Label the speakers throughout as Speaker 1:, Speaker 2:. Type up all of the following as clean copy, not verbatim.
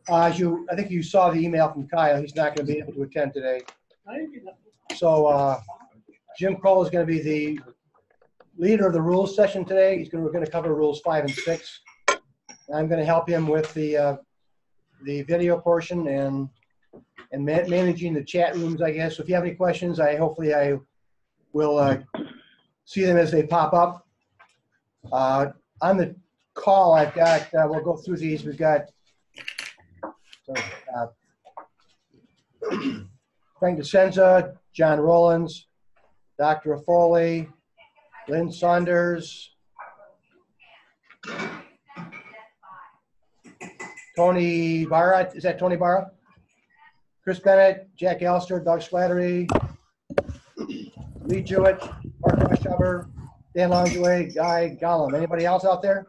Speaker 1: I think you saw the email from Kyle. He's not going to be able to attend today. So Jim Kroll is going to be the leader of the rules session today. We're going to cover rules 5 and 6. I'm going to help him with the video portion and managing the chat rooms, I guess. So if you have any questions, hopefully I will see them as they pop up. On the call, I've got, we'll go through these. We've got Frank DeCenza, John Rollins, Dr. Foley, Lynn Saunders, Tony Barra. Is that Tony Barra? Chris Bennett, Jack Elster, Doug Slattery, Lee Jewett, Mark Rushhover, Dan Longway, Guy Gollum. Anybody else out there?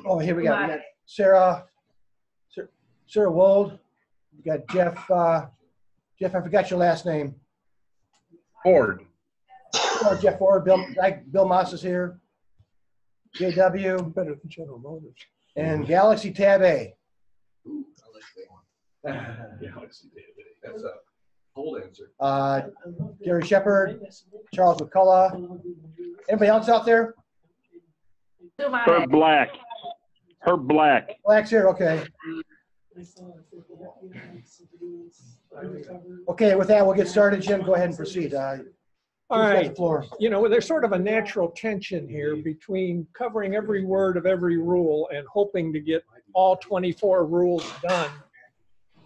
Speaker 1: Oh, here we got Sarah Wold. We got Jeff. Jeff, I forgot your last name.
Speaker 2: Ford.
Speaker 1: Oh, Jeff Ford. Bill Moss is here. JW.
Speaker 3: Better than General Motors.
Speaker 1: And Galaxy Tab A.
Speaker 2: Galaxy Tab A. That's a old answer.
Speaker 1: Gary Shepard, Charles McCullough. Anybody else out there?
Speaker 4: Herb Black. Herb Black.
Speaker 1: Black's here, okay. Okay, with that, we'll get started. Jim, go ahead and proceed.
Speaker 3: All right.
Speaker 1: The floor.
Speaker 3: You know, there's sort of a natural tension here between covering every word of every rule and hoping to get all 24 rules done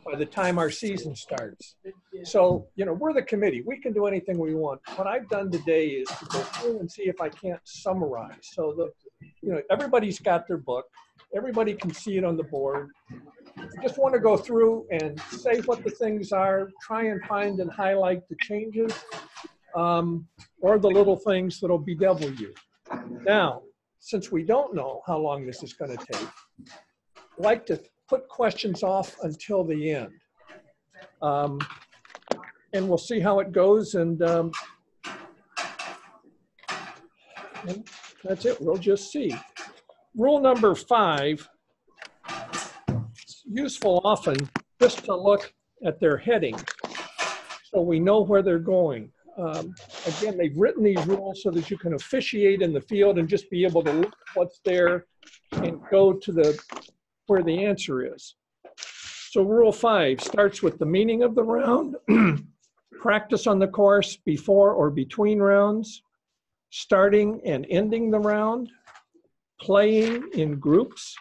Speaker 3: by the time our season starts. So, you know, we're the committee. We can do anything we want. What I've done today is to go through and see if I can't summarize. So, everybody's got their book. Everybody can see it on the board. I just want to go through and say what the things are, try and find and highlight the changes, or the little things that'll bedevil you. Now, since we don't know how long this is going to take, I'd like to put questions off until the end. And we'll see how it goes, and that's it. We'll just see. Rule number 5, it's useful often just to look at their heading so we know where they're going. Again, they've written these rules so that you can officiate in the field and just be able to look at what's there and go to where the answer is. So rule 5 starts with the meaning of the round, practice on the course before or between rounds, starting and ending the round, playing in groups,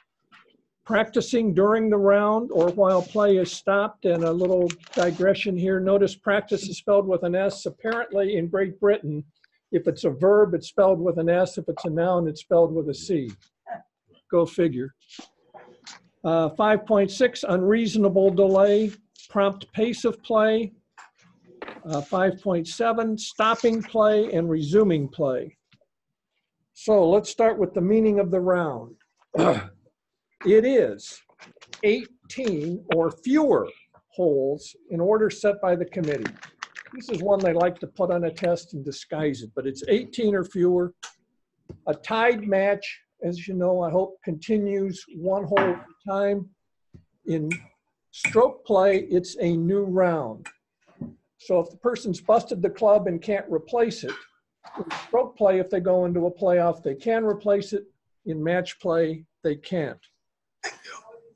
Speaker 3: practicing during the round or while play is stopped. And a little digression here, notice practice is spelled with an S. Apparently in Great Britain, if it's a verb, it's spelled with an S. If it's a noun, it's spelled with a C. Go figure. 5.6, unreasonable delay, prompt pace of play. 5.7, stopping play and resuming play. So let's start with the meaning of the round. It is 18 or fewer holes in order set by the committee. This is one they like to put on a test and disguise it, but it's 18 or fewer. A tied match, as you know, I hope continues one hole at a time. In stroke play, it's a new round. So if the person's busted the club and can't replace it, in stroke play, if they go into a playoff, they can replace it. In match play, they can't.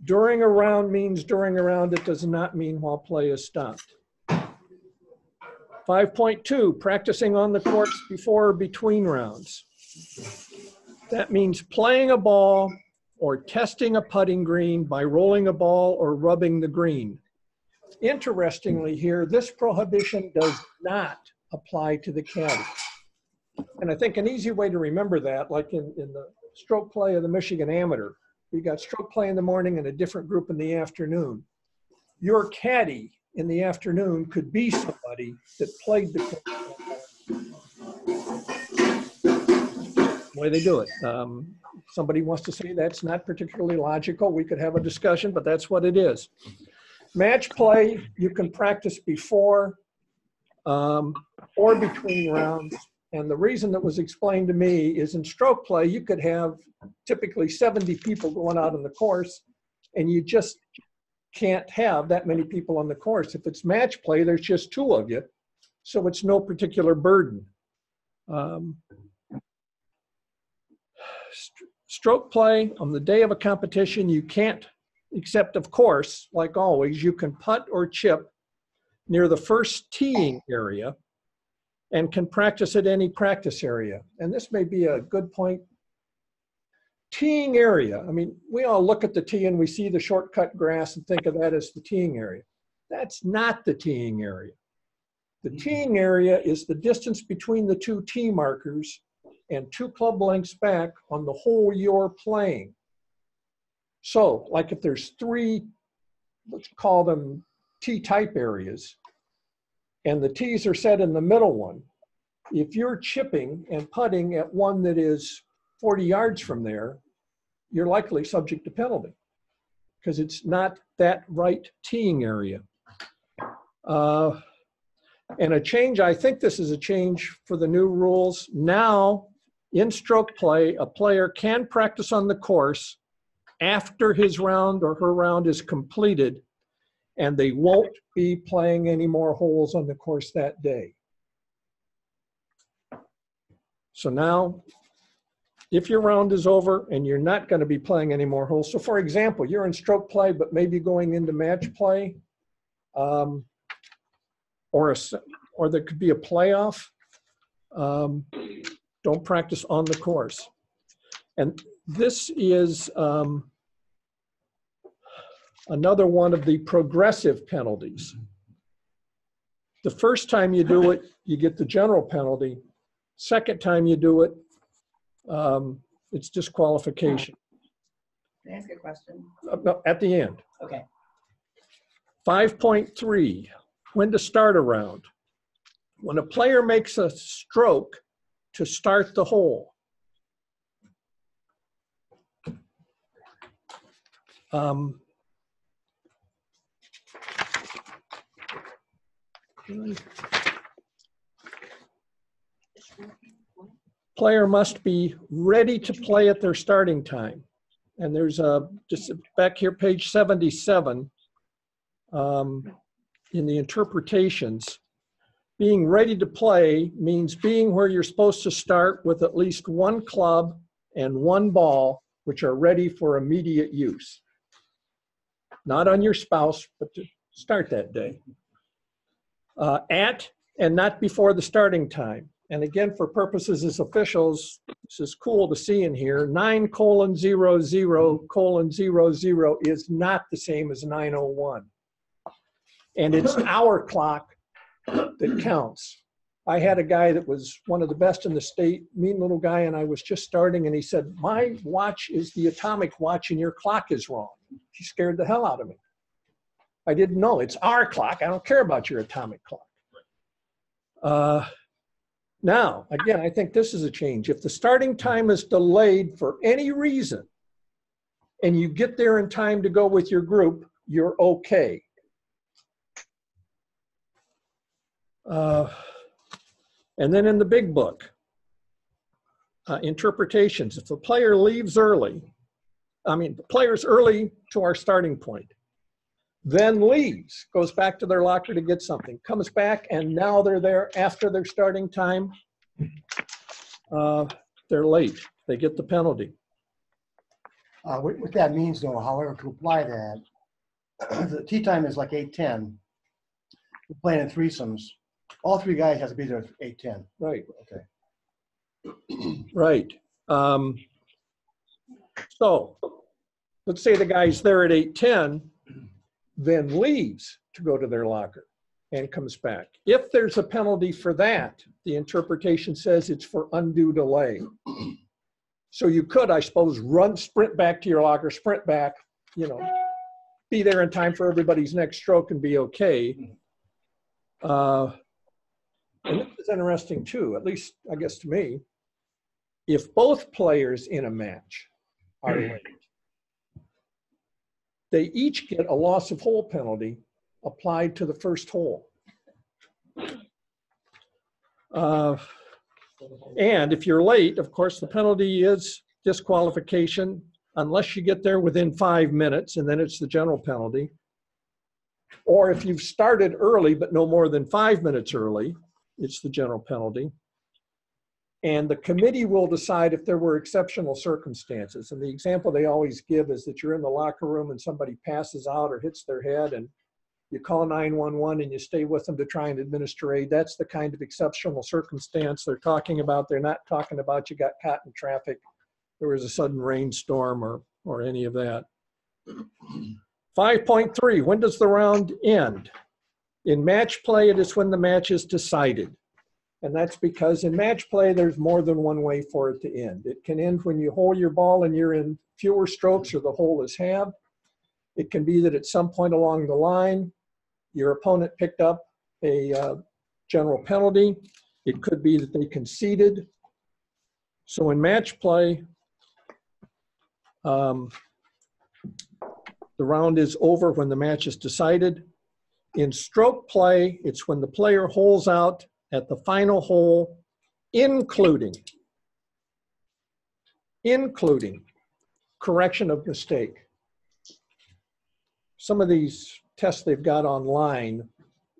Speaker 3: During a round means during a round. It does not mean while play is stopped. 5.2, practicing on the courts before or between rounds. That means playing a ball or testing a putting green by rolling a ball or rubbing the green. Interestingly here, this prohibition does not apply to the caddy. And I think an easy way to remember that, like in the stroke play of the Michigan Amateur, we got stroke play in the morning and a different group in the afternoon. Your caddy in the afternoon could be somebody that played the way they do it. Somebody wants to say that's not particularly logical. We could have a discussion, but that's what it is. Match play, you can practice before or between rounds. And the reason that was explained to me is in stroke play, you could have typically 70 people going out on the course, and you just can't have that many people on the course. If it's match play, there's just 2 of you, so it's no particular burden. Stroke play, on the day of a competition, you can't, except of course, like always, you can putt or chip near the first teeing area and can practice at any practice area. And this may be a good point. Teeing area, I mean, we all look at the tee and we see the shortcut grass and think of that as the teeing area. That's not the teeing area. The teeing area is the distance between the 2 tee markers and 2 club lengths back on the hole you're playing. So, like if there's 3, let's call them tee-type areas, and the tees are set in the middle one, if you're chipping and putting at one that is 40 yards from there, you're likely subject to penalty because it's not that right teeing area. And a change, I think this is a change for the new rules. Now, in stroke play, a player can practice on the course after his round or her round is completed, and they won't be playing any more holes on the course that day. So now, if your round is over and you're not going to be playing any more holes, so for example, you're in stroke play, but maybe going into match play, or there could be a playoff, don't practice on the course. And this is another one of the progressive penalties. The first time you do it, you get the general penalty. Second time you do it, it's disqualification.
Speaker 5: Can I ask a question?
Speaker 3: No, at the end.
Speaker 5: Okay.
Speaker 3: 5.3, when to start a round. When a player makes a stroke to start the hole, player must be ready to play at their starting time. And there's just back here, page 77, in the interpretations, being ready to play means being where you're supposed to start with at least 1 club and 1 ball, which are ready for immediate use. Not on your spouse, but to start that day. At and not before the starting time. And again, for purposes as officials, this is cool to see in here, 9:00:00 is not the same as 9:01. And it's our clock that counts. I had a guy that was one of the best in the state, mean little guy, and I was just starting, and he said, my watch is the atomic watch and your clock is wrong. He scared the hell out of me. I didn't know, it's our clock. I don't care about your atomic clock. Now, again, I think this is a change. If the starting time is delayed for any reason, and you get there in time to go with your group, you're okay. And then in the big book, interpretations. If the player leaves early, the player's early to our starting point, then leaves, goes back to their locker to get something, comes back, and now they're there after their starting time, they're late. They get the penalty.
Speaker 1: What that means, though, however, to apply that, the tee time is like 8:10. We're playing in threesomes. All 3 guys have to be there at 8:10.
Speaker 3: Right.
Speaker 1: Okay.
Speaker 3: Right. So let's say the guy's there at 8:10, then leaves to go to their locker and comes back. If there's a penalty for that, the interpretation says it's for undue delay. So you could, I suppose, sprint back to your locker, sprint back, be there in time for everybody's next stroke and be okay. And this is interesting too, at least I guess to me. If both players in a match are late, they each get a loss of hole penalty applied to the first hole. And if you're late, of course, the penalty is disqualification unless you get there within 5 minutes, and then it's the general penalty. Or if you've started early, but no more than 5 minutes early, it's the general penalty. And the committee will decide if there were exceptional circumstances. And the example they always give is that you're in the locker room and somebody passes out or hits their head, and you call 911 and you stay with them to try and administer aid. That's the kind of exceptional circumstance they're talking about. They're not talking about you got caught in traffic, there was a sudden rainstorm or any of that. 5.3, when does the round end? In match play, it is when the match is decided. And that's because in match play, there's more than one way for it to end. It can end when you hold your ball and you're in fewer strokes or the hole is halved. It can be that at some point along the line, your opponent picked up a general penalty. It could be that they conceded. So in match play, the round is over when the match is decided. In stroke play, it's when the player holes out at the final hole, including correction of mistake. Some of these tests they've got online,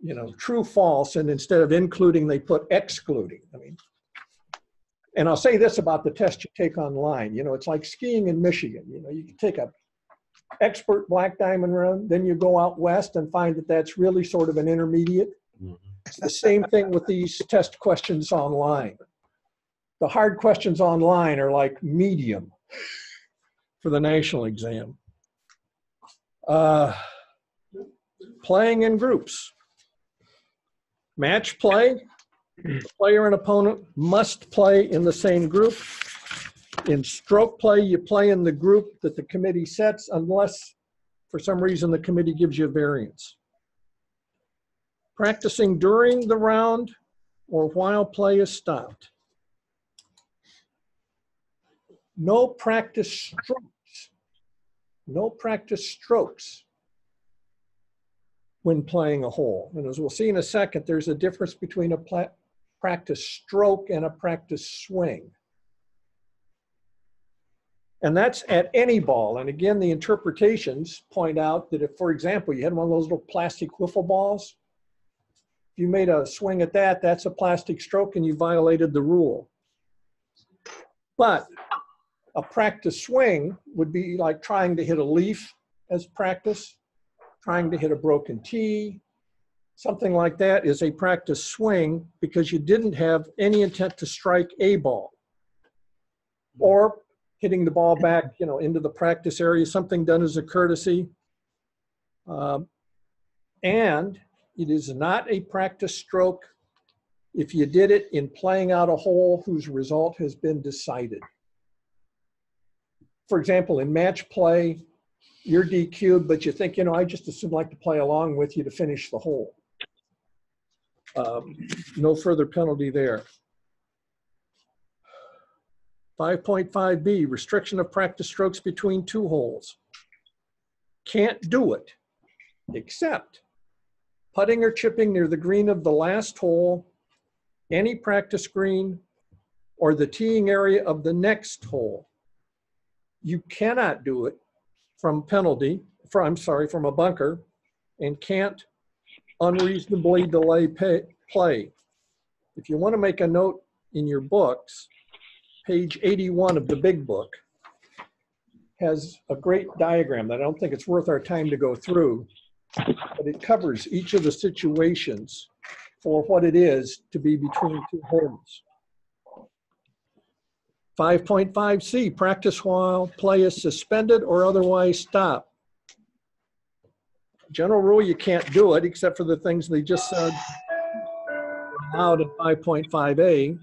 Speaker 3: you know, true, false, and instead of including, they put excluding. I mean, and I'll say this about the test you take online. You know, it's like skiing in Michigan. You know, you can take a expert black diamond run, then you go out west and find that that's really sort of an intermediate. It's the same thing with these test questions online. The hard questions online are like medium for the national exam. Playing in groups. Match play, the player and opponent must play in the same group. In stroke play, you play in the group that the committee sets unless for some reason the committee gives you a variance. Practicing during the round or while play is stopped. No practice strokes. No practice strokes when playing a hole. And as we'll see in a second, there's a difference between a practice stroke and a practice swing. And that's at any ball. And again, the interpretations point out that if, for example, you had one of those little plastic wiffle balls, if you made a swing at that, that's a plastic stroke and you violated the rule. But a practice swing would be like trying to hit a leaf as practice, trying to hit a broken tee, something like that is a practice swing because you didn't have any intent to strike a ball. Or hitting the ball back, you know, into the practice area, something done as a courtesy. And it is not a practice stroke if you did it in playing out a hole whose result has been decided. For example, in match play, you're DQ'd, but you think, you know, I just as soon like to play along with you to finish the hole. No further penalty there. 5.5b, restriction of practice strokes between two holes. Can't do it, except putting or chipping near the green of the last hole, any practice green, or the teeing area of the next hole. You cannot do it from a bunker, and can't unreasonably delay play. If you want to make a note in your books, page 81 of the big book has a great diagram that I don't think it's worth our time to go through, but it covers each of the situations for what it is to be between two holes. 5.5c, practice while play is suspended or otherwise stopped. General rule, you can't do it except for the things they just said allowed in 5.5a,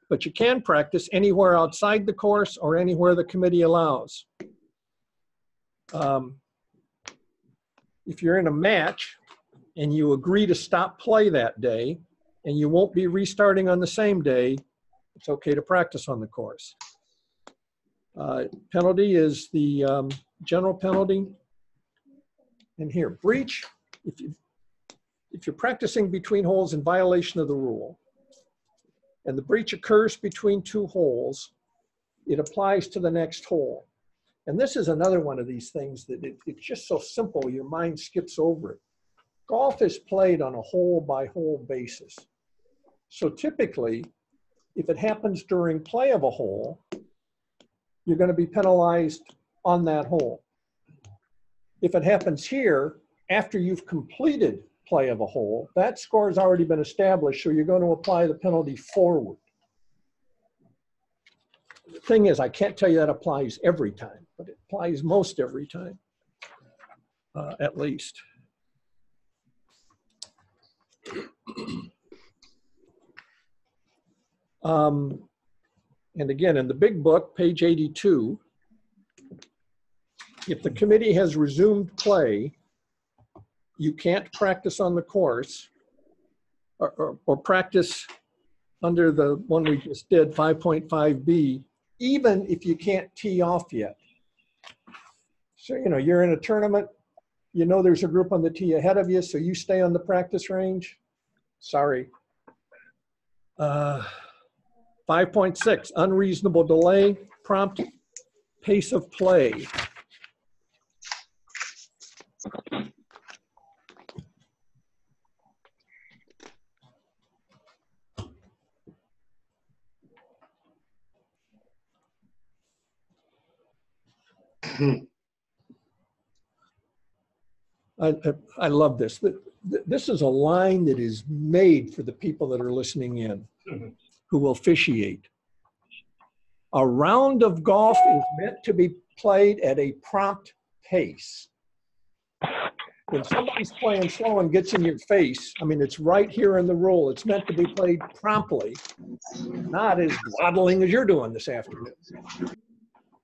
Speaker 3: but you can practice anywhere outside the course or anywhere the committee allows. If you're in a match and you agree to stop play that day and you won't be restarting on the same day, it's okay to practice on the course. Penalty is the general penalty. And here, breach, if you're practicing between holes in violation of the rule, and the breach occurs between two holes, it applies to the next hole. And this is another one of these things that it's just so simple, your mind skips over it. golf is played on a hole-by-hole basis. So typically, if it happens during play of a hole, you're going to be penalized on that hole. If it happens here, after you've completed play of a hole, that score has already been established, so you're going to apply the penalty forward. The thing is, I can't tell you that applies every time, but it applies most every time, at least. And again, in the big book, page 82, if the committee has resumed play, you can't practice on the course or practice under the one we just did, 5.5b, even if you can't tee off yet. So, you know, you're in a tournament, you know there's a group on the tee ahead of you, so you stay on the practice range. Sorry. 5.6, unreasonable delay, prompt pace of play. I love this. This is a line that is made for the people that are listening in, who will officiate. A round of golf is meant to be played at a prompt pace. When somebody's playing slow and gets in your face, I mean, it's right here in the rule. It's meant to be played promptly, not as dawdling as you're doing this afternoon.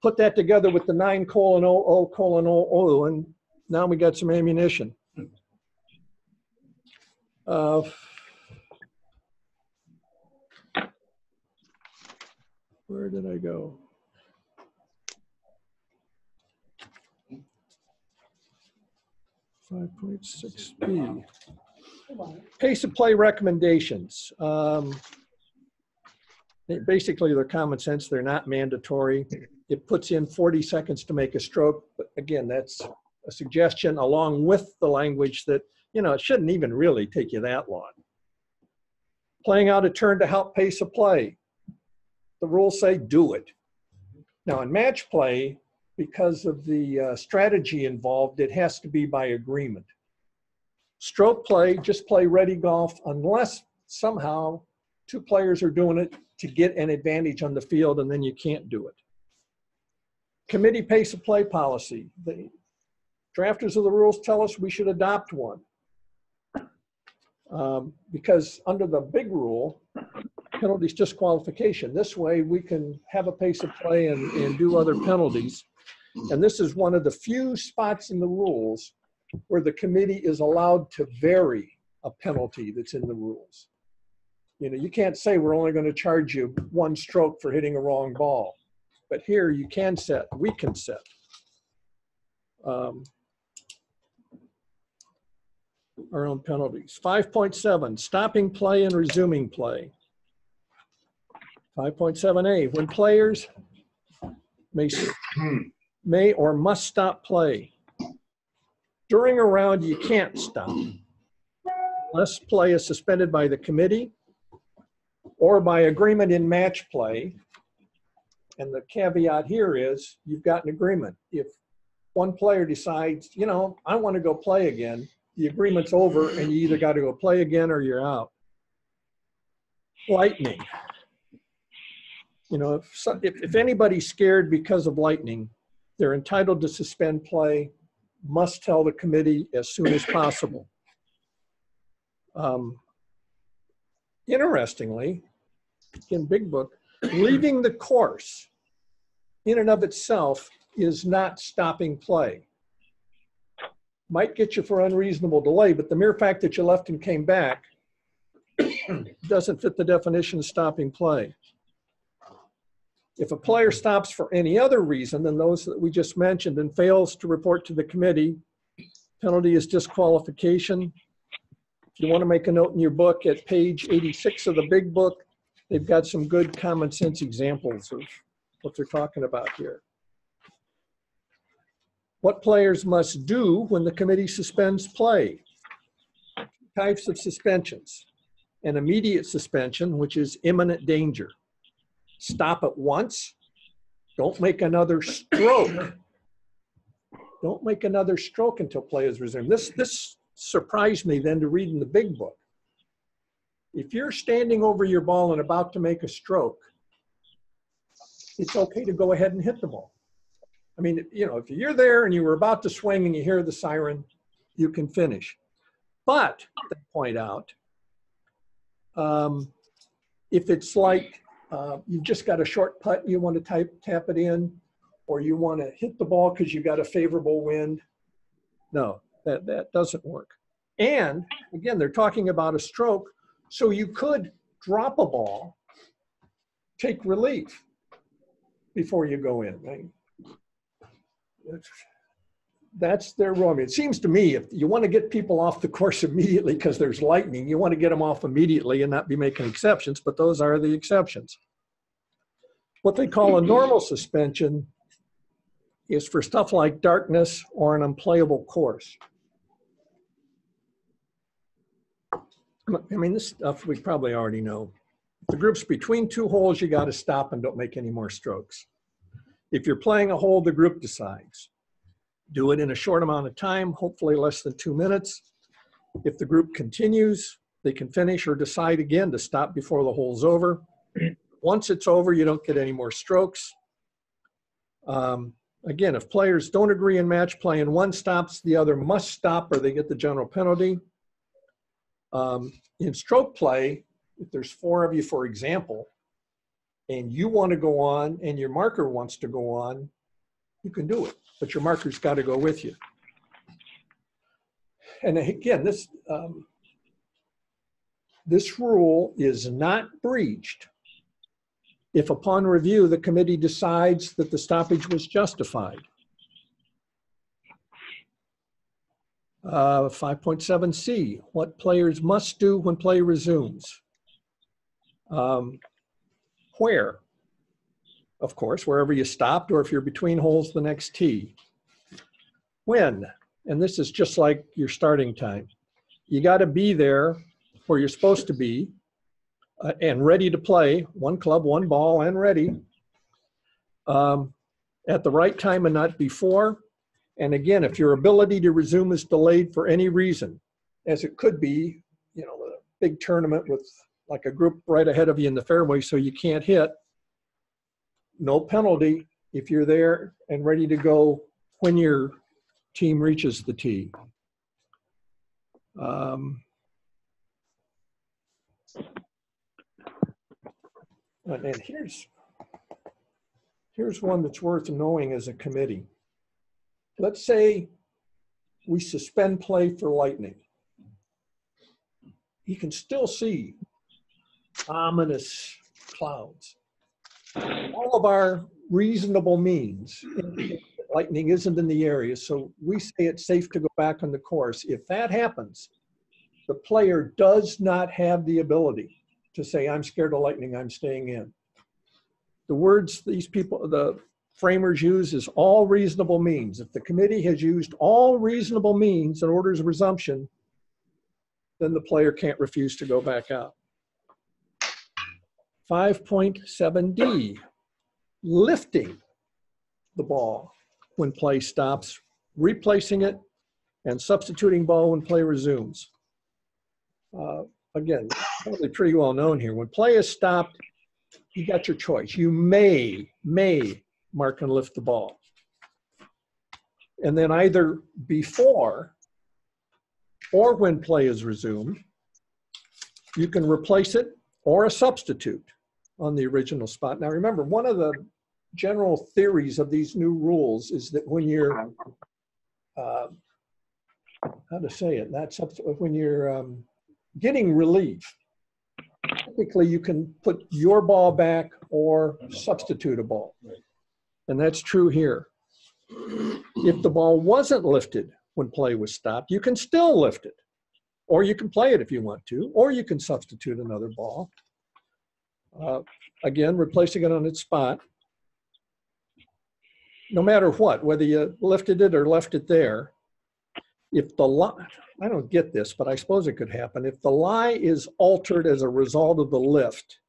Speaker 3: Put that together with the 9:00:00:00, and now we got some ammunition. Where did I go? (5.6b). Pace of play recommendations. Basically, they're common sense. They're not mandatory. It puts in 40 seconds to make a stroke. But again, that's a suggestion along with the language that, you know, it shouldn't even really take you that long. Playing out a turn to help pace a play. The rules say do it. Now in match play, because of the strategy involved, it has to be by agreement. Stroke play, just play ready golf unless somehow two players are doing it to get an advantage on the field, and then you can't do it. Committee pace of play policy. The drafters of the rules tell us we should adopt one. Because under the big rule, penalties disqualification. This way we can have a pace of play and do other penalties. And this is one of the few spots in the rules where the committee is allowed to vary a penalty that's in the rules. You know, you can't say we're only going to charge you one stroke for hitting a wrong ball. But here you can set, we can set. Our own penalties. 5.7, stopping play and resuming play. 5.7a, when players may or must stop play. During a round, you can't stop unless play is suspended by the committee or by agreement in match play. And the caveat here is you've got an agreement. If one player decides, you know, I want to go play again, the agreement's over and you either got to go play again or you're out. Lightning. You know, if anybody's scared because of lightning, they're entitled to suspend play, must tell the committee as soon as possible. Interestingly, in Big Book, leaving the course in and of itself is not stopping play. Might get you for unreasonable delay, but the mere fact that you left and came back doesn't fit the definition of stopping play. If a player stops for any other reason than those that we just mentioned and fails to report to the committee, penalty is disqualification. If you want to make a note in your book at page 86 of the Big Book, they've got some good common sense examples of what they're talking about here. What players must do when the committee suspends play. types of suspensions. An immediate suspension, which is imminent danger. Stop at once. Don't make another stroke. Don't make another stroke until play is resumed. This surprised me then to read in the big book. If you're standing over your ball and about to make a stroke, it's okay to go ahead and hit the ball. I mean, you know, if you're there and you were about to swing and you hear the siren, you can finish. But, they point out, if it's like you've just got a short putt and you want to tap it in, or you want to hit the ball because you got a favorable wind, no, that doesn't work. And, again, they're talking about a stroke, so you could drop a ball, take relief before you go in, right? That's their rule. I mean, it seems to me if you want to get people off the course immediately because there's lightning, you want to get them off immediately and not be making exceptions, but those are the exceptions. What they call a normal suspension is for stuff like darkness or an unplayable course. I mean, this stuff we probably already know. The group's between two holes, you got to stop and don't make any more strokes. If you're playing a hole, the group decides. Do it in a short amount of time, hopefully less than 2 minutes. If the group continues, they can finish or decide again to stop before the hole's over. Once it's over, you don't get any more strokes. Again, if players don't agree in match play and one stops, the other must stop or they get the general penalty. In stroke play, if there's 4 of you, for example, and you want to go on and your marker wants to go on, you can do it, but your marker's got to go with you. And again, this rule is not breached if upon review the committee decides that the stoppage was justified. 5.7c, what players must do when play resumes. Where? Of course, wherever you stopped, or if you're between holes, the next tee. When? And this is just like your starting time. You got to be there where you're supposed to be and ready to play, one club, one ball, and ready at the right time and not before. And again, if your ability to resume is delayed for any reason, as it could be, you know, a big tournament with like a group right ahead of you in the fairway so you can't hit, no penalty if you're there and ready to go when your team reaches the tee. And here's one that's worth knowing as a committee. Let's say we suspend play for lightning. You can still see ominous clouds. All of our reasonable means, lightning isn't in the area, so we say it's safe to go back on the course. If that happens, the player does not have the ability to say, I'm scared of lightning, I'm staying in. The words these people, the framers use is all reasonable means. If the committee has used all reasonable means and orders a resumption, then the player can't refuse to go back out. 5.7d, lifting the ball when play stops, replacing it, and substituting ball when play resumes. Again, probably pretty well known here. When play is stopped, you got your choice. You may mark and lift the ball. And then either before or when play is resumed, you can replace it or a substitute on the original spot. Now remember, one of the general theories of these new rules is that when you're, how to say it, when you're getting relief, typically you can put your ball back or substitute a ball. And that's true here. If the ball wasn't lifted when play was stopped, you can still lift it. Or you can play it if you want to, or you can substitute another ball. Again, replacing it on its spot. No matter what, whether you lifted it or left it there, if the lie, I don't get this, but I suppose it could happen. If the lie is altered as a result of the lift,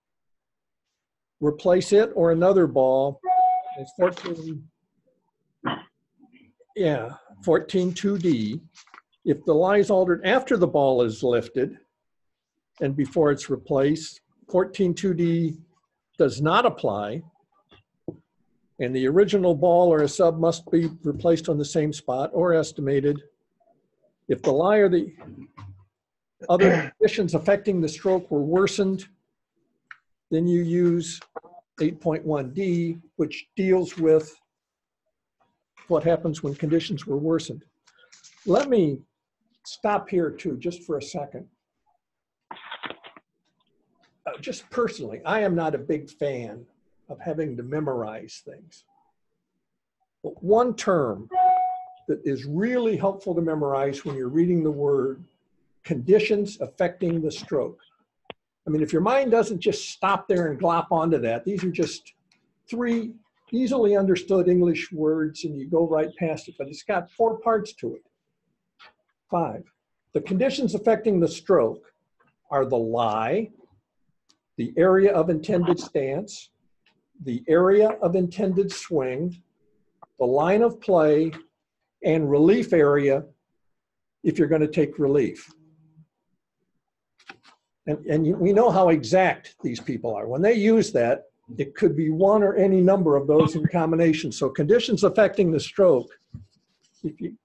Speaker 3: replace it or another ball. It's 14.2D. If the lie is altered after the ball is lifted and before it's replaced, 14.2D does not apply. And the original ball or a sub must be replaced on the same spot or estimated. If the lie or the other conditions affecting the stroke were worsened, then you use 8.1D, which deals with what happens when conditions were worsened. Let me stop here too, just for a second. Just personally, I am not a big fan of having to memorize things. But one term that is really helpful to memorize when you're reading the word conditions affecting the stroke. I mean, if your mind doesn't just stop there and glop onto that, these are just 3 easily understood English words and you go right past it, but it's got 4 parts to it. 5. The conditions affecting the stroke are the lie, the area of intended stance, the area of intended swing, the line of play, and relief area if you're going to take relief. And we know how exact these people are. When they use that, it could be one or any number of those in combination. So conditions affecting the stroke, if you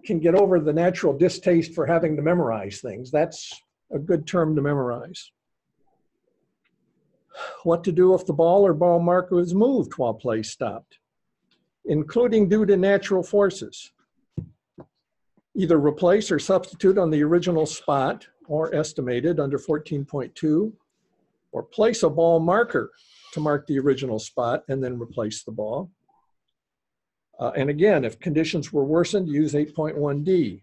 Speaker 3: can get over the natural distaste for having to memorize things, that's a good term to memorize. What to do if the ball or ball marker is moved while play stopped, including due to natural forces. Either replace or substitute on the original spot or estimated under 14.2, or place a ball marker to mark the original spot and then replace the ball. And again, if conditions were worsened, use 8.1D.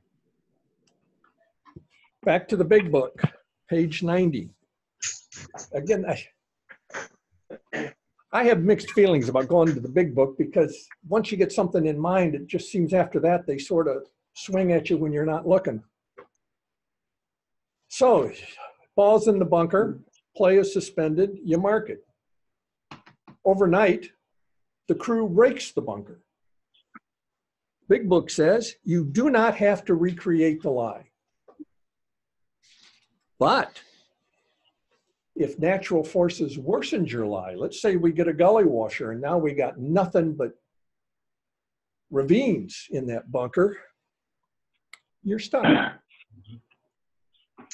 Speaker 3: Back to the big book, page 90. Again, I have mixed feelings about going to the big book because once you get something in mind, it just seems after that they sort of swing at you when you're not looking. So, ball's in the bunker, play is suspended, you mark it. Overnight, the crew rakes the bunker. Big book says you do not have to recreate the lie. But if natural forces worsened your lie, let's say we get a gully washer and now we got nothing but ravines in that bunker, you're stuck.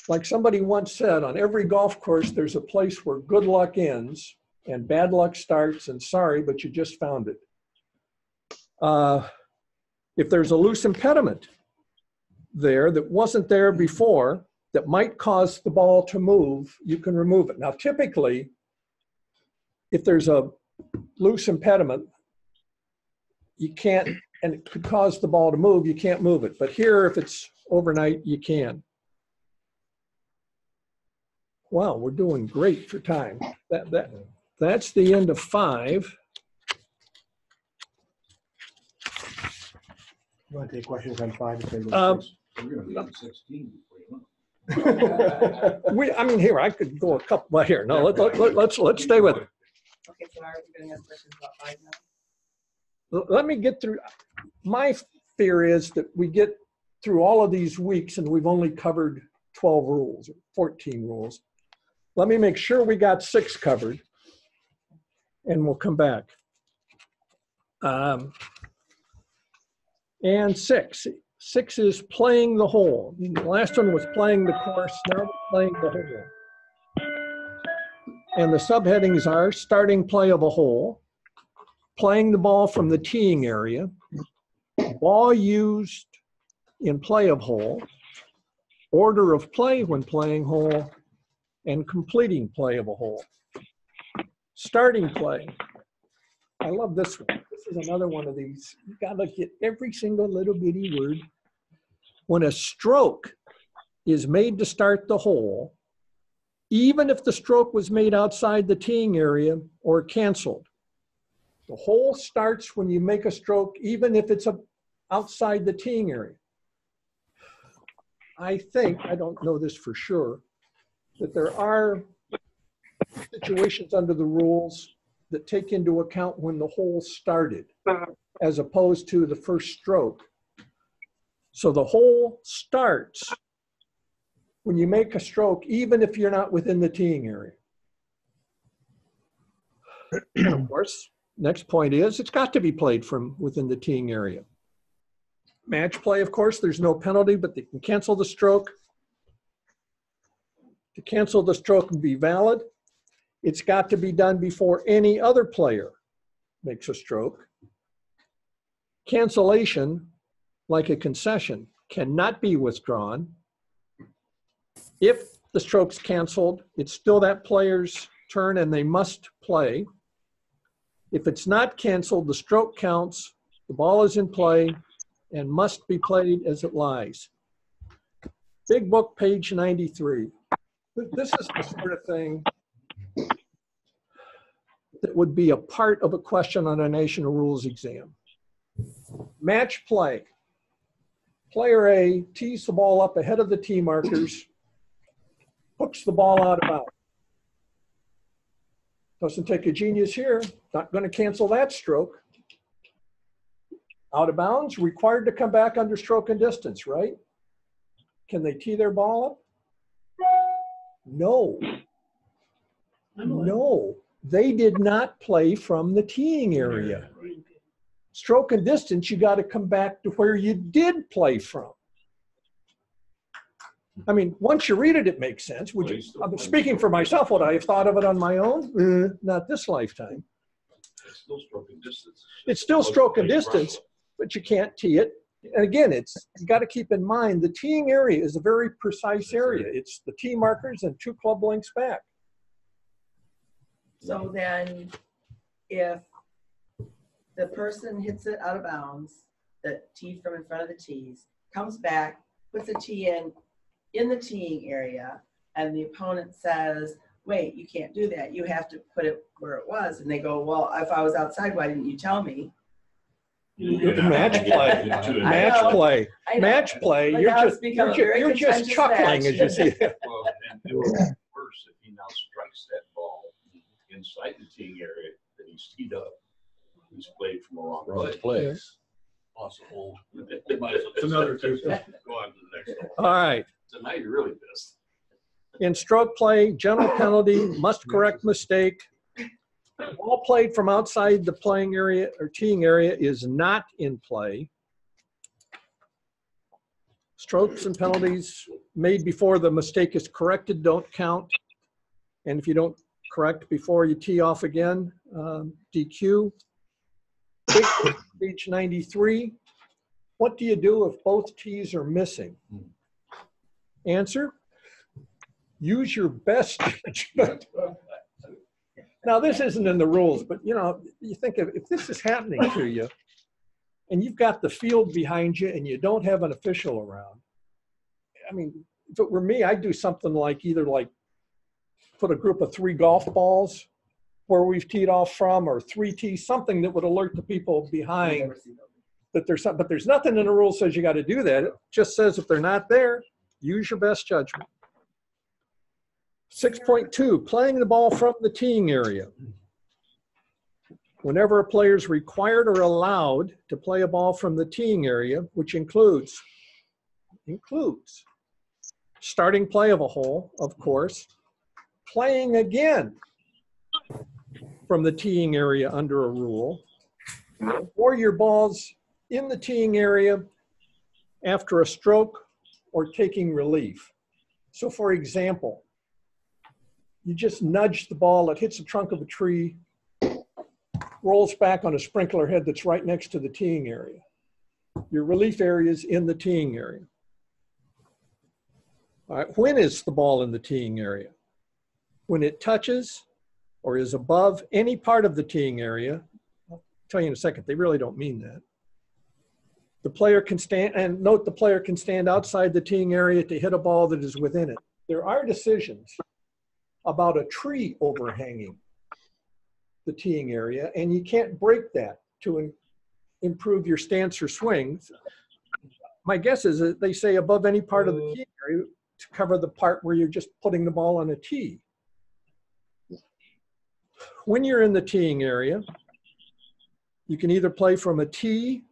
Speaker 3: Like somebody once said, on every golf course, there's a place where good luck ends and bad luck starts, and sorry, but you just found it. If there's a loose impediment there that wasn't there before, that might cause the ball to move, you can remove it. Now, typically, if there's a loose impediment, you can't, and it could cause the ball to move, you can't move it. But here, if it's overnight, you can. Wow, we're doing great for time. That's the end of 5.
Speaker 1: You want to take questions on 5?
Speaker 2: We're gonna be on 16 before you know.
Speaker 3: I mean, here, I could go a couple, but here, no, let's stay with it.
Speaker 5: Okay, so are we going to have questions about 5 now?
Speaker 3: Let me get through. My fear is that we get through all of these weeks and we've only covered 12 rules, or 14 rules. Let me make sure we got 6 covered and we'll come back. And 6. 6 is playing the hole. The last one was playing the course, now we're playing the hole. And the subheadings are starting play of a hole, playing the ball from the teeing area, ball used in play of hole, order of play when playing hole, and completing play of a hole. Starting play. I love this one. This is another one of these. You gotta get every single little bitty word. When a stroke is made to start the hole, even if the stroke was made outside the teeing area or canceled, the hole starts when you make a stroke, even if it's outside the teeing area. I think, I don't know this for sure, that there are situations under the rules that take into account when the hole started, as opposed to the first stroke. So the hole starts when you make a stroke, even if you're not within the teeing area. And of course, next point is it's got to be played from within the teeing area. Match play, of course, there's no penalty, but they can cancel the stroke. To cancel the stroke and be valid, it's got to be done before any other player makes a stroke. Cancellation, like a concession, cannot be withdrawn. If the stroke's canceled, it's still that player's turn and they must play. If it's not canceled, the stroke counts, the ball is in play, and must be played as it lies. Big Book, page 93. This is the sort of thing that would be a part of a question on a national rules exam. Match play. Player A tees the ball up ahead of the tee markers, hooks the ball out of bounds. Doesn't take a genius here, not going to cancel that stroke. Out of bounds, required to come back under stroke and distance, right? Can they tee their ball up? No. No, they did not play from the teeing area. Stroke and distance, you got to come back to where you did play from. I mean, once you read it, it makes sense. Would you, I'm speaking for myself, would I have thought of it on my own? Not this lifetime.
Speaker 2: It's still stroke and distance.
Speaker 3: It's still stroke and distance, but you can't tee it. And again, you got to keep in mind the teeing area is a very precise area. It's the tee markers and 2 club lengths back.
Speaker 5: So then if the person hits it out of bounds, the tee from in front of the tees, comes back, puts a tee in the teeing area, and the opponent says, wait, you can't do that. You have to put it where it was. And they go, well, if I was outside, why didn't you tell me?
Speaker 3: Match play. Match play. Match play. You're just chuckling as you see it.
Speaker 2: Well, and worse, if he now strikes that ball inside the teeing area that he's teed up, he's played from a wrong place. Possible. It's another two. Go on to the next one.
Speaker 3: All right.
Speaker 2: So now you're really pissed.
Speaker 3: In stroke play, general penalty, must correct mistake. Ball played from outside the playing area or teeing area is not in play. Strokes and penalties made before the mistake is corrected don't count. And if you don't correct before you tee off again, DQ. Page 93. What do you do if both tees are missing? Answer, use your best judgment. Now, this isn't in the rules, but you know, you think if this is happening to you and you've got the field behind you and you don't have an official around, I mean, if it were me, I'd do something like either like put a group of 3 golf balls where we've teed off from, or 3 tees, something that would alert the people behind that there's something, but there's nothing in the rule says you got to do that. It just says if they're not there, use your best judgment. 6.2, playing the ball from the teeing area. Whenever a player is required or allowed to play a ball from the teeing area, which includes starting play of a hole, of course, playing again from the teeing area under a rule, or your ball's in the teeing area after a stroke or taking relief. So for example, you just nudge the ball, it hits the trunk of a tree, rolls back on a sprinkler head that's right next to the teeing area. Your relief area is in the teeing area. All right, when is the ball in the teeing area? When it touches or is above any part of the teeing area. I'll tell you in a second, they really don't mean that. The player can stand, and note the player can stand outside the teeing area to hit a ball that is within it. There are decisions about a tree overhanging the teeing area, and you can't break that to improve your stance or swing. my guess is that they say above any part of the tee area to cover the part where you're just putting the ball on a tee. When you're in the teeing area, you can either play from a tee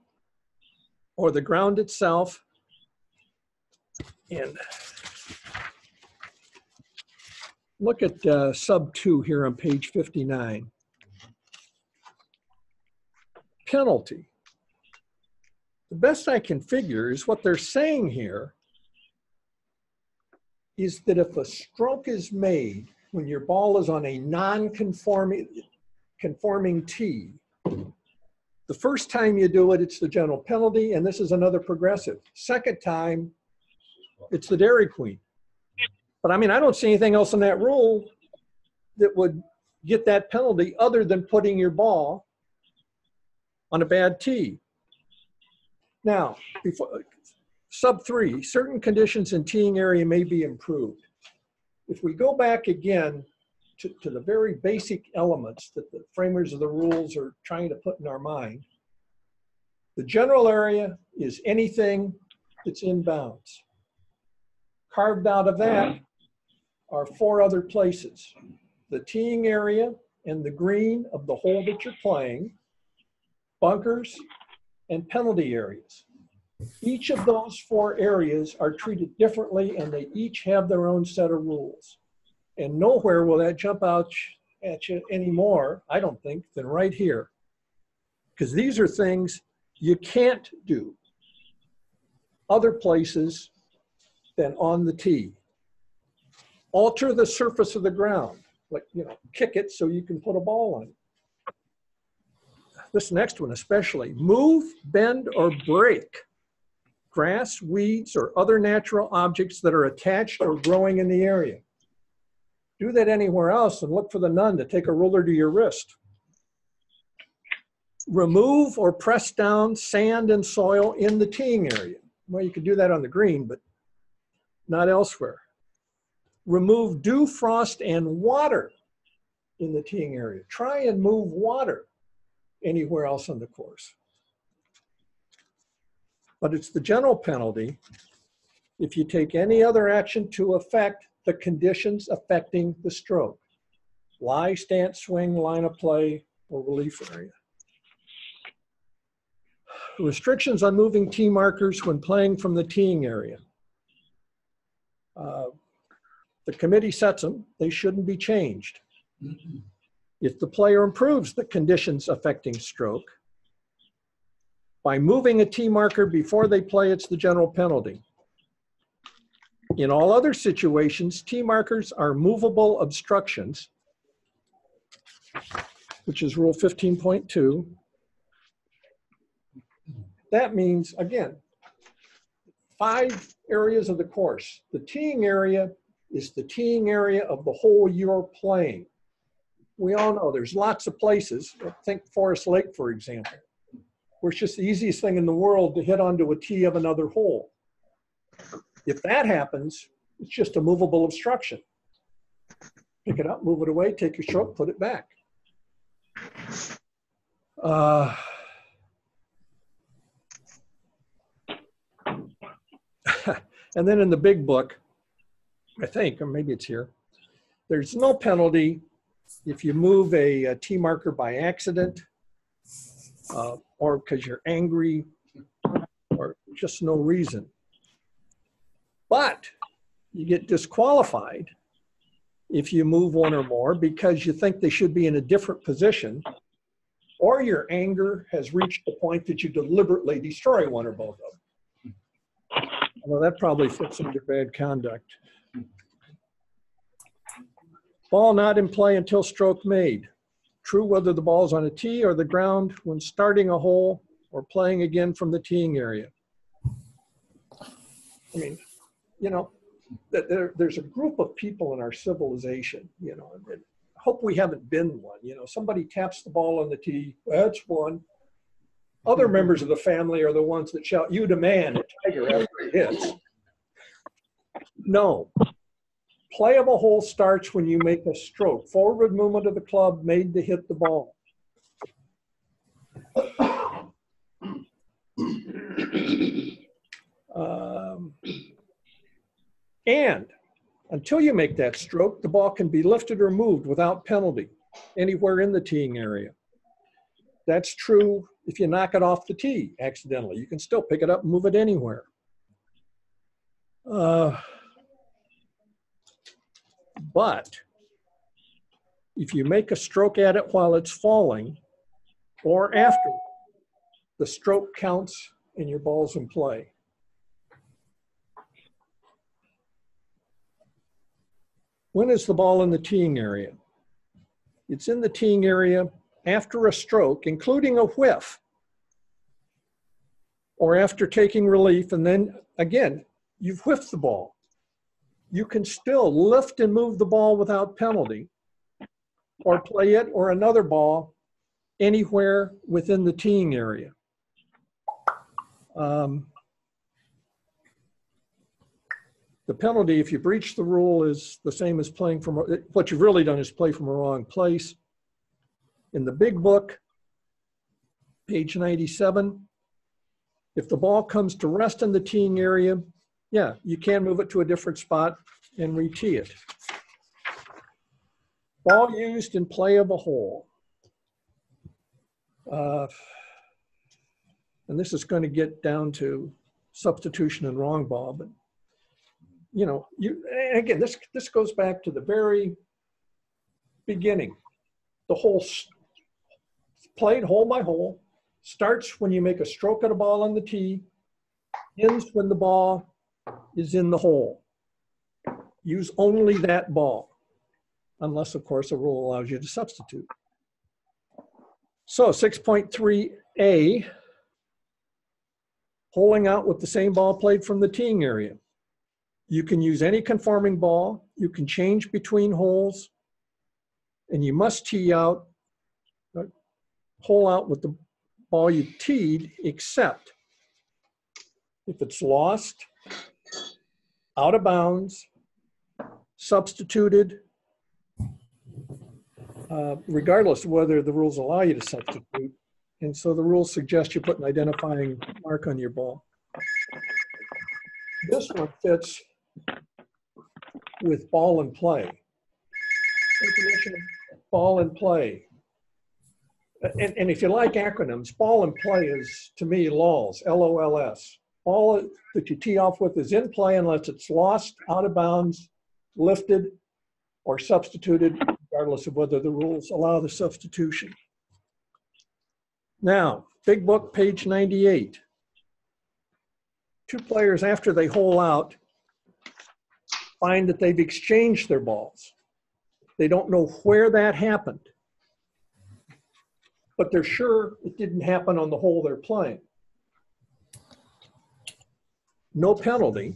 Speaker 3: or the ground itself. And look at sub 2 here on page 59. Penalty. The best I can figure is what they're saying here is that if a stroke is made when your ball is on a non-conforming tee, the first time you do it, it's the general penalty, and this is another progressive. Second time, it's the Dairy Queen. But I mean, I don't see anything else in that rule that would get that penalty other than putting your ball on a bad tee. Now, sub 3, certain conditions in teeing area may be improved. If we go back again to the very basic elements that the framers of the rules are trying to put in our mind, the general area is anything that's in bounds. Carved out of that are 4 other places: the teeing area and the green of the hole that you're playing, bunkers, and penalty areas. Each of those 4 areas are treated differently, and they each have their own set of rules. And nowhere will that jump out at you anymore, I don't think, than right here. Because these are things you can't do other places than on the tee. Alter the surface of the ground, like, you know, kick it so you can put a ball on it. This next one especially: move, bend, or break grass, weeds, or other natural objects that are attached or growing in the area. Do that anywhere else and look for the none to take a ruler to your wrist. Remove or press down sand and soil in the teeing area. Well, you could do that on the green, but not elsewhere. Remove dew, frost, and water in the teeing area. Try and move water anywhere else on the course. But it's the general penalty if you take any other action to affect the conditions affecting the stroke: lie, stance, swing, line of play, or relief area. Restrictions on moving tee markers when playing from the teeing area. The committee sets them. They shouldn't be changed. If the player improves the conditions affecting stroke by moving a tee marker before they play, it's the general penalty. In all other situations, tee markers are movable obstructions, which is Rule 15.2. That means, again, 5 areas of the course. The teeing area is the teeing area of the hole you're playing. We all know there's lots of places, think Forest Lake, for example, where it's just the easiest thing in the world to hit onto a tee of another hole. If that happens, it's just a movable obstruction. Pick it up, move it away, take your stroke, put it back. And then in the big book, I think, or maybe it's here, there's no penalty if you move a tee marker by accident, or because you're angry, or just no reason. But you get disqualified if you move one or more because you think they should be in a different position, or your anger has reached the point that you deliberately destroy one or both of them. Well, that probably fits under bad conduct. Ball not in play until stroke made. True whether the ball is on a tee or the ground when starting a hole or playing again from the teeing area. I mean, you know, there's a group of people in our civilization, you know, and I hope we haven't been one. You know, somebody taps the ball on the tee, that's one. Other members of the family are the ones that shout, "You demand," at Tiger after it hits. No. Play of a hole starts when you make a stroke. Forward movement of the club made to hit the ball. And until you make that stroke, the ball can be lifted or moved without penalty anywhere in the teeing area. That's true if you knock it off the tee accidentally. You can still pick it up and move it anywhere. But if you make a stroke at it while it's falling or after, the stroke counts and your ball's in play. When is the ball in the teeing area? It's in the teeing area after a stroke, including a whiff, or after taking relief, and then again, you've whiffed the ball. You can still lift and move the ball without penalty, or play it or another ball anywhere within the teeing area. The penalty, if you breach the rule, is the same as playing from, what you've really done is play from a wrong place. In the big book, page 97, if the ball comes to rest in the teeing area, yeah, you can move it to a different spot and re-tee it. Ball used in play of a hole. And this is going to get down to substitution and wrong ball, but you know, again, this goes back to the very beginning. The hole played hole by hole, starts when you make a stroke at a ball on the tee, ends when the ball is in the hole. Use only that ball, unless, of course, a rule allows you to substitute. So 6.3a, holing out with the same ball played from the teeing area. You can use any conforming ball. You can change between holes, and you must tee out, hole out with the ball you teed, except if it's lost, out of bounds, substituted, regardless of whether the rules allow you to substitute. And so the rules suggest you put an identifying mark on your ball. This one fits with ball and play. Definition of ball and play. And if you like acronyms, ball and play is, to me, LOLS, L-O-L-S. Ball that you tee off with is in play unless it's lost, out of bounds, lifted, or substituted, regardless of whether the rules allow the substitution. Now, big book, page 98. Two players, after they hole out, find that they've exchanged their balls. They don't know where that happened, but they're sure it didn't happen on the hole they're playing. No penalty,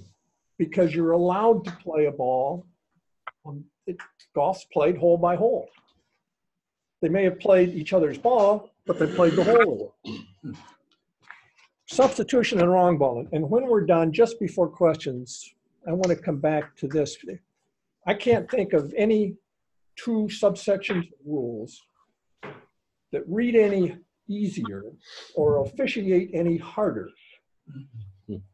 Speaker 3: because you're allowed to play a ball. Golf's played hole by hole. They may have played each other's ball, but they played the hole. Substitution and wrong ball. And when we're done, just before questions, I want to come back to this. I can't think of any two subsections of rules that read any easier or officiate any harder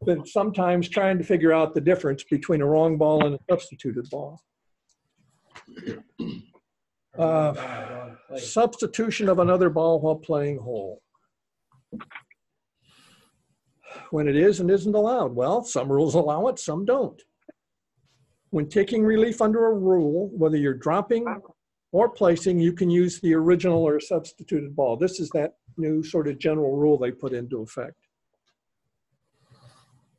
Speaker 3: than sometimes trying to figure out the difference between a wrong ball and a substituted ball. Substitution of another ball while playing hole. When it is and isn't allowed. Well, some rules allow it, some don't. When taking relief under a rule, whether you're dropping or placing, you can use the original or substituted ball. This is that new sort of general rule they put into effect.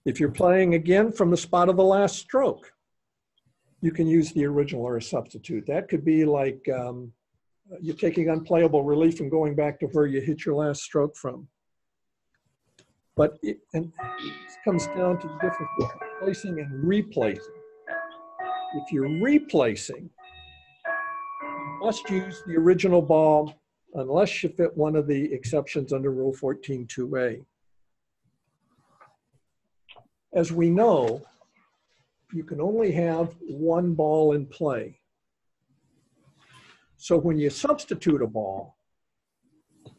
Speaker 3: If you're playing again from the spot of the last stroke, you can use the original or a substitute. That could be like you're taking unplayable relief and going back to where you hit your last stroke from. But it comes down to the difference between placing and replacing. If you're replacing, you must use the original ball unless you fit one of the exceptions under Rule 14.2a. As we know, you can only have one ball in play. So when you substitute a ball,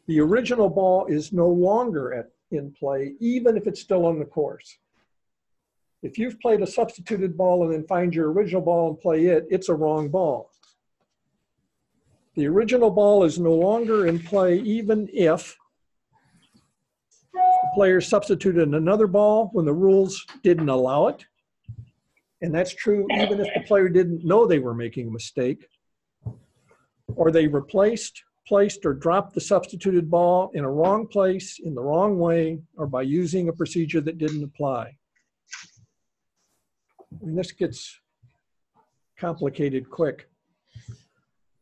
Speaker 3: the original ball is no longer in play, even if it's still on the course. If you've played a substituted ball and then find your original ball and play it, it's a wrong ball. The original ball is no longer in play even if the player substituted another ball when the rules didn't allow it. And that's true even if the player didn't know they were making a mistake. Or they replaced, placed, or dropped the substituted ball in a wrong place, in the wrong way, or by using a procedure that didn't apply. And this gets complicated quick.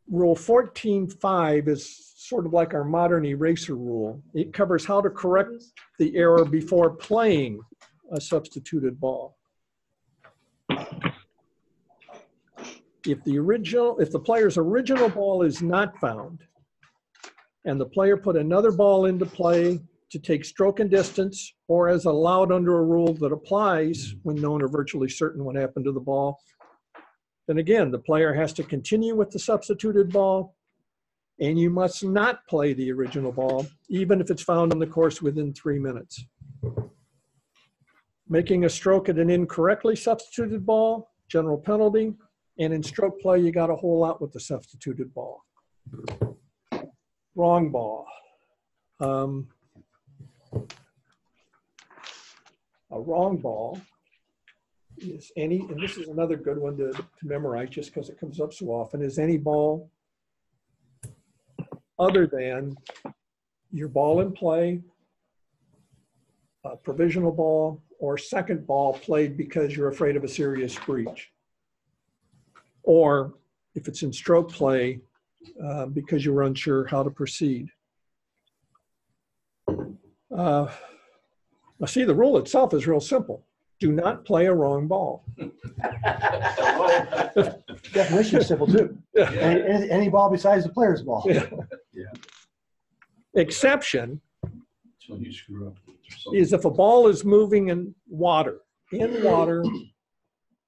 Speaker 3: Rule 14.5 is sort of like our modern eraser rule. It covers how to correct the error before playing a substituted ball. If the player's original ball is not found, and the player put another ball into play to take stroke and distance, or as allowed under a rule that applies when known or virtually certain what happened to the ball, then again, the player has to continue with the substituted ball, and you must not play the original ball, even if it's found on the course within 3 minutes. Making a stroke at an incorrectly substituted ball, general penalty, and in stroke play, you got a whole lot with the substituted ball. Wrong ball. A wrong ball is any, and this is another good one to memorize just because it comes up so often, is any ball other than your ball in play, a provisional ball, or second ball played because you're afraid of a serious breach. Or if it's in stroke play, because you were unsure how to proceed. See, the rule itself is real simple. Do not play a wrong ball.
Speaker 1: Definition is simple too.
Speaker 3: Yeah.
Speaker 1: Any ball besides the player's ball.
Speaker 3: Yeah.
Speaker 2: Yeah.
Speaker 3: Exception
Speaker 2: So you screw up.
Speaker 3: is if a ball is moving in water,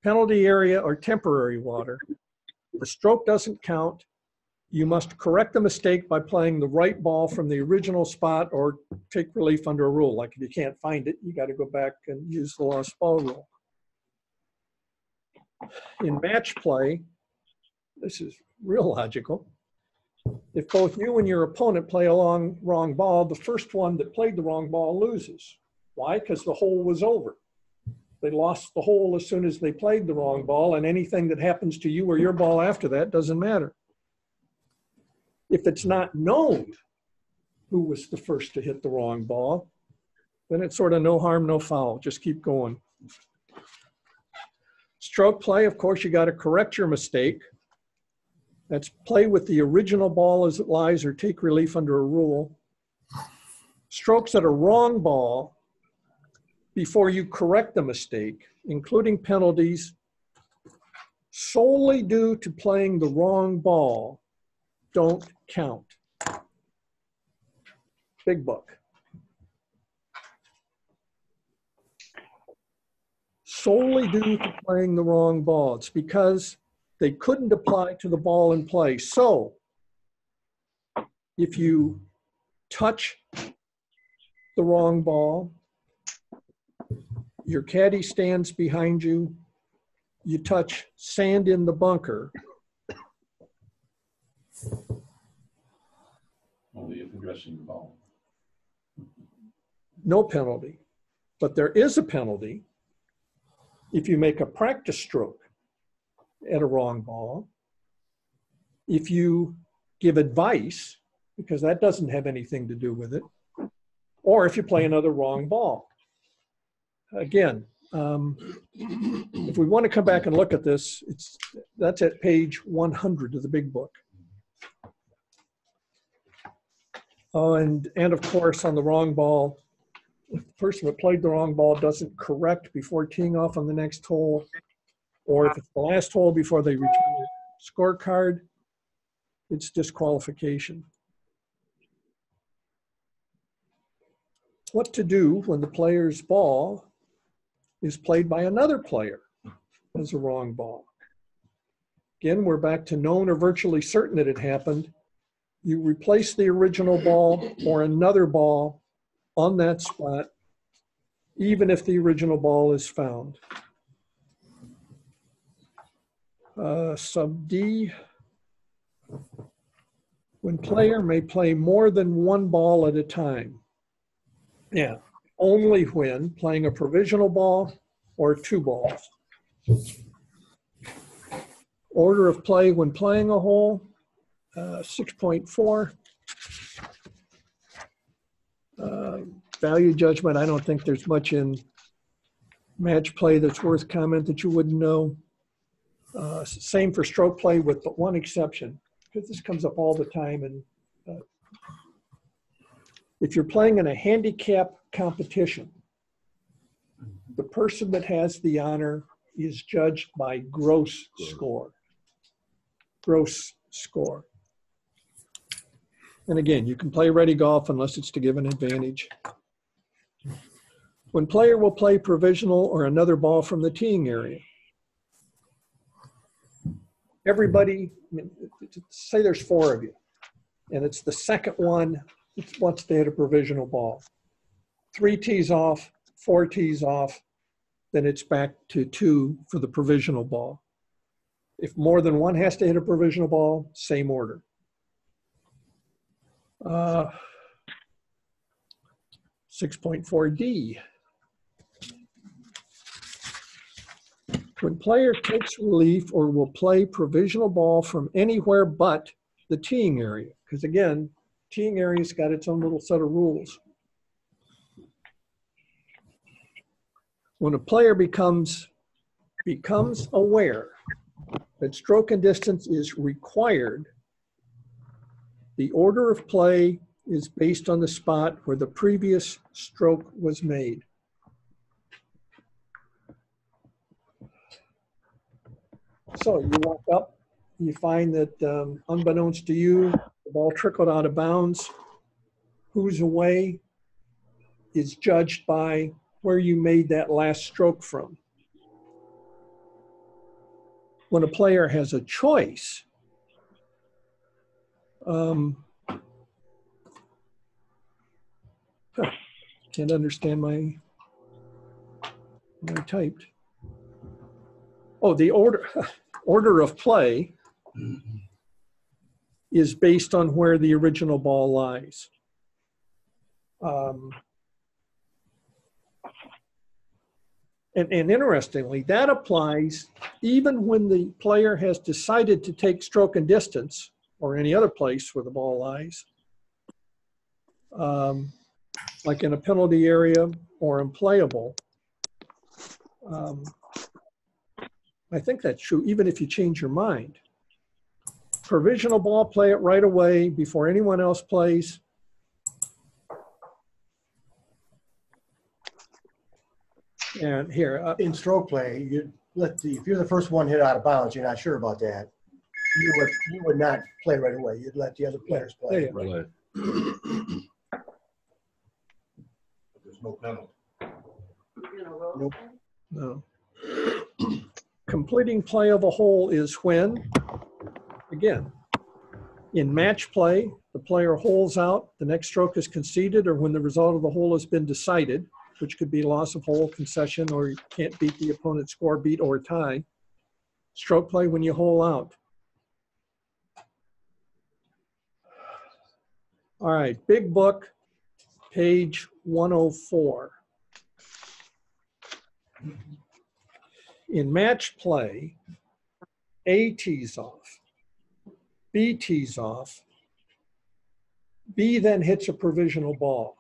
Speaker 3: penalty area, or temporary water, the stroke doesn't count. You must correct the mistake by playing the right ball from the original spot or take relief under a rule. Like if you can't find it, you got to go back and use the lost ball rule. In match play, this is real logical. If both you and your opponent play a wrong ball, the first one that played the wrong ball loses. Why? Because the hole was over. They lost the hole as soon as they played the wrong ball, and anything that happens to you or your ball after that doesn't matter. If it's not known who was the first to hit the wrong ball, then it's sort of no harm, no foul. Just keep going. Stroke play, of course, you got to correct your mistake. That's play with the original ball as it lies or take relief under a rule. Strokes at a wrong ball before you correct the mistake, including penalties, solely due to playing the wrong ball, don't count. Big book. Solely due to playing the wrong ball. It's because they couldn't apply to the ball in play. So if you touch the wrong ball, your caddy stands behind you, you touch sand in the bunker.
Speaker 2: Only if addressing the ball.
Speaker 3: No penalty. But there is a penalty if you make a practice stroke at a wrong ball, if you give advice, because that doesn't have anything to do with it, or if you play another wrong ball. Again, if we want to come back and look at this, that's at page 100 of the big book. And of course, on the wrong ball, if the person that played the wrong ball doesn't correct before teeing off on the next hole, or if it's the last hole before they return the scorecard, it's disqualification. What to do when the player's ball is played by another player as a wrong ball? Again, we're back to known or virtually certain that it happened. You replace the original ball or another ball on that spot, even if the original ball is found. Sub D, when player may play more than one ball at a time. Yeah, only when playing a provisional ball or two balls. Order of play when playing a hole, 6.4. Value judgment, I don't think there's much in match play that's worth comment that you wouldn't know. Same for stroke play with but one exception, because this comes up all the time. And if you're playing in a handicap competition, the person that has the honor is judged by gross score. Gross score. And again, you can play ready golf unless it's to give an advantage. When player will play provisional or another ball from the teeing area. Everybody, say there's 4 of you, and it's the second one that wants to hit a provisional ball. 3 tees off, 4 tees off, then it's back to 2 for the provisional ball. If more than one has to hit a provisional ball, same order. 6.4D. When player takes relief or will play provisional ball from anywhere but the teeing area, because again, teeing area's got its own little set of rules. When a player becomes aware that stroke and distance is required, the order of play is based on the spot where the previous stroke was made. So you walk up, you find that unbeknownst to you, the ball trickled out of bounds. Who's away is judged by where you made that last stroke from. When a player has a choice, can't understand my typed. Oh, the order of play is based on where the original ball lies. And interestingly, that applies even when the player has decided to take stroke and distance or any other place where the ball lies, like in a penalty area or unplayable. I think that's true, even if you change your mind. Provisional ball, play it right away before anyone else plays. And here,
Speaker 1: In stroke play, if you're the first one hit out of bounds, you're not sure about that. You would not play right away. You'd let the other players play.
Speaker 3: yeah.
Speaker 2: Right. There's no penalty.
Speaker 1: Nope.
Speaker 3: No. Completing play of a hole is when, again, in match play, the player holes out, the next stroke is conceded, or when the result of the hole has been decided, which could be loss of hole, concession, or you can't beat the opponent's score, beat or tie. Stroke play when you hole out. All right, big book, page 104. In match play, A tees off, B tees off, B then hits a provisional ball.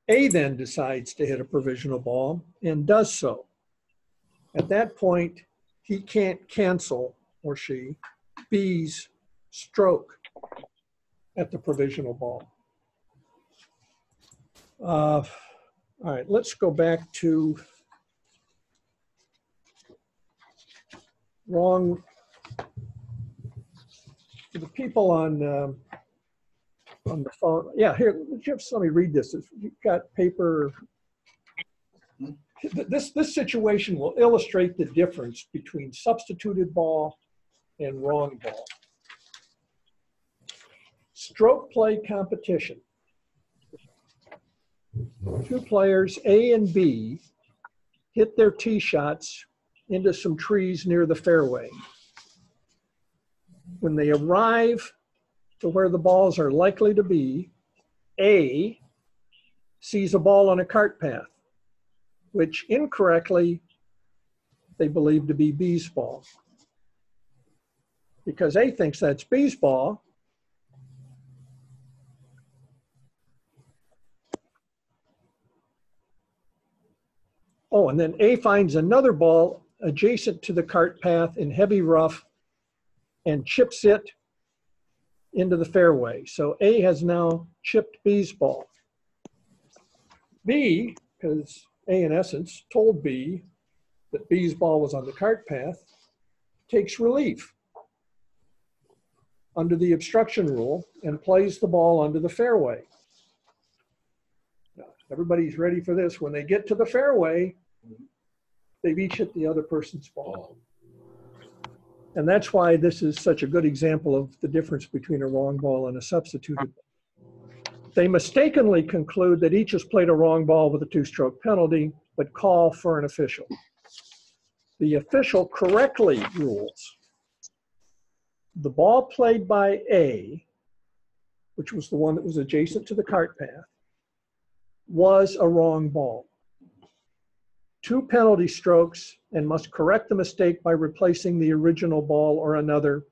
Speaker 3: A then decides to hit a provisional ball and does so. At that point, he can't cancel, or she, B's stroke at the provisional ball. All right, let's go back to wrong. For the people on the phone, yeah, here, just let me read this. If you've got paper, this situation will illustrate the difference between substituted ball and wrong ball. Stroke play competition. 2 players, A and B, hit their tee shots into some trees near the fairway. When they arrive to where the balls are likely to be, A sees a ball on a cart path, which incorrectly they believe to be B's ball. Because A thinks that's B's ball, oh, and then A finds another ball adjacent to the cart path in heavy rough and chips it into the fairway. So A has now chipped B's ball. B, because A in essence told B that B's ball was on the cart path, takes relief under the obstruction rule and plays the ball under the fairway. Now, everybody's ready for this. When they get to the fairway, they've each hit the other person's ball. And that's why this is such a good example of the difference between a wrong ball and a substituted ball. They mistakenly conclude that each has played a wrong ball with a two-stroke penalty, but call for an official. The official correctly rules the ball played by A, which was the one that was adjacent to the cart path, was a wrong ball. 2 penalty strokes and must correct the mistake by replacing the original ball or another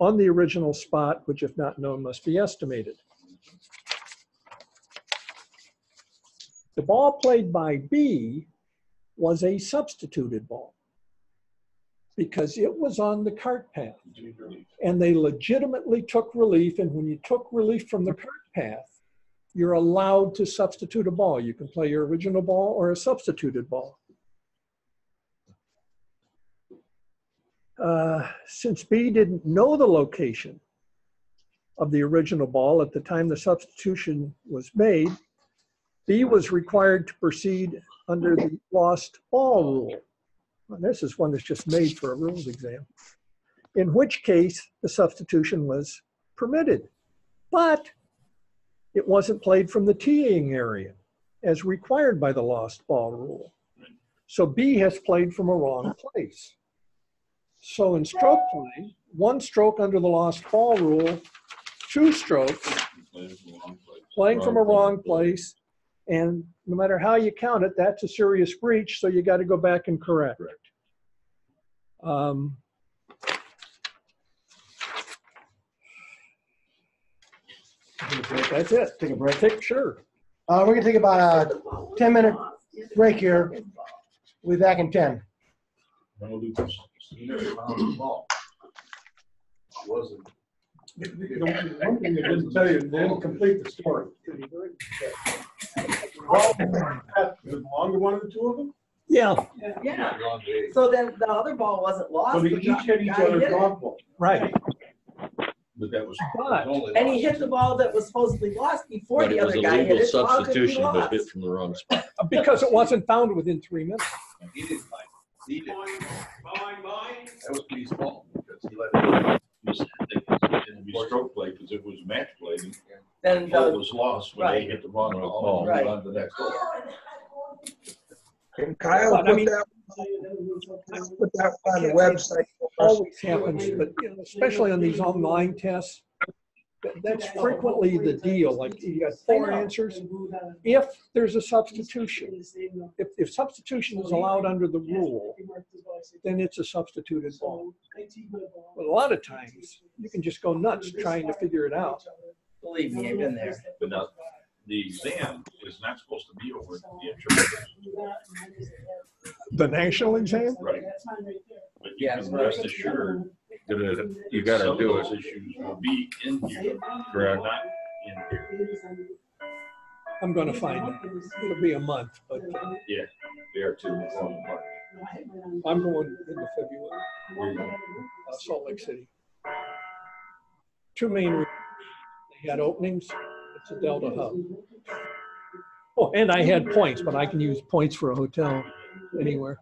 Speaker 3: on the original spot, which if not known must be estimated. The ball played by B was a substituted ball because it was on the cart path and they legitimately took relief. And when you took relief from the cart path, you're allowed to substitute a ball. You can play your original ball or a substituted ball. Since B didn't know the location of the original ball at the time the substitution was made, B was required to proceed under the lost ball rule. And this is one that's just made for a rules exam, in which case the substitution was permitted, but it wasn't played from the teeing area as required by the lost ball rule. So B has played from a wrong place. So in stroke play, 1 stroke under the lost ball rule, 2 strokes, playing from a wrong place, and no matter how you count it, that's a serious breach, so you got to go back and correct. That's it.
Speaker 1: Take a break.
Speaker 3: Sure.
Speaker 1: We're going to take about a 10-minute break here. We'll be back in 10.
Speaker 2: He never found the ball. It wasn't.
Speaker 6: The one thing they didn't tell you, they didn't complete the story. Well, it belonged to one of the 2 of them?
Speaker 3: Yeah,
Speaker 5: Yeah. So then the other ball wasn't lost.
Speaker 6: So they
Speaker 5: the
Speaker 6: each hit each
Speaker 5: guy
Speaker 6: other's
Speaker 5: hit it.
Speaker 6: golf ball.
Speaker 3: right.
Speaker 2: But that was.
Speaker 3: But-
Speaker 2: only
Speaker 5: And he
Speaker 2: lost.
Speaker 5: hit the ball that was supposedly lost before
Speaker 7: But
Speaker 5: the
Speaker 7: it was
Speaker 5: other
Speaker 7: a
Speaker 5: guy hit
Speaker 7: legal
Speaker 5: it. So how could it be
Speaker 7: substitution, but
Speaker 5: lost?
Speaker 7: hit from the wrong spot.
Speaker 3: Because it wasn't found within 3 minutes.
Speaker 2: He didn't find it. He didn't. That was B's fault because he let it. It be stroke play because it was match play.
Speaker 5: Then
Speaker 2: The ball
Speaker 5: the,
Speaker 2: was lost when they hit the wrong ball.
Speaker 5: Right.
Speaker 2: On to the next ball.
Speaker 8: Can Kyle
Speaker 3: But, I
Speaker 8: put
Speaker 3: mean-
Speaker 8: that on the website?
Speaker 3: Always happens, but you know, especially on these online tests, that's frequently the deal. Like you got 4 answers. If there's a substitution, if substitution is allowed under the rule, then it's a substituted ball. But a lot of times you can just go nuts trying to figure it out.
Speaker 5: believe me, I've been there.
Speaker 2: But now, the exam is not supposed to be over the interpreter.
Speaker 3: The national exam?
Speaker 2: Right. But you
Speaker 5: Yeah,
Speaker 2: can
Speaker 5: right.
Speaker 2: rest assured
Speaker 7: You gotta
Speaker 2: some of
Speaker 7: do it.
Speaker 2: those issues will be in here.
Speaker 7: Correct.
Speaker 2: Not in here.
Speaker 3: I'm going to find out. It'll be a month, but
Speaker 2: Yeah, they are too.
Speaker 3: I'm going into February. Salt Lake City. 2 main reasons. They had openings. It's a Delta hub. Oh, and I had points, but I can use points for a hotel anywhere.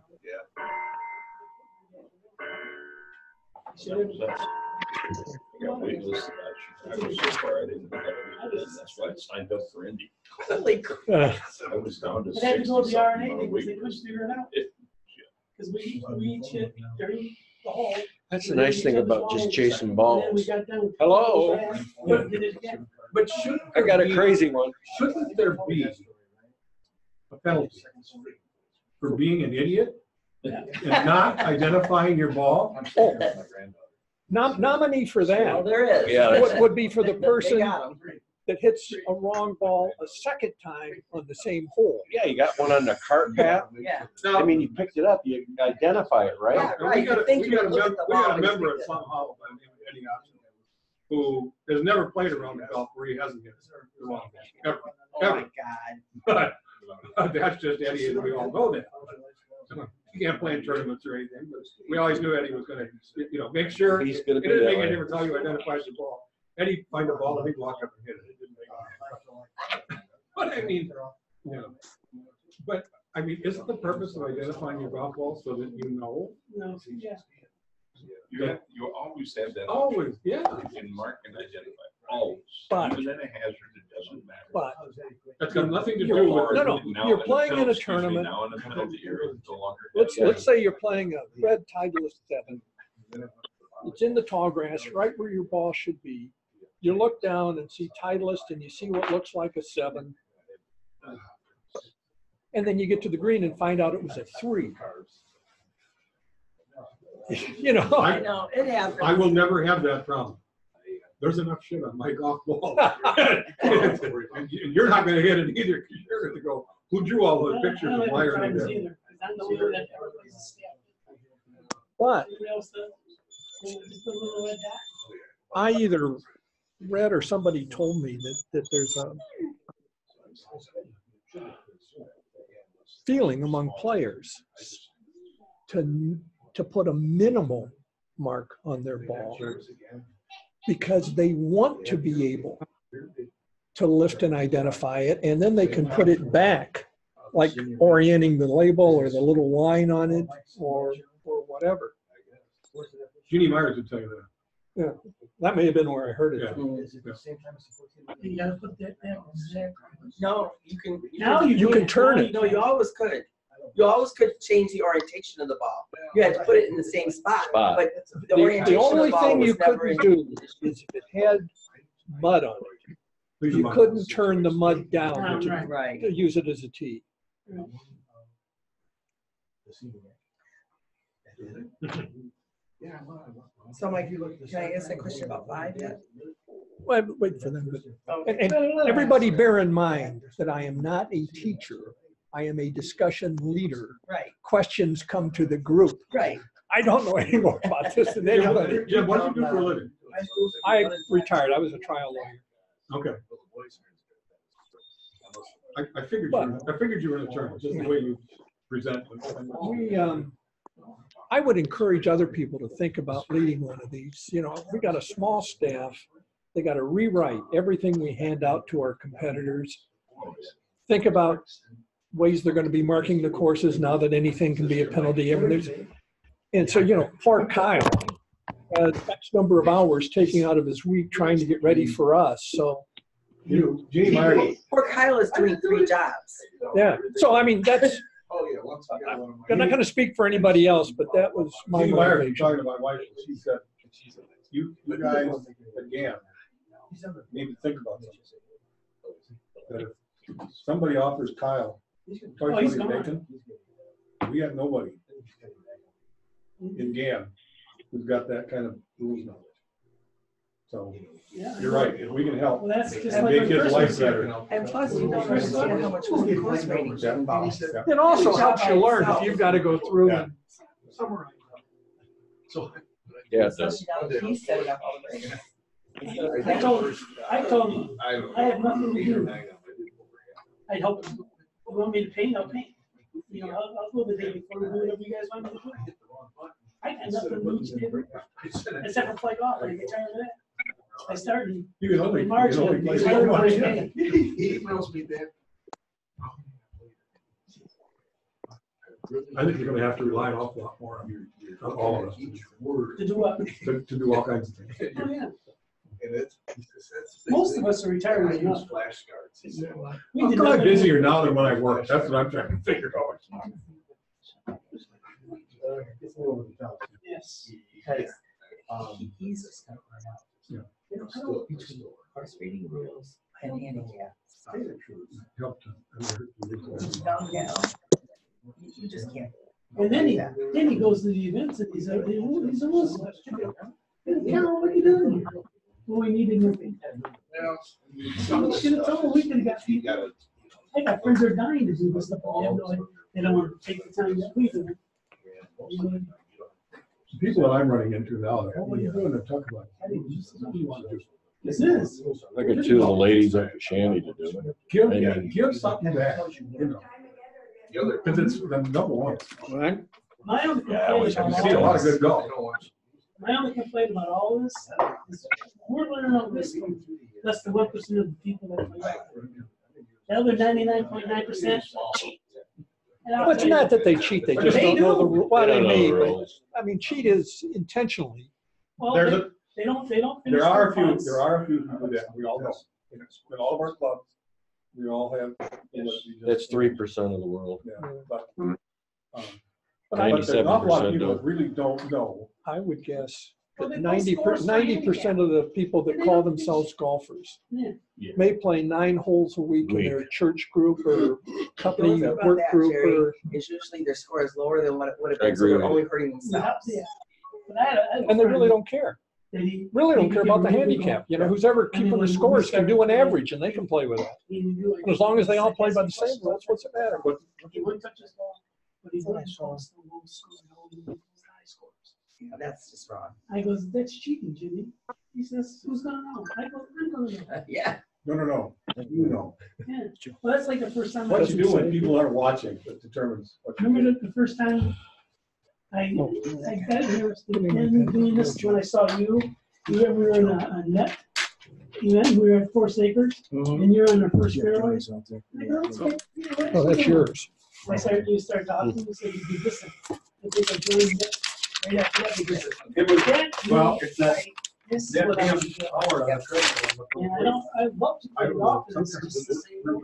Speaker 2: Yeah, wait, listen, I was so far, I didn't have anything. That's why I signed up for Indy.
Speaker 5: Holy crap.
Speaker 3: Uh,
Speaker 2: I was down to
Speaker 9: But they had to go to the
Speaker 2: 60-something
Speaker 9: RNA
Speaker 2: on a
Speaker 9: because they
Speaker 2: wait
Speaker 9: couldn't
Speaker 2: list.
Speaker 9: figure it out.
Speaker 2: It-
Speaker 9: Because
Speaker 6: because we each hit during the hole.
Speaker 9: That's the nice thing about just chasing balls.
Speaker 3: Hello.
Speaker 6: But should
Speaker 9: I got a crazy one.
Speaker 6: Shouldn't there be a penalty for being an idiot and not identifying your ball?
Speaker 3: Oh, nominee for
Speaker 5: Well,
Speaker 3: that
Speaker 5: there is.
Speaker 9: Yeah,
Speaker 3: would be for the
Speaker 5: They
Speaker 3: person
Speaker 5: got 'em.
Speaker 3: that hits a wrong ball a second time on the same hole.
Speaker 9: Yeah, you got one on the cart path.
Speaker 5: Yeah.
Speaker 9: I mean, you picked it up, you identify it, right?
Speaker 5: Yeah.
Speaker 6: And
Speaker 5: Right, you think you would look at the
Speaker 6: we got
Speaker 5: ball
Speaker 6: a
Speaker 5: and
Speaker 6: member
Speaker 5: think
Speaker 6: at
Speaker 5: that-
Speaker 6: somehow by the name of Eddie Hobson who has never played around the golf where he hasn't hit the wrong ball. Ever.
Speaker 5: Oh my
Speaker 6: Ever.
Speaker 5: God.
Speaker 6: But that's just Eddie, and we all know that. He can't play in tournaments or anything, but we always knew Eddie was gonna, make sure.
Speaker 9: He's gonna
Speaker 6: It
Speaker 9: be
Speaker 6: didn't
Speaker 9: that
Speaker 6: make any
Speaker 9: way.
Speaker 6: difference how you identify the ball. Eddie find the ball and he'd walk up and hit it. It didn't make any difference. But I mean, isn't the purpose of identifying your golf ball so that you know?
Speaker 2: You always have that.
Speaker 6: Always, yeah.
Speaker 2: You can mark and identify, always.
Speaker 3: But-
Speaker 2: Even in a hazard, it doesn't matter.
Speaker 3: But
Speaker 6: That's got nothing to do
Speaker 3: You're-
Speaker 6: with.
Speaker 3: no, you're playing in a tournament.
Speaker 2: Now in a penalty area, it's no longer.
Speaker 3: let's say you're playing a red Titleist 7. It's in the tall grass, right where your ball should be. You look down and see Titleist and you see what looks like a 7. And then you get to the green and find out it was a 3.
Speaker 5: I know, it happens.
Speaker 6: I will never have that problem. There's enough shit on my golf ball. And you're not gonna hit it either, because you're gonna go, who drew all those pictures and why are they there?
Speaker 3: But I either read or somebody told me that there's a feeling among players to put a minimal mark on their ball because they want to be able to lift and identify it, and then they can put it back, like orienting the label or the little line on it or whatever.
Speaker 6: Jeannie Myers would tell you that.
Speaker 3: Yeah, that may have been where I heard it.
Speaker 6: Yeah.
Speaker 10: You gotta put that there.
Speaker 5: No, you can.
Speaker 10: Now
Speaker 3: You can turn it.
Speaker 5: No, you always could. You always could change the orientation of the ball. You had to put it in the same spot,
Speaker 9: Spot.
Speaker 5: but the orientation
Speaker 3: The
Speaker 5: of
Speaker 3: only
Speaker 5: the ball
Speaker 3: thing
Speaker 5: was
Speaker 3: you
Speaker 5: never
Speaker 3: couldn't
Speaker 5: in.
Speaker 3: do is if it had mud on it. You couldn't turn the mud down
Speaker 5: Right.
Speaker 3: to use it as a tee.
Speaker 5: So Mike, can I ask a question about 5 yet?
Speaker 3: Well, wait for them.
Speaker 5: Okay.
Speaker 3: And everybody bear in mind that I am not a teacher. I am a discussion leader.
Speaker 5: Right,
Speaker 3: Questions come to the group.
Speaker 5: right.
Speaker 3: I don't know any more about this than anybody.
Speaker 6: Jim, what do you do for a living?
Speaker 3: I retired. I was a trial lawyer.
Speaker 6: Okay. I figured you were an attorney, just the way you present.
Speaker 3: I would encourage other people to think about leading one of these. We got a small staff. They got to rewrite everything we hand out to our competitors. Think about ways they're going to be marking the courses now that anything can be a penalty. And so, poor Kyle, X number of hours taking out of his week trying to get ready for us. So,
Speaker 6: Jeannie Myers.
Speaker 5: Poor Kyle is doing 3 jobs.
Speaker 3: yeah. So, I mean, that's,
Speaker 6: Oh, yeah. Once I got one of my.
Speaker 3: I'm not going to speak for anybody else, but that was my
Speaker 6: Jeannie Myers was
Speaker 3: motivation.
Speaker 6: talking to my wife, and she said, you guys, again, need to think about this. That if somebody offers Kyle twice what he's making, we have nobody in GAM who's got that kind of rules knowledge. So, you're right, if we can help,
Speaker 10: Well, that's just
Speaker 6: and
Speaker 10: like
Speaker 6: make his life better.
Speaker 5: And plus, you don't understand how much the course ratings
Speaker 6: Yeah.
Speaker 5: involved.
Speaker 3: It also helps you learn if you've got to go through and
Speaker 10: summarize.
Speaker 6: So,
Speaker 9: Yeah, it does.
Speaker 5: Especially now that he's setting up all the ratings.
Speaker 10: I told him, I have nothing to do. I'd help him. You want me to paint, I'll paint. I'll go the day before and do whatever you guys want me to do. I got nothing to do, except for play golf. I get tired of that. I started
Speaker 6: you can only,
Speaker 10: in March.
Speaker 6: you can only
Speaker 10: I
Speaker 6: play so
Speaker 10: started
Speaker 6: much.
Speaker 10: in May.
Speaker 8: He emails me that.
Speaker 6: I think you're gonna have to rely an awful lot more on all of us
Speaker 10: To do what?
Speaker 6: to do all kinds of things.
Speaker 10: Oh, yeah.
Speaker 8: And it's.
Speaker 10: Most of us are retired enough.
Speaker 8: Flashcards.
Speaker 10: We
Speaker 6: I'm
Speaker 10: did
Speaker 6: probably
Speaker 10: nothing.
Speaker 6: busier now than when I worked. That's what I'm trying to figure out. It's a little over the top.
Speaker 10: Yes.
Speaker 5: Because
Speaker 8: Um,
Speaker 5: he's just gonna run out.
Speaker 6: Yeah.
Speaker 5: You know, I don't between horse reading rules and handicap.
Speaker 6: Helped him.
Speaker 5: Dumb down. You just can't.
Speaker 10: And then he goes to the events and he's a Muslim. Carol, what are you doing here? Well, we need to move. We should have told him we could have got people. I got friends that are dying to do this stuff. They don't want to take the time that we do.
Speaker 6: The people that I'm running into now, they're, what are you doing to talk about?
Speaker 10: This is.
Speaker 7: I got two of the ladies up at Shandy to do it.
Speaker 6: Give something back, you know. Because it's the number one.
Speaker 3: Right?
Speaker 10: My only
Speaker 6: You
Speaker 10: complaint about
Speaker 6: see a
Speaker 10: all
Speaker 6: lot of
Speaker 10: this,
Speaker 6: good golf.
Speaker 10: my only complaint about all this is we're learning all this from less than 1% of the people that play. The other 99.9%.
Speaker 3: Well, it's not that they cheat, they just don't know the rule. Well, they may, but, I mean, cheat is intentionally.
Speaker 10: Well,
Speaker 6: There's a-
Speaker 10: they don't finish
Speaker 6: There are a
Speaker 10: their
Speaker 6: few,
Speaker 10: funds.
Speaker 6: there are a few who do that, we all know. In all of our clubs, we all have.
Speaker 7: That's 3% of the world.
Speaker 6: Yeah, but, um,
Speaker 3: But I,
Speaker 6: but there's an awful lot of
Speaker 7: 97%
Speaker 6: people
Speaker 7: do.
Speaker 6: that really don't know.
Speaker 3: I would guess
Speaker 10: Well,
Speaker 3: that
Speaker 10: they both scores for
Speaker 3: 90% of the people that call themselves golfers
Speaker 10: Yeah.
Speaker 3: may play 9 holes a week in their church group or
Speaker 5: The
Speaker 3: company
Speaker 5: only thing about
Speaker 3: work
Speaker 5: that,
Speaker 3: group
Speaker 5: Jerry,
Speaker 3: or,
Speaker 5: is usually their score is lower than what it would have
Speaker 7: I
Speaker 5: been, so
Speaker 7: agree
Speaker 5: they're
Speaker 7: with
Speaker 5: only hurting
Speaker 10: Yeah,
Speaker 5: themselves.
Speaker 10: yeah. But I had a
Speaker 3: and they really
Speaker 10: friend
Speaker 3: don't care.
Speaker 10: that he-
Speaker 3: Really don't
Speaker 10: he
Speaker 3: care
Speaker 10: could
Speaker 3: about the
Speaker 10: really
Speaker 3: handicap.
Speaker 10: go-
Speaker 3: You know, who's ever keeping the scores can do an average and they can play with that.
Speaker 10: he didn't do it.
Speaker 3: And as long as they all play by the same rules, what's the matter?
Speaker 10: He wouldn't touch his ball, but he wouldn't post the low scores, the high scores.
Speaker 5: Yeah, that's just wrong.
Speaker 10: I goes, that's cheating, Jimmy. He says, who's gonna know? I go, I'm gonna know.
Speaker 5: Yeah.
Speaker 6: No, you know.
Speaker 10: Yeah. Well, that's like the first time.
Speaker 6: What you do when people aren't watching, that determines what you
Speaker 10: Remember
Speaker 6: do.
Speaker 10: the first time I got interested in doing this when I saw you. We were in a net event. We were at 4 Acres, and you're on the first fairway. I go, okay, you know what?
Speaker 3: Oh, that's yours.
Speaker 10: You start talking. You say you do this. I think I joined it. Right after that, because
Speaker 6: It was,
Speaker 10: that
Speaker 6: well,
Speaker 10: really-
Speaker 6: it's that,
Speaker 10: this is
Speaker 6: that
Speaker 10: what I
Speaker 6: damn
Speaker 10: was doing.
Speaker 6: hour on the treadmill.
Speaker 10: And I love to
Speaker 6: I
Speaker 10: play
Speaker 6: don't
Speaker 10: golf.
Speaker 6: know,
Speaker 10: And it's
Speaker 6: sometimes
Speaker 10: just the same rule.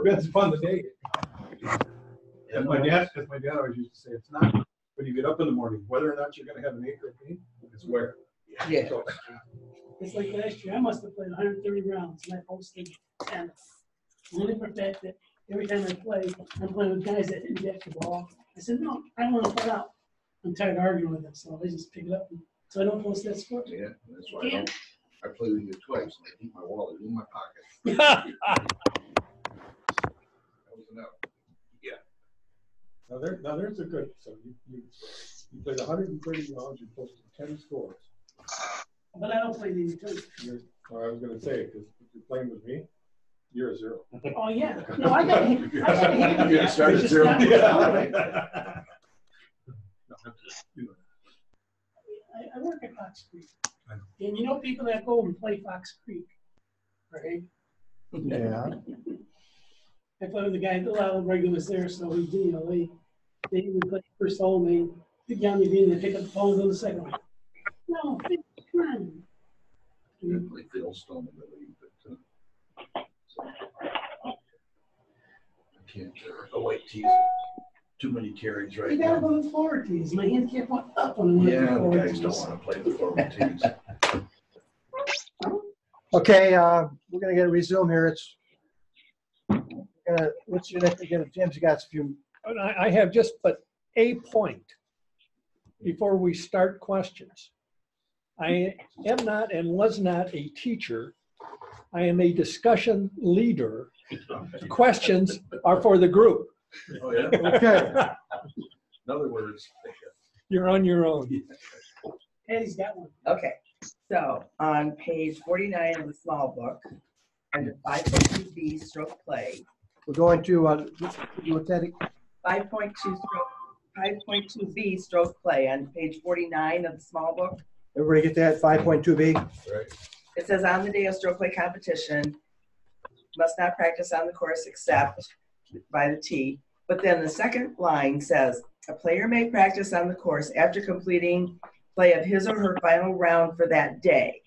Speaker 6: It's fun to date. As my dad always used to say, it's not when you get up in the morning, whether or not you're gonna have an acre of paint, it's where.
Speaker 5: Yeah.
Speaker 6: So,
Speaker 10: It's like last year, I must have played 130 rounds and I posted 10. Only for the fact that every time I play, I'm playing with guys that didn't get the ball. I said, no, I want to put out. I'm tired of arguing with them, so I just pick it up. So I don't post that score.
Speaker 8: Yeah, that's why I don't, I play with you twice, and I keep my wallet in my pocket. That was enough.
Speaker 6: now there's a good, so you played 130 rounds, you posted 10 scores.
Speaker 10: But I don't play any return.
Speaker 6: Or I was gonna say, because if you're playing with me, you're a 0.
Speaker 10: Oh, yeah. No, I got hit. I got hit.
Speaker 8: You gotta start at
Speaker 10: It's just
Speaker 8: 0.
Speaker 10: not- I work at Fox Creek.
Speaker 6: I know.
Speaker 10: And you know people that go and play Fox Creek, right?
Speaker 1: Yeah.
Speaker 10: I play with the guy, a lot of regulars there, so we do, they would play first hole, and they pick down the green, they pick up the phone, and go to the second one. No, come on.
Speaker 8: You play Phil Stone in the league, but, I can't, wait, tease. Too many carries right
Speaker 10: You gotta
Speaker 8: now.
Speaker 10: go to the forward tees, my handicap went up on the
Speaker 8: Yeah, the
Speaker 10: forward
Speaker 8: guys don't
Speaker 10: tees.
Speaker 8: wanna play the forward tees.
Speaker 1: Okay, we're gonna get a resume here. It's, what's your next, again, Jim's got a few.
Speaker 3: And I have just but a point before we start questions. I am not and was not a teacher. I am a discussion leader. Questions are for the group.
Speaker 8: Oh, yeah?
Speaker 1: Okay.
Speaker 8: In other words,
Speaker 3: You're on your own.
Speaker 10: Eddie's got one.
Speaker 5: Okay, so on page 49 of the small book, under 5.2B stroke play,
Speaker 1: We're going to, do a Teddy.
Speaker 5: 5.2B stroke play on page 49 of the small book.
Speaker 1: Everybody get that, 5.2B?
Speaker 8: right?
Speaker 5: It says on the day of stroke play competition, must not practice on the course except by the tee. But then the second line says, a player may practice on the course after completing play of his or her final round for that day.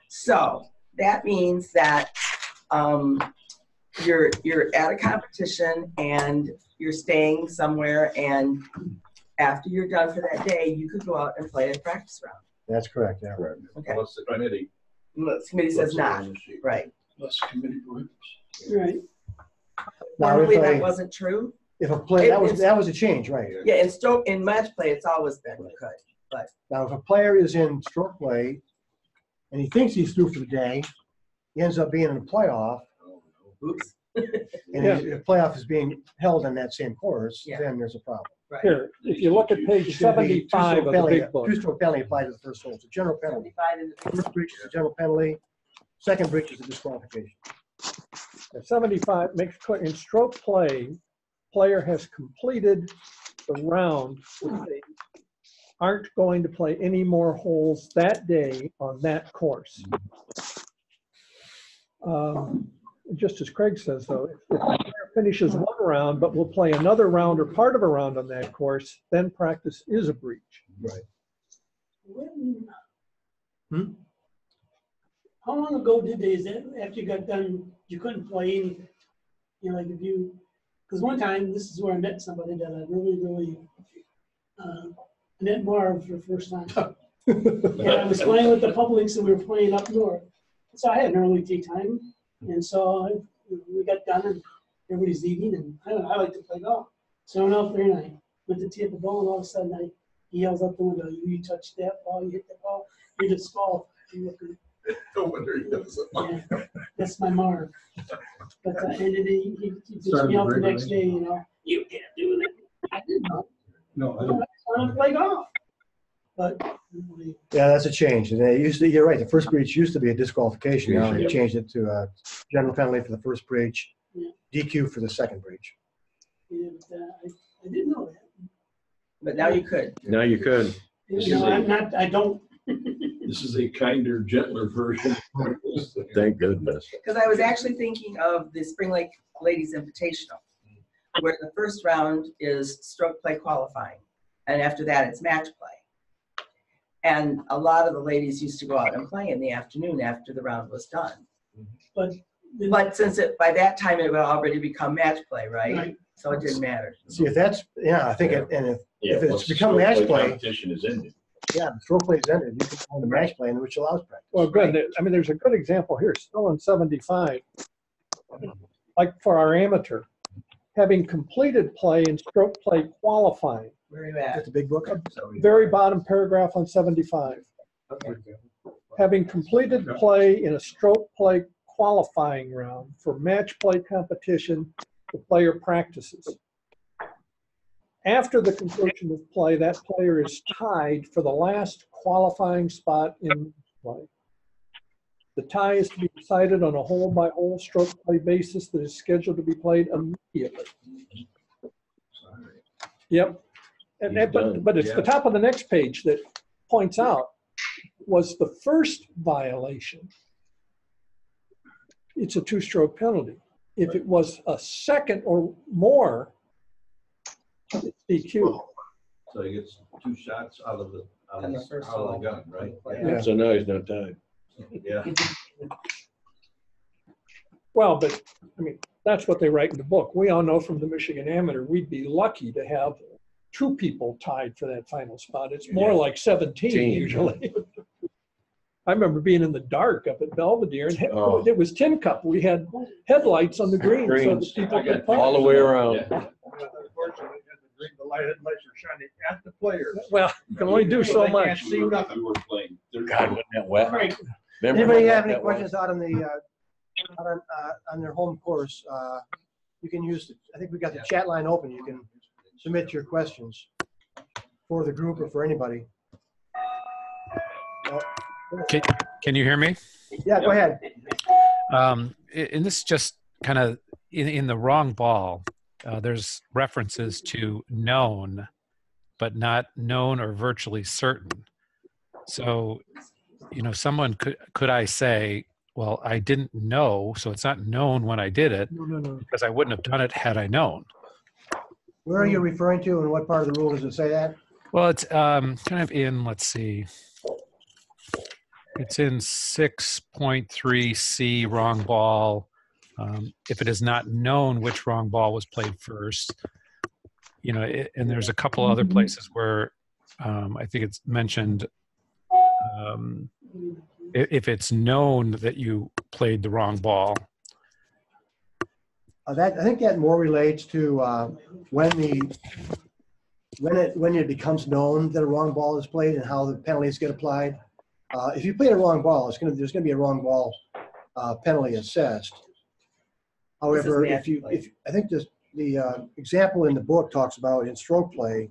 Speaker 5: So that means that you're at a competition and you're staying somewhere, and after you're done for that day, you could go out and play a practice round.
Speaker 1: That's correct, yeah.
Speaker 5: Okay.
Speaker 2: Unless the committee.
Speaker 5: Unless the committee says
Speaker 2: puts it
Speaker 5: not,
Speaker 2: on the sheet.
Speaker 5: right.
Speaker 2: Unless the committee prohibits.
Speaker 10: Right.
Speaker 1: Now,
Speaker 5: Normally
Speaker 1: if
Speaker 5: that
Speaker 1: a,
Speaker 5: wasn't true.
Speaker 1: if a player, that was a change, right?
Speaker 5: Yeah, in match play, it's always been you could, but
Speaker 1: Now, if a player is in stroke play and he thinks he's through for the day, he ends up being in a playoff,
Speaker 5: oops.
Speaker 1: and
Speaker 3: Yeah.
Speaker 1: the playoff is being held on that same course,
Speaker 5: Yeah.
Speaker 1: then there's a problem.
Speaker 5: Right.
Speaker 3: Here, if you look at page
Speaker 1: It's gonna be
Speaker 3: 75 of the
Speaker 1: two-stroke
Speaker 3: big book.
Speaker 1: Two-stroke penalty applied to the first hole. It's a general penalty.
Speaker 5: 75 in the
Speaker 1: First breach is a general penalty. Second breach is a disqualification.
Speaker 3: At 75 makes clear in stroke play, player has completed the round. They aren't going to play any more holes that day on that course. Just as Craig says, though, if the player finishes one round but will play another round or part of a round on that course, then practice is a breach.
Speaker 1: Right.
Speaker 10: When, how long ago did they, is that after you got done, you couldn't play any, you know, like if you, because one time, this is where I met somebody that I really, I met Marv for the first time. And I was playing with the Publics and we were playing up north. So I had an early tea time. And so we got done and everybody's eating and I don't know, I like to play golf. So I went out there and I went to tee up the ball and all of a sudden he yells out the window, you touched that ball, you hit that ball, you disqualified.
Speaker 8: No wonder he does it.
Speaker 10: Yeah, that's my mark. But and then he just me out the next day, you know, you can't do that. I didn't know.
Speaker 6: No, I
Speaker 10: I
Speaker 6: don't.
Speaker 10: wanted to play golf. But
Speaker 1: Yeah, that's a change. And they used to, you're right, the first breach used to be a disqualification. Now they changed it to a general penalty for the first breach,
Speaker 10: Yeah.
Speaker 1: DQ for the second breach.
Speaker 10: yeah, but, I didn't know that.
Speaker 5: But now you could.
Speaker 7: Now you could.
Speaker 10: You know, I'm not, I don't.
Speaker 2: This is a kinder, gentler version.
Speaker 7: Thank goodness.
Speaker 5: Because I was actually thinking of the Spring Lake Ladies Invitational, where the first round is stroke play qualifying, and after that it's match play. And a lot of the ladies used to go out and play in the afternoon after the round was done.
Speaker 10: But
Speaker 5: since by that time it would already become match play, right?
Speaker 10: Right.
Speaker 5: So it didn't matter.
Speaker 1: See, if that's, yeah, I think, and if it's
Speaker 2: once the
Speaker 1: become
Speaker 2: stroke
Speaker 1: match play,
Speaker 2: Competition is ended.
Speaker 1: yeah, the stroke play is ended, you can go into match play, which allows practice.
Speaker 3: Well, good. I mean, there's a good example here, still in 75. Like for our amateur, having completed play in stroke play qualifying,
Speaker 5: Where are you at?
Speaker 1: That's the big book.
Speaker 3: very bottom paragraph on 75.
Speaker 5: Okay.
Speaker 3: Having completed play in a stroke play qualifying round for match play competition, the player practices. After the conclusion of play, that player is tied for the last qualifying spot in play. The tie is to be decided on a hole-by-hole stroke play basis that is scheduled to be played immediately. Yep. But it's the top of the next page that points out was the first violation. It's a two-stroke penalty. If it was a second or more, it's DQ.
Speaker 2: So he gets 2 shots out of the
Speaker 5: And the first one.
Speaker 2: gun, right?
Speaker 3: Yeah.
Speaker 7: So now he's not tied.
Speaker 2: Yeah.
Speaker 3: Well, but I mean, that's what they write in the book. We all know from the Michigan Amateur, we'd be lucky to have 2 people tied for that final spot. It's more like 17 usually. I remember being in the dark up at Belvedere, and it was tin cup. We had headlights on the green so that people could putt.
Speaker 7: All the way around.
Speaker 6: Unfortunately, the light headlights are shining at the players.
Speaker 3: Well, you can only do so much.
Speaker 2: We were playing.
Speaker 7: God, wasn't that wet?
Speaker 10: right.
Speaker 7: Remember
Speaker 1: Anybody
Speaker 7: when
Speaker 1: have any
Speaker 7: that was?
Speaker 1: questions out on the, on their home course? You can use, I think we got the chat line open. You can submit your questions for the group or for anybody.
Speaker 11: Can you hear me?
Speaker 1: Yeah, go ahead.
Speaker 11: And this is just kind of in the wrong ball. There's references to known, but not known or virtually certain. So, you know, someone could I say, well, I didn't know, so it's not known when I did it,
Speaker 3: No.
Speaker 11: because I wouldn't have done it had I known.
Speaker 1: Where are you referring to and what part of the rule does it say that?
Speaker 11: Well, it's kind of in, let's see, it's in 6.3C, wrong ball. If it is not known which wrong ball was played first, and there's a couple other places where I think it's mentioned if it's known that you played the wrong ball.
Speaker 1: I think that more relates to when it becomes known that a wrong ball is played and how the penalties get applied. If you play a wrong ball, there's going to be a wrong ball penalty assessed. However, I think the example in the book talks about in stroke play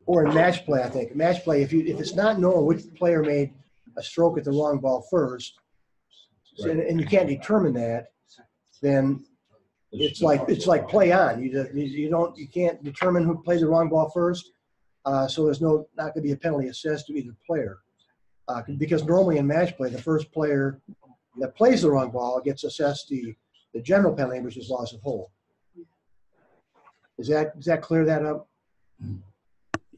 Speaker 1: or in match play. I think match play, if it's not known which player made a stroke at the wrong ball first, and you can't determine that, then it's like play on. You can't determine who played the wrong ball first, so there's not going to be a penalty assessed to either player, because normally in match play, the first player that plays the wrong ball gets assessed the general penalty, which is loss of hole. Does that clear that up?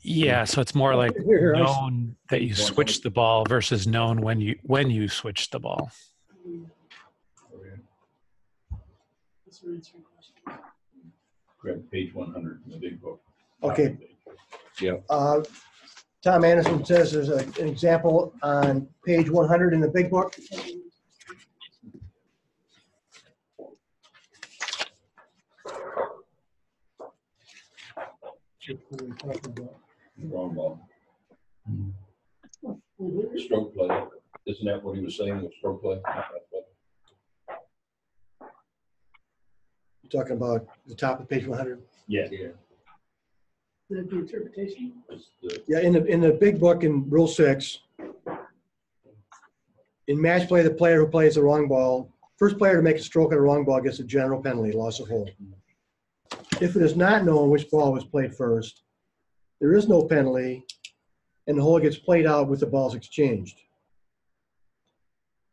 Speaker 11: Yeah, so it's more like known that you switched the ball versus known when you switched the ball.
Speaker 2: Grab page 100 in the big book.
Speaker 1: Okay.
Speaker 7: Yeah.
Speaker 1: Tom Anderson says there's an example on page 100 in the big book.
Speaker 2: Wrong ball. Stroke play. Isn't that what he was saying with stroke play?
Speaker 1: You're talking about the top of page 100?
Speaker 2: Yeah.
Speaker 10: The interpretation.
Speaker 1: Yeah, in the big book in Rule 6, in match play, the player who plays the wrong ball, first player to make a stroke at a wrong ball gets a general penalty, loss of hole. If it is not known which ball was played first, there is no penalty, and the hole gets played out with the balls exchanged.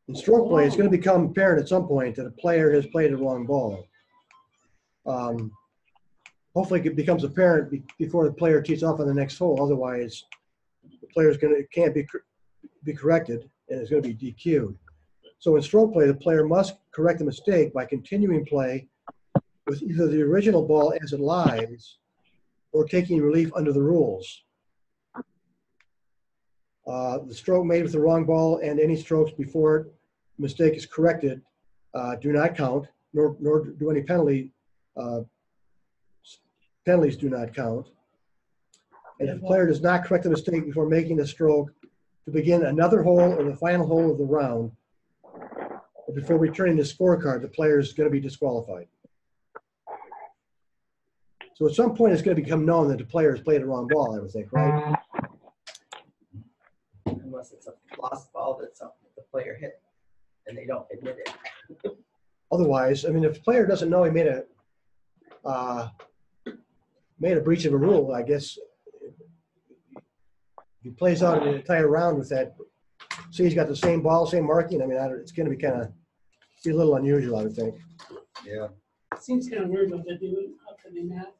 Speaker 1: In stroke play, it's going to become apparent at some point that a player has played the wrong ball. Hopefully it becomes apparent before the player tees off on the next hole. Otherwise, the player can't be corrected, and it's going to be DQ'd. So in stroke play, the player must correct the mistake by continuing play with either the original ball as it lies or taking relief under the rules. The stroke made with the wrong ball and any strokes before the mistake is corrected do not count, nor do any penalties do not count. And if the player does not correct the mistake before making the stroke to begin another hole or the final hole of the round, or before returning the scorecard, the player is going to be disqualified. So at some point, it's going to become known that the player has played the wrong ball, I would think, right?
Speaker 5: Unless it's a lost ball that the player hit and they don't admit it.
Speaker 1: Otherwise, I mean, if the player doesn't know he made a breach of a rule, I guess if he plays out an entire round with that, see he's got the same ball, same marking, I mean, it's going to be be a little unusual, I would think.
Speaker 8: Yeah.
Speaker 10: It seems kind of weird about that. How could they not?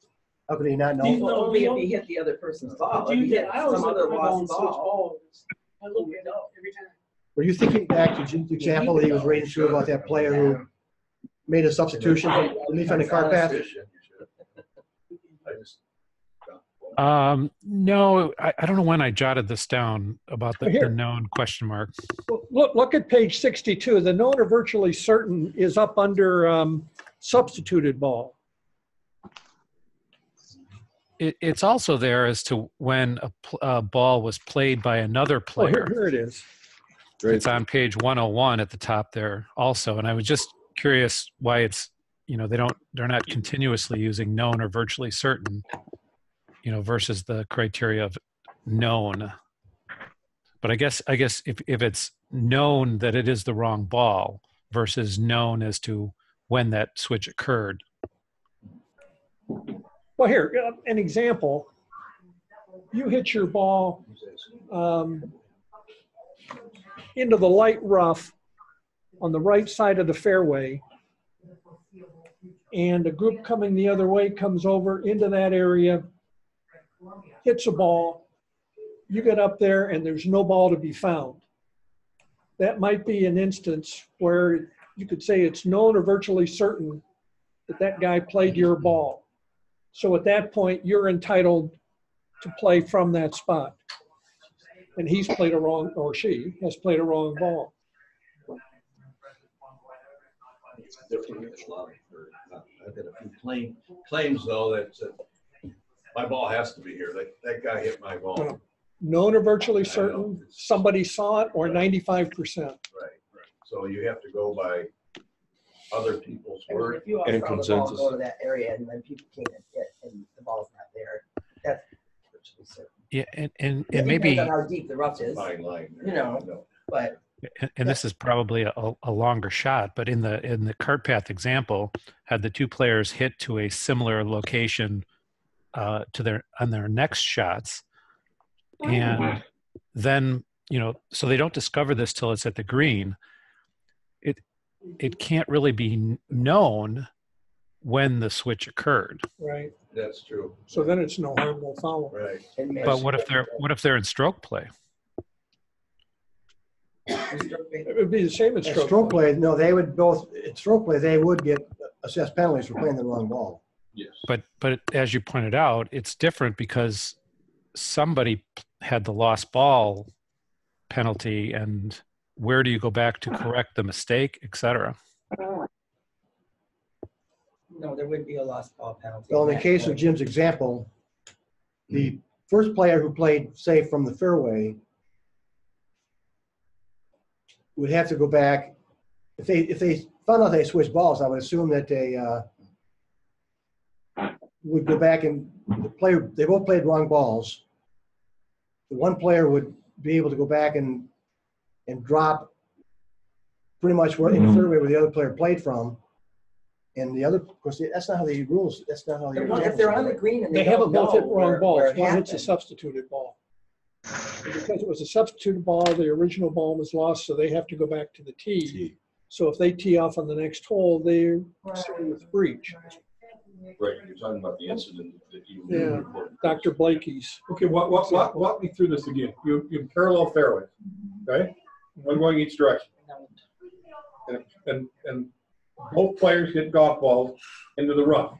Speaker 1: How could he not know?
Speaker 5: Well, only if he hit the other person's ball. If he hit some other lost ball.
Speaker 10: I look it up every time.
Speaker 1: Were you thinking back to Jim's example that he was reading through about that player who made a substitution for relief on the cart path?
Speaker 11: No, I don't know when I jotted this down about the known question mark.
Speaker 3: Look at page 62. The known or virtually certain is up under substituted ball.
Speaker 11: It's also there as to when a ball was played by another player.
Speaker 3: Oh, here it is.
Speaker 11: It's on page 101 at the top there also. And I was just curious why it's, they're not continuously using known or virtually certain, versus the criteria of known. But I guess if it's known that it is the wrong ball versus known as to when that switch occurred.
Speaker 3: Well, here, an example. You hit your ball into the light rough on the right side of the fairway, and a group coming the other way comes over into that area, hits a ball, you get up there and there's no ball to be found. That might be an instance where you could say it's known or virtually certain that guy played your ball. So at that point, you're entitled to play from that spot. And he's played a wrong, or she has played a wrong ball.
Speaker 2: I've got a few claims though that my ball has to be here. That guy hit my ball.
Speaker 3: Known or virtually certain, somebody saw it, or 95%.
Speaker 2: Right. So you have to go by other people's
Speaker 5: I mean,
Speaker 2: word
Speaker 5: if you
Speaker 7: and
Speaker 5: saw the ball
Speaker 7: consensus.
Speaker 5: go to that area and then people came and hit and the ball's not there, that's virtually certain.
Speaker 11: Yeah, and
Speaker 5: It
Speaker 11: maybe,
Speaker 5: depends on how deep the rough is,
Speaker 2: fine line.
Speaker 5: you know, but
Speaker 11: and this is probably a longer shot, but in the cart path example, had the two players hit to a similar location on their next shots, and then so they don't discover this till it's at the green. It can't really be known when the switch occurred.
Speaker 3: Right.
Speaker 2: That's true.
Speaker 3: So then it's no harm, no foul.
Speaker 2: Right.
Speaker 11: But what if they're in stroke play?
Speaker 3: It would be the same as
Speaker 1: At
Speaker 3: stroke.
Speaker 1: stroke play, no, they would both, at stroke play, they would get assessed penalties for playing the wrong ball.
Speaker 2: Yes.
Speaker 11: But as you pointed out, it's different because somebody had the lost ball penalty, and where do you go back to correct the mistake, et cetera?
Speaker 5: no, there would be a lost ball penalty.
Speaker 1: Well, in the
Speaker 5: at that
Speaker 1: case of
Speaker 5: point.
Speaker 1: Jim's example, the first player who played, say, from the fairway would have to go back. If they found out they switched balls, I would assume that they would go back and they both played wrong balls. The one player would be able to go back and drop pretty much where in the fairway where the other player played from. And the other, of course, that's not how the rules, that's not how the
Speaker 5: If they're on the green and
Speaker 3: They
Speaker 5: they
Speaker 3: haven't
Speaker 5: don't
Speaker 3: both hit
Speaker 5: know
Speaker 3: wrong
Speaker 5: where
Speaker 3: balls.
Speaker 5: it
Speaker 3: One hits a
Speaker 5: happened,
Speaker 3: substituted ball. And because it was a substituted ball, the original ball was lost, so they have to go back to the tee. So if they tee off on the next hole, they're sitting with breach.
Speaker 2: Right. You're talking about the incident that you
Speaker 3: Yeah.
Speaker 2: reported.
Speaker 3: Dr. Blakey's.
Speaker 6: Okay, walk me through this again. You parallel fairways, okay? One going each direction. And both players hit golf balls into the rough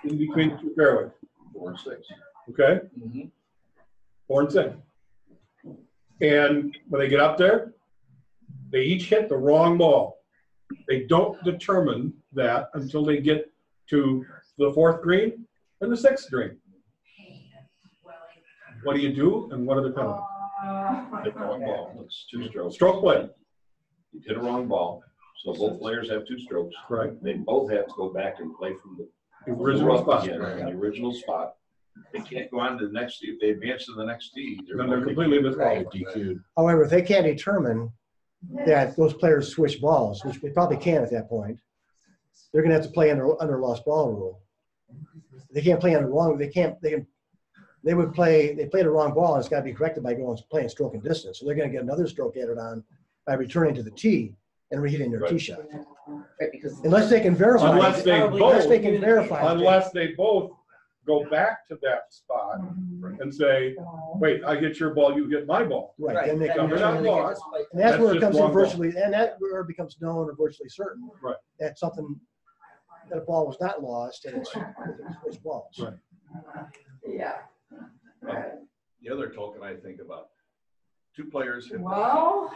Speaker 6: in between the two fairways,
Speaker 2: 4 and 6.
Speaker 6: okay?
Speaker 2: Mm-hmm.
Speaker 6: 4 and 6. And when they get up there, they each hit the wrong ball. They don't determine that until they get to the 4th green and the 6th green. What do you do, and what are the penalties?
Speaker 2: Hit the wrong ball. It's 2 strokes.
Speaker 6: Stroke play.
Speaker 2: You hit a wrong ball. So both players have 2 strokes.
Speaker 6: Correct.
Speaker 2: They both have to go back and play from the
Speaker 6: Original spot.
Speaker 2: again, in the original spot. They can't go on to the next tee. If they advance to the next tee,
Speaker 6: Then they're completely
Speaker 5: Right.
Speaker 6: disqualified.
Speaker 1: However, if they can't determine that those players switch balls, which they probably can at that point, they're going to have to play under lost ball rule. They can't play under wrong. They played a wrong ball, and it's got to be corrected by playing stroke and distance. So they're going to get another stroke added on by returning to the tee and reheating their tee shot.
Speaker 5: right, because
Speaker 1: Unless they can verify.
Speaker 6: Unless they
Speaker 1: Unless they can verify.
Speaker 6: Unless they both go back to that spot and say, wait, I hit your ball, you hit my ball.
Speaker 1: Right, then they
Speaker 5: then
Speaker 1: can
Speaker 6: they're
Speaker 5: they're
Speaker 6: not
Speaker 5: gonna get
Speaker 6: lost.
Speaker 5: displaced.
Speaker 1: And that's
Speaker 6: That's
Speaker 1: where it
Speaker 6: just
Speaker 1: comes in
Speaker 6: wrong ball.
Speaker 1: virtually, and that where it becomes known or virtually certain.
Speaker 6: Right.
Speaker 1: That something, that a ball was not lost and it's balls.
Speaker 6: Right.
Speaker 12: Yeah.
Speaker 2: The other token I think about, 2 players hit.
Speaker 12: Well,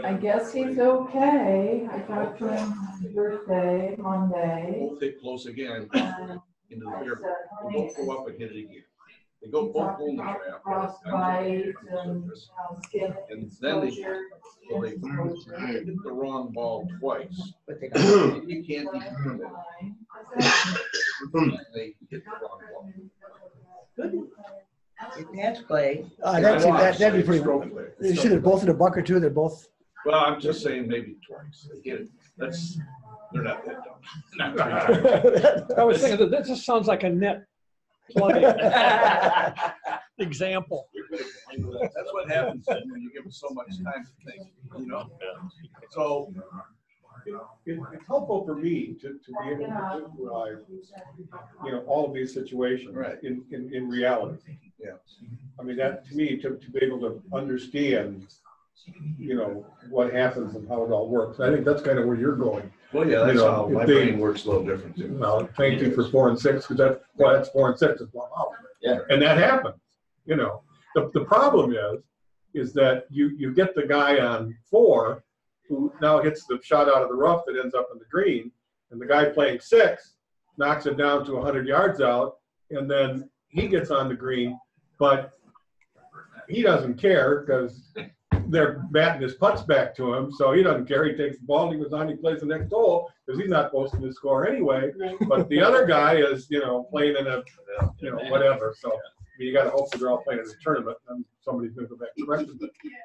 Speaker 12: I guess he's okay. I talked to him on Thursday, Monday.
Speaker 2: Both hit close again
Speaker 12: and
Speaker 2: into the
Speaker 12: I
Speaker 2: fairway.
Speaker 12: said,
Speaker 2: They both go up and hit it again. They go
Speaker 12: we
Speaker 2: both
Speaker 12: talked
Speaker 2: on the
Speaker 12: about
Speaker 2: trap.
Speaker 12: frostbite and skin
Speaker 2: And then they,
Speaker 12: exposure.
Speaker 2: so they
Speaker 12: exposure.
Speaker 2: hit the wrong ball twice.
Speaker 5: But they
Speaker 2: And you can't determine they hit the wrong ball.
Speaker 5: match play.
Speaker 1: That'd be pretty. You should have both in a buck or two. They're both.
Speaker 2: Well, I'm just saying maybe twice. They hit it. They're not that dumb. Not
Speaker 3: I was thinking that this sounds like a net play example.
Speaker 2: That's what happens when you give them so much time to think, So
Speaker 6: It's helpful for me to be able to visualize, all of these situations
Speaker 2: Right.
Speaker 6: in reality.
Speaker 2: Yeah.
Speaker 6: I mean, that to me, to be able to understand you know, what happens and how it all works. I think that's kind of where you're going.
Speaker 8: Well, yeah, that's
Speaker 6: You know,
Speaker 8: how
Speaker 6: if
Speaker 8: my
Speaker 6: they-
Speaker 8: brain works a little different too.
Speaker 6: Well, thank you for 4 and 6, because that's 4 and 6 is one out.
Speaker 8: Yeah.
Speaker 6: And that happens, you know. The problem is that you get the guy on 4 who now hits the shot out of the rough that ends up in the green, and the guy playing 6 knocks it down to 100 yards out, and then he gets on the green, but he doesn't care because they're batting his putts back to him, so he doesn't care. He takes the ball, he goes on, he plays the next hole because he's not posting his score anyway. But the other guy is, you know, playing in a, you know, whatever. So I mean, you got to hope that they're all playing in a tournament, and somebody's going to go back to correct it.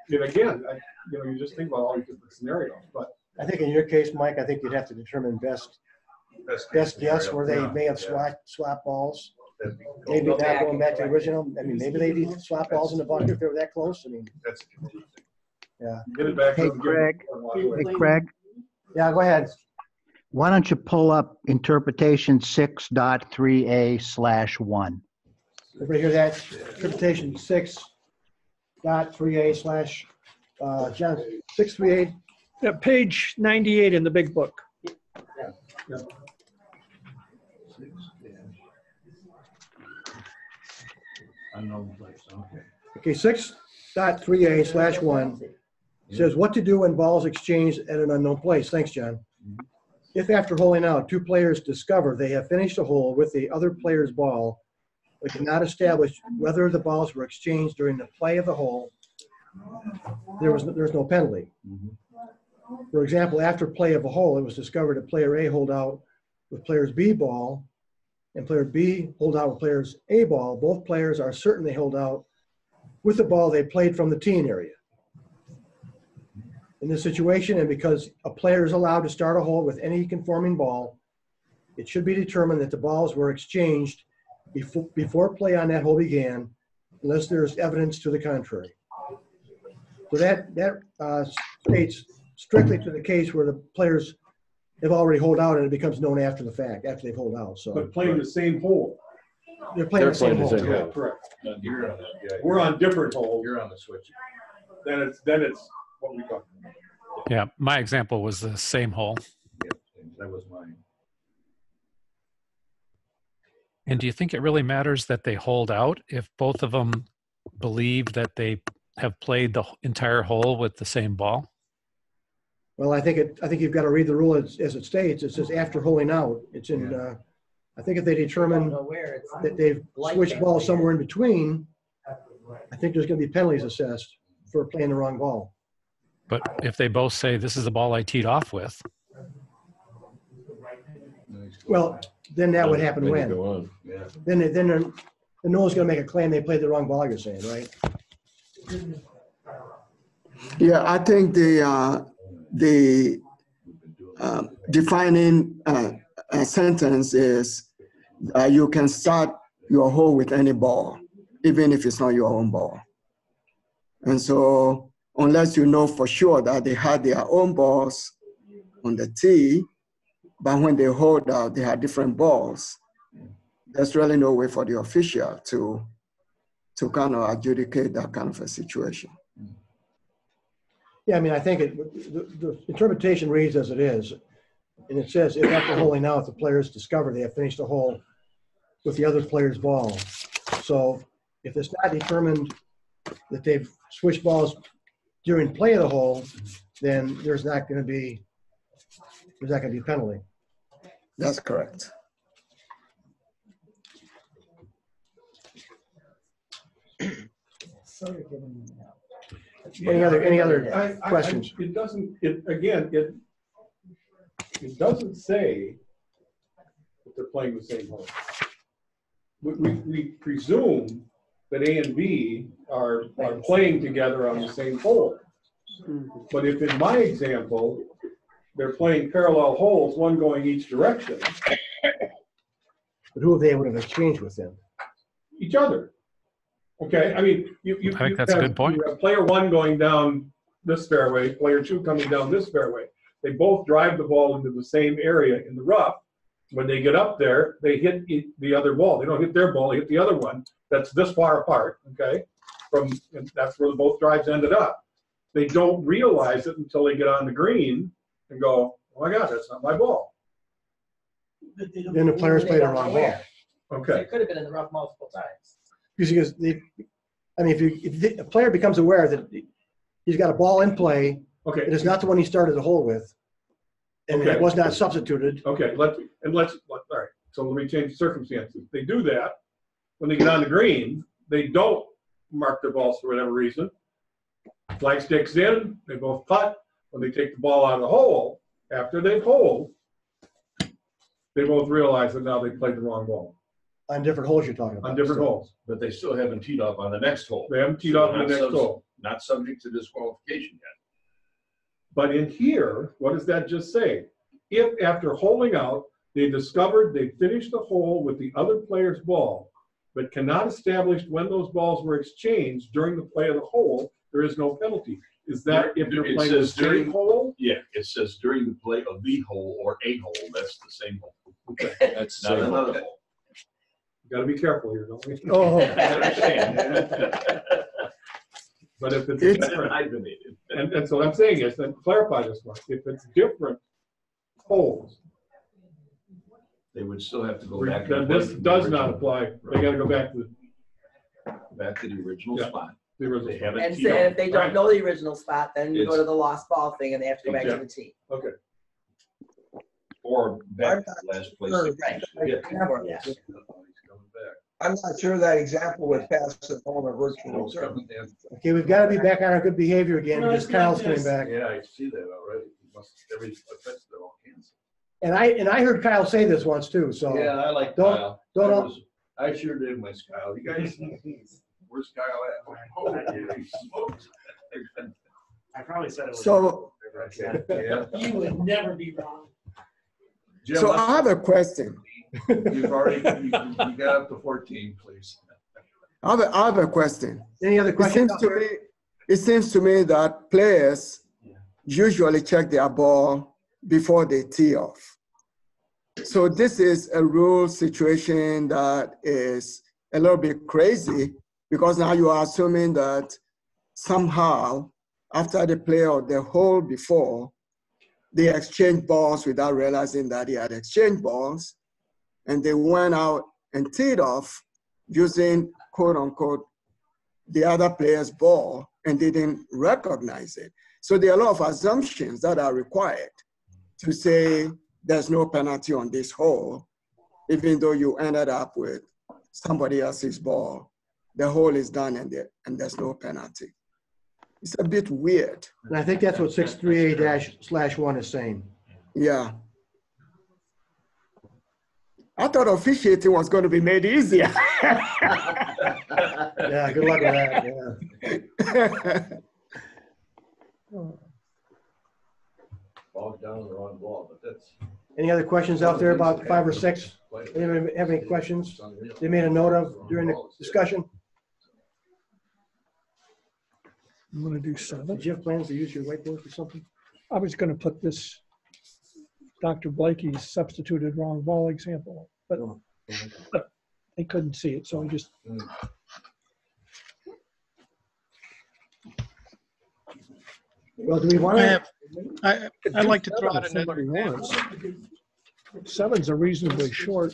Speaker 6: And again, you know, you just think about all these different scenarios. But
Speaker 1: I think in your case, Mike, I think you'd have to determine best guess where they may have swap balls. Maybe not going back to the original. I mean, maybe they'd swap balls in the bucket if they were that close. I mean, yeah.
Speaker 6: get it back.
Speaker 13: Hey,
Speaker 6: to
Speaker 13: Craig. Hey, Craig,
Speaker 1: Yeah, go ahead.
Speaker 13: why don't you pull up interpretation 6.3a/1?
Speaker 1: Everybody hear that? Interpretation 6.3a/ John, 638.
Speaker 3: Yeah, page 98 in the big book.
Speaker 6: Yeah.
Speaker 2: Unknown place, okay.
Speaker 1: Okay, 6.3a/1 says what to do when balls exchanged at an unknown place. Thanks, John. If after holing out, 2 players discover they have finished a hole with the other player's ball, but cannot establish whether the balls were exchanged during the play of the hole, there's no penalty. For example, after play of a hole, it was discovered that player A holed out with player's B ball and player B holed out with player's A ball. Both players are certain they hold out with the ball they played from the teeing area. In this situation, and because a player is allowed to start a hole with any conforming ball, it should be determined that the balls were exchanged before play on that hole began, unless there's evidence to the contrary. So that states strictly to the case where the players have already holed out and it becomes known after the fact, after they've holed out. So,
Speaker 6: But playing the same hole.
Speaker 1: they're playing the same hole.
Speaker 6: Yeah, correct.
Speaker 2: You're on that.
Speaker 6: We're on different holes.
Speaker 2: You're on the switch.
Speaker 6: Then it's what we talked about.
Speaker 11: Yeah, my example was the same hole.
Speaker 2: Yeah, that was mine.
Speaker 11: And do you think it really matters that they hold out if both of them believe that they have played the entire hole with the same ball?
Speaker 1: Well, I think you've got to read the rule as it states. It says after holing out. It's in. I think if they determine that they've switched balls somewhere in between, I think there's going to be penalties assessed for playing the wrong ball.
Speaker 11: But if they both say this is the ball I teed off with,
Speaker 1: well, then that would happen when.
Speaker 2: Yeah.
Speaker 1: Then no one's going to make a claim they played the wrong ball. You're saying, right?
Speaker 14: Yeah, I think the defining sentence is you can start your hole with any ball, even if it's not your own ball. And so unless you know for sure that they had their own balls on the tee, but when they hold out, they had different balls, there's really no way for the official to kind of adjudicate that kind of a situation.
Speaker 1: Yeah, I mean, I think the interpretation reads as it is. And it says, if after holing out, the players discover they have finished the hole with the other player's ball. So if it's not determined that they've switched balls during play of the hole, then there's not going to be a penalty.
Speaker 14: That's correct.
Speaker 1: Any other questions?
Speaker 6: It doesn't say that they're playing the same hole. We presume that A and B are playing together on the same hole. But if in my example, they're playing parallel holes, one going each direction.
Speaker 1: But who have they would have exchanged with them?
Speaker 6: Each other. Okay, I mean,
Speaker 11: I think that's a good point.
Speaker 6: You have player 1 going down this fairway, player 2 coming down this fairway. They both drive the ball into the same area in the rough. When they get up there, they hit the other ball. They don't hit their ball, they hit the other one that's this far apart, okay? And that's where both drives ended up. they don't realize it until they get on the green and go, oh my God, that's not my ball.
Speaker 1: Then the players play the wrong ball.
Speaker 6: Okay.
Speaker 5: It could have been in the rough multiple times.
Speaker 1: Because if a player becomes aware that he's got a ball in play,
Speaker 6: Okay.
Speaker 1: it is not the one he started the hole with, and
Speaker 6: Okay.
Speaker 1: it was not substituted.
Speaker 6: Okay, all right, so let me change the circumstances. They do that, when they get on the green, they don't mark their balls for whatever reason. Flag sticks in, they both putt. When they take the ball out of the hole, after they've holed, they both realize that now they played the wrong ball.
Speaker 1: On different holes you're talking about.
Speaker 6: On different holes.
Speaker 2: But they still haven't teed off on the next hole.
Speaker 6: They haven't teed
Speaker 2: So
Speaker 6: off on the
Speaker 2: not
Speaker 6: next hole.
Speaker 2: Not subject to disqualification yet.
Speaker 6: But in here, what does that just say? If after holing out, they discovered they finished the hole with the other player's ball, but cannot establish when those balls were exchanged during the play of the hole, there is no penalty. Is that if you're
Speaker 2: It
Speaker 6: playing the
Speaker 2: says during-
Speaker 6: same hole?
Speaker 2: Yeah, it says during the play of the hole or a hole, that's the same hole.
Speaker 6: Okay.
Speaker 2: That's not
Speaker 7: Same
Speaker 2: another
Speaker 7: hole.
Speaker 2: hole.
Speaker 6: You gotta be careful here, don't we?
Speaker 1: Oh.
Speaker 2: I understand.
Speaker 6: But if it's
Speaker 14: It's-
Speaker 6: different,
Speaker 2: Hyphenated.
Speaker 6: and so what I'm saying is, then clarify this one, if it's different holes,
Speaker 2: They would still have to go back.
Speaker 6: then
Speaker 2: and play
Speaker 6: this
Speaker 2: from the
Speaker 6: does not
Speaker 2: original-
Speaker 6: apply. They gotta go back to
Speaker 2: Back to the original
Speaker 6: Yeah.
Speaker 2: spot.
Speaker 6: the original.
Speaker 2: They haven't
Speaker 5: And
Speaker 2: teed
Speaker 5: so
Speaker 2: off.
Speaker 5: if they don't know the original spot, then you go
Speaker 2: It's-
Speaker 5: to the lost ball thing and they have to go back to the tee.
Speaker 6: Okay.
Speaker 2: Or back to the last place.
Speaker 15: Sure.
Speaker 2: they used to hit.
Speaker 5: Yeah.
Speaker 15: I'm not sure that example would pass the moment virtual circumstance.
Speaker 1: Okay, we've got to be back on our good behavior again because Kyle's coming back.
Speaker 2: Yeah, I see that already. Every offense, they're all canceled.
Speaker 1: And I heard Kyle say this once too, so.
Speaker 2: Yeah, I like
Speaker 1: Don't-
Speaker 2: Kyle.
Speaker 1: don't-
Speaker 2: I sure did miss Kyle. You guys, where's Kyle at? Oh, yeah, he smoked.
Speaker 10: I probably said it was.
Speaker 14: So,
Speaker 2: Yeah.
Speaker 10: You would never be wrong.
Speaker 2: Jim,
Speaker 14: so I have a question.
Speaker 2: you've already, you got up to 14, please.
Speaker 14: I have a question.
Speaker 1: Any other
Speaker 14: It
Speaker 1: questions?
Speaker 14: seems to me that players usually check their ball before they tee off. So this is a rule situation that is a little bit crazy because now you are assuming that somehow after the play or the hole before, they exchanged balls without realizing that they had exchanged balls, and they went out and teed off using quote unquote the other player's ball and didn't recognize it. So there are a lot of assumptions that are required to say there's no penalty on this hole, even though you ended up with somebody else's ball. The hole is done and there's no penalty. It's a bit weird.
Speaker 1: And I think that's what 638-1 is saying.
Speaker 14: Yeah. I thought officiating was going to be made easier.
Speaker 1: Yeah, good luck with that, yeah.
Speaker 2: Ball down the wrong ball, but that's.
Speaker 1: Any other questions out there about 5 or 6? Anybody have any questions they made a note of during the discussion?
Speaker 3: I'm gonna do 7.
Speaker 1: Did you have plans to use your whiteboard for something?
Speaker 3: I was gonna put this Dr. Blakey's substituted wrong ball example, but they couldn't see it, so I just.
Speaker 1: Well, do we want to?
Speaker 3: I'd like to throw out another one. 7's a reasonably short.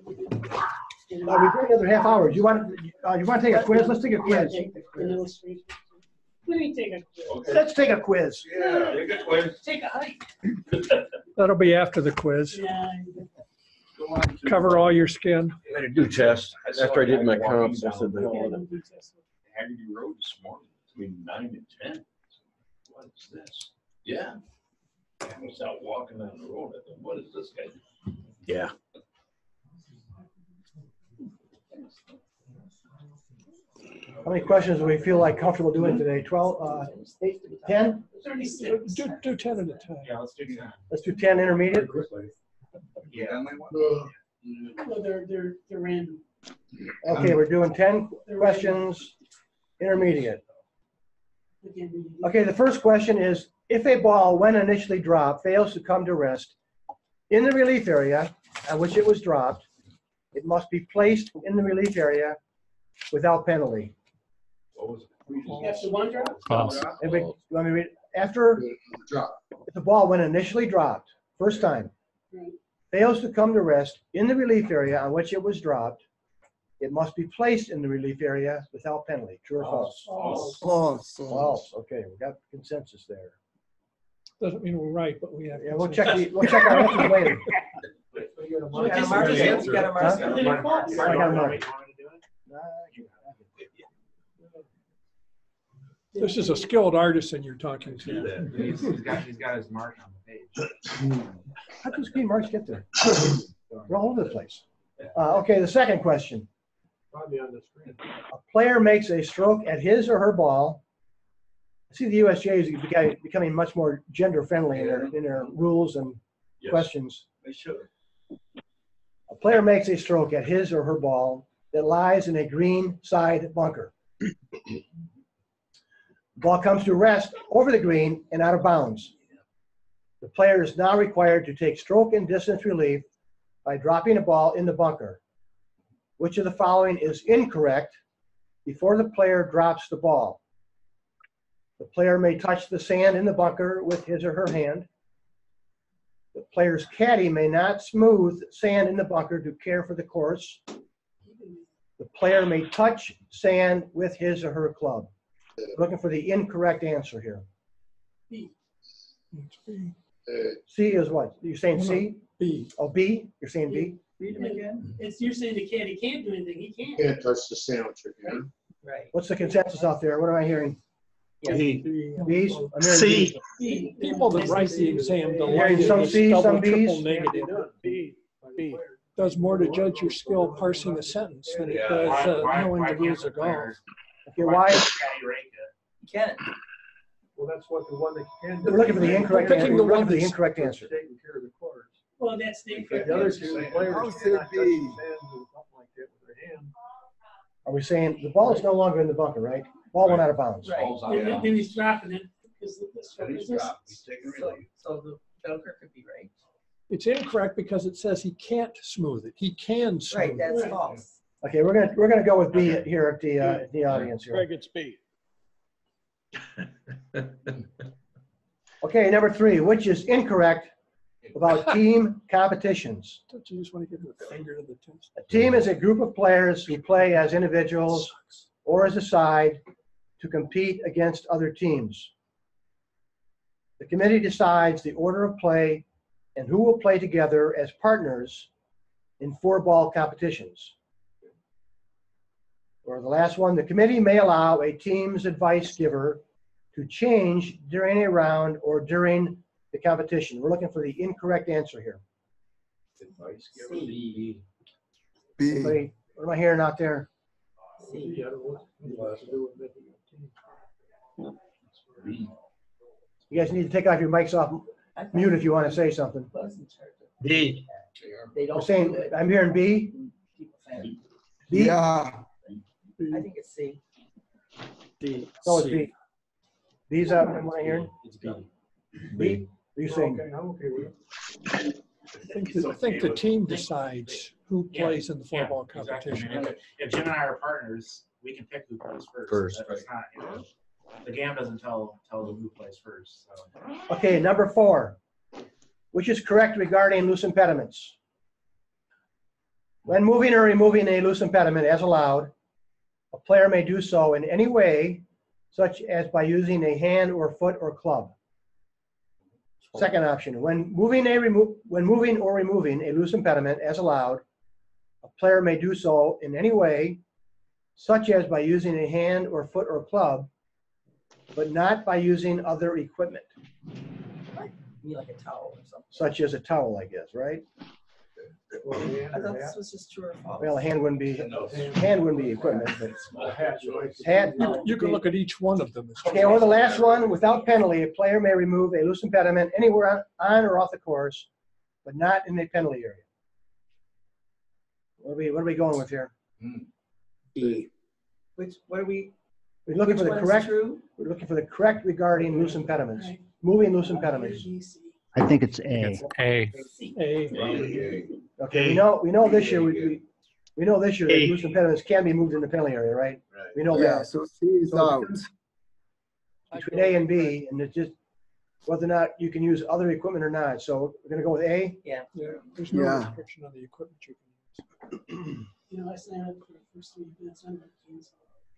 Speaker 1: We've got another half hour. You want to take a quiz? Let's take a quiz.
Speaker 10: Let me take a quiz.
Speaker 1: Let's take a quiz.
Speaker 2: Yeah, take a quiz.
Speaker 10: Take a hike.
Speaker 3: That'll be after the quiz.
Speaker 10: Yeah.
Speaker 2: Go on to-
Speaker 3: Cover all your skin.
Speaker 7: I had to do tests. After I did my comps, I said, the hell with it.
Speaker 2: Haggerty Road this morning between 9 and 10. What is this? Yeah. I was out walking down the road. I thought, what is this guy doing?
Speaker 7: Yeah.
Speaker 1: How many questions do we feel like comfortable doing today? 12, 8, 10?
Speaker 10: 36.
Speaker 3: Do 10 at a time.
Speaker 10: Yeah, let's do that.
Speaker 1: Let's do 10 intermediate.
Speaker 2: Yeah.
Speaker 10: Well, they're random.
Speaker 1: Okay, we're doing 10 questions intermediate. Okay, the first question is, if a ball, when initially dropped, fails to come to rest in the relief area at which it was dropped, it must be placed in the relief area without penalty.
Speaker 2: What was it?
Speaker 10: After one drop?
Speaker 11: False.
Speaker 1: Anybody, you want me to read it? After, if the ball, when initially dropped, first time, fails to come to rest in the relief area on which it was dropped, it must be placed in the relief area without penalty. True or false?
Speaker 14: False.
Speaker 1: False. Okay, we got consensus there.
Speaker 3: Doesn't mean we're right, but we have.
Speaker 1: Yeah, we'll check our answers later.
Speaker 5: You gotta mark it. You gotta mark it.
Speaker 1: I got marked.
Speaker 3: This is a skilled artisan you're talking to.
Speaker 16: He's got his mark on the page.
Speaker 1: How does green marks get there? They're all over the place. Okay, the second question.
Speaker 6: Probably on the screen.
Speaker 1: A player makes a stroke at his or her ball. I see the USGA is becoming much more gender friendly in their rules and questions.
Speaker 2: They should.
Speaker 1: A player makes a stroke at his or her ball that lies in a green side bunker. The ball comes to rest over the green and out of bounds. The player is now required to take stroke and distance relief by dropping a ball in the bunker. Which of the following is incorrect before the player drops the ball? The player may touch the sand in the bunker with his or her hand. The player's caddy may not smooth sand in the bunker to care for the course. The player may touch sand with his or her club. Looking for the incorrect answer here.
Speaker 10: B.
Speaker 1: C is what? You're saying C?
Speaker 3: B.
Speaker 1: Oh, B? You're saying B?
Speaker 5: Read them again.
Speaker 10: You're saying the caddy can't do anything, he can't.
Speaker 8: Can't touch the sandwich again.
Speaker 5: Right.
Speaker 1: What's the consensus out there? What am I hearing?
Speaker 3: B.
Speaker 1: B's? I'm hearing
Speaker 3: C.
Speaker 1: B.
Speaker 3: People that write the exam
Speaker 1: Hearing
Speaker 3: delight
Speaker 1: some
Speaker 3: in
Speaker 1: C's,
Speaker 3: double,
Speaker 1: some
Speaker 3: triple
Speaker 1: B's?
Speaker 3: negative. B. Does more to judge your skill parsing a sentence than it does knowing the rules of golf.
Speaker 1: Okay, why?
Speaker 5: You can't.
Speaker 6: Well, that's what the one that can do.
Speaker 1: We're looking for the incorrect
Speaker 3: Picking
Speaker 1: answer.
Speaker 3: the
Speaker 1: We're looking
Speaker 3: one
Speaker 1: for the
Speaker 3: that's-
Speaker 1: incorrect answer.
Speaker 6: Taking care of the course.
Speaker 10: Well, that's the incorrect
Speaker 6: The other
Speaker 10: answer.
Speaker 6: two players
Speaker 14: How
Speaker 6: cannot
Speaker 14: should
Speaker 6: touch
Speaker 14: be?
Speaker 6: the sand with something like that with their hand.
Speaker 1: Are we saying the ball is no longer in the bunker, right? Ball went out of bounds.
Speaker 5: Right.
Speaker 10: Then he's dropping it. Because
Speaker 2: He's dropped. He's taking relief.
Speaker 5: So the Joker could be right.
Speaker 3: It's incorrect because it says he can't smooth it. He can smooth
Speaker 5: Right,
Speaker 3: it.
Speaker 5: that's false.
Speaker 1: Okay, we're gonna go with B here at the audience here.
Speaker 3: Greg, it's B.
Speaker 1: Okay, number 3, which is incorrect about team competitions?
Speaker 3: Don't you just want to give the finger to the test?
Speaker 1: A team is a group of players who play as individuals or as a side to compete against other teams. The committee decides the order of play and who will play together as partners in 4-ball competitions. Or the last one, the committee may allow a team's advice giver to change during a round or during the competition. We're looking for the incorrect answer here.
Speaker 2: Advice giver.
Speaker 5: C.
Speaker 14: B.
Speaker 1: Anybody, what am I hearing out there?
Speaker 5: C.
Speaker 2: B.
Speaker 1: You guys need to take off your mics off mute if you want to say something.
Speaker 9: D.
Speaker 5: They
Speaker 1: I'm
Speaker 5: don't
Speaker 1: saying,
Speaker 5: do it.
Speaker 1: I'm hearing B.
Speaker 5: People say.
Speaker 1: B?
Speaker 14: Yeah.
Speaker 5: I think it's C.
Speaker 3: D.
Speaker 1: No, it's B. B's out, am I hearing?
Speaker 9: It's B.
Speaker 1: B? Are you saying?
Speaker 6: Okay, I'm okay with it.
Speaker 3: I think the team decides who plays in the 4-ball competition.
Speaker 16: Exactly. If Jim and I are partners, we can pick who plays first. That's not, the GAM doesn't tell who plays first. So.
Speaker 1: Okay, number 4, which is correct regarding loose impediments. When moving or removing a loose impediment as allowed, a player may do so in any way, such as by using a hand or foot or club. Second option, when moving or removing a loose impediment as allowed, a player may do so in any way, such as by using a hand or foot or club, but not by using other equipment,
Speaker 5: Be like a towel or something.
Speaker 1: such as a towel, I guess, right?
Speaker 5: I thought this was just true or false.
Speaker 1: Well, a hand wouldn't be equipment, but hat.
Speaker 3: You can look at each one of them.
Speaker 1: Okay, or the last one, without penalty, a player may remove a loose impediment anywhere on or off the course, but not in a penalty area. What are we going with here?
Speaker 5: E. What are we?
Speaker 1: We're looking for the
Speaker 5: Which one's
Speaker 1: correct.
Speaker 5: true?
Speaker 1: We're looking for the correct regarding loose impediments, moving loose impediments.
Speaker 13: I think it's A.
Speaker 11: A.
Speaker 3: A.
Speaker 1: Okay, we know this year we We know this year that loose impediments can be moved in the penalty area, right? We know
Speaker 14: Yeah,
Speaker 1: that.
Speaker 14: so C is
Speaker 1: So
Speaker 14: out.
Speaker 1: between A and B, and it's just whether or not you can use other equipment or not. So we're gonna go with A.
Speaker 5: Yeah.
Speaker 3: There's no
Speaker 14: Yeah.
Speaker 3: restriction on the equipment you can use.
Speaker 10: You know, I signed up for the first 3 events I'm doing, so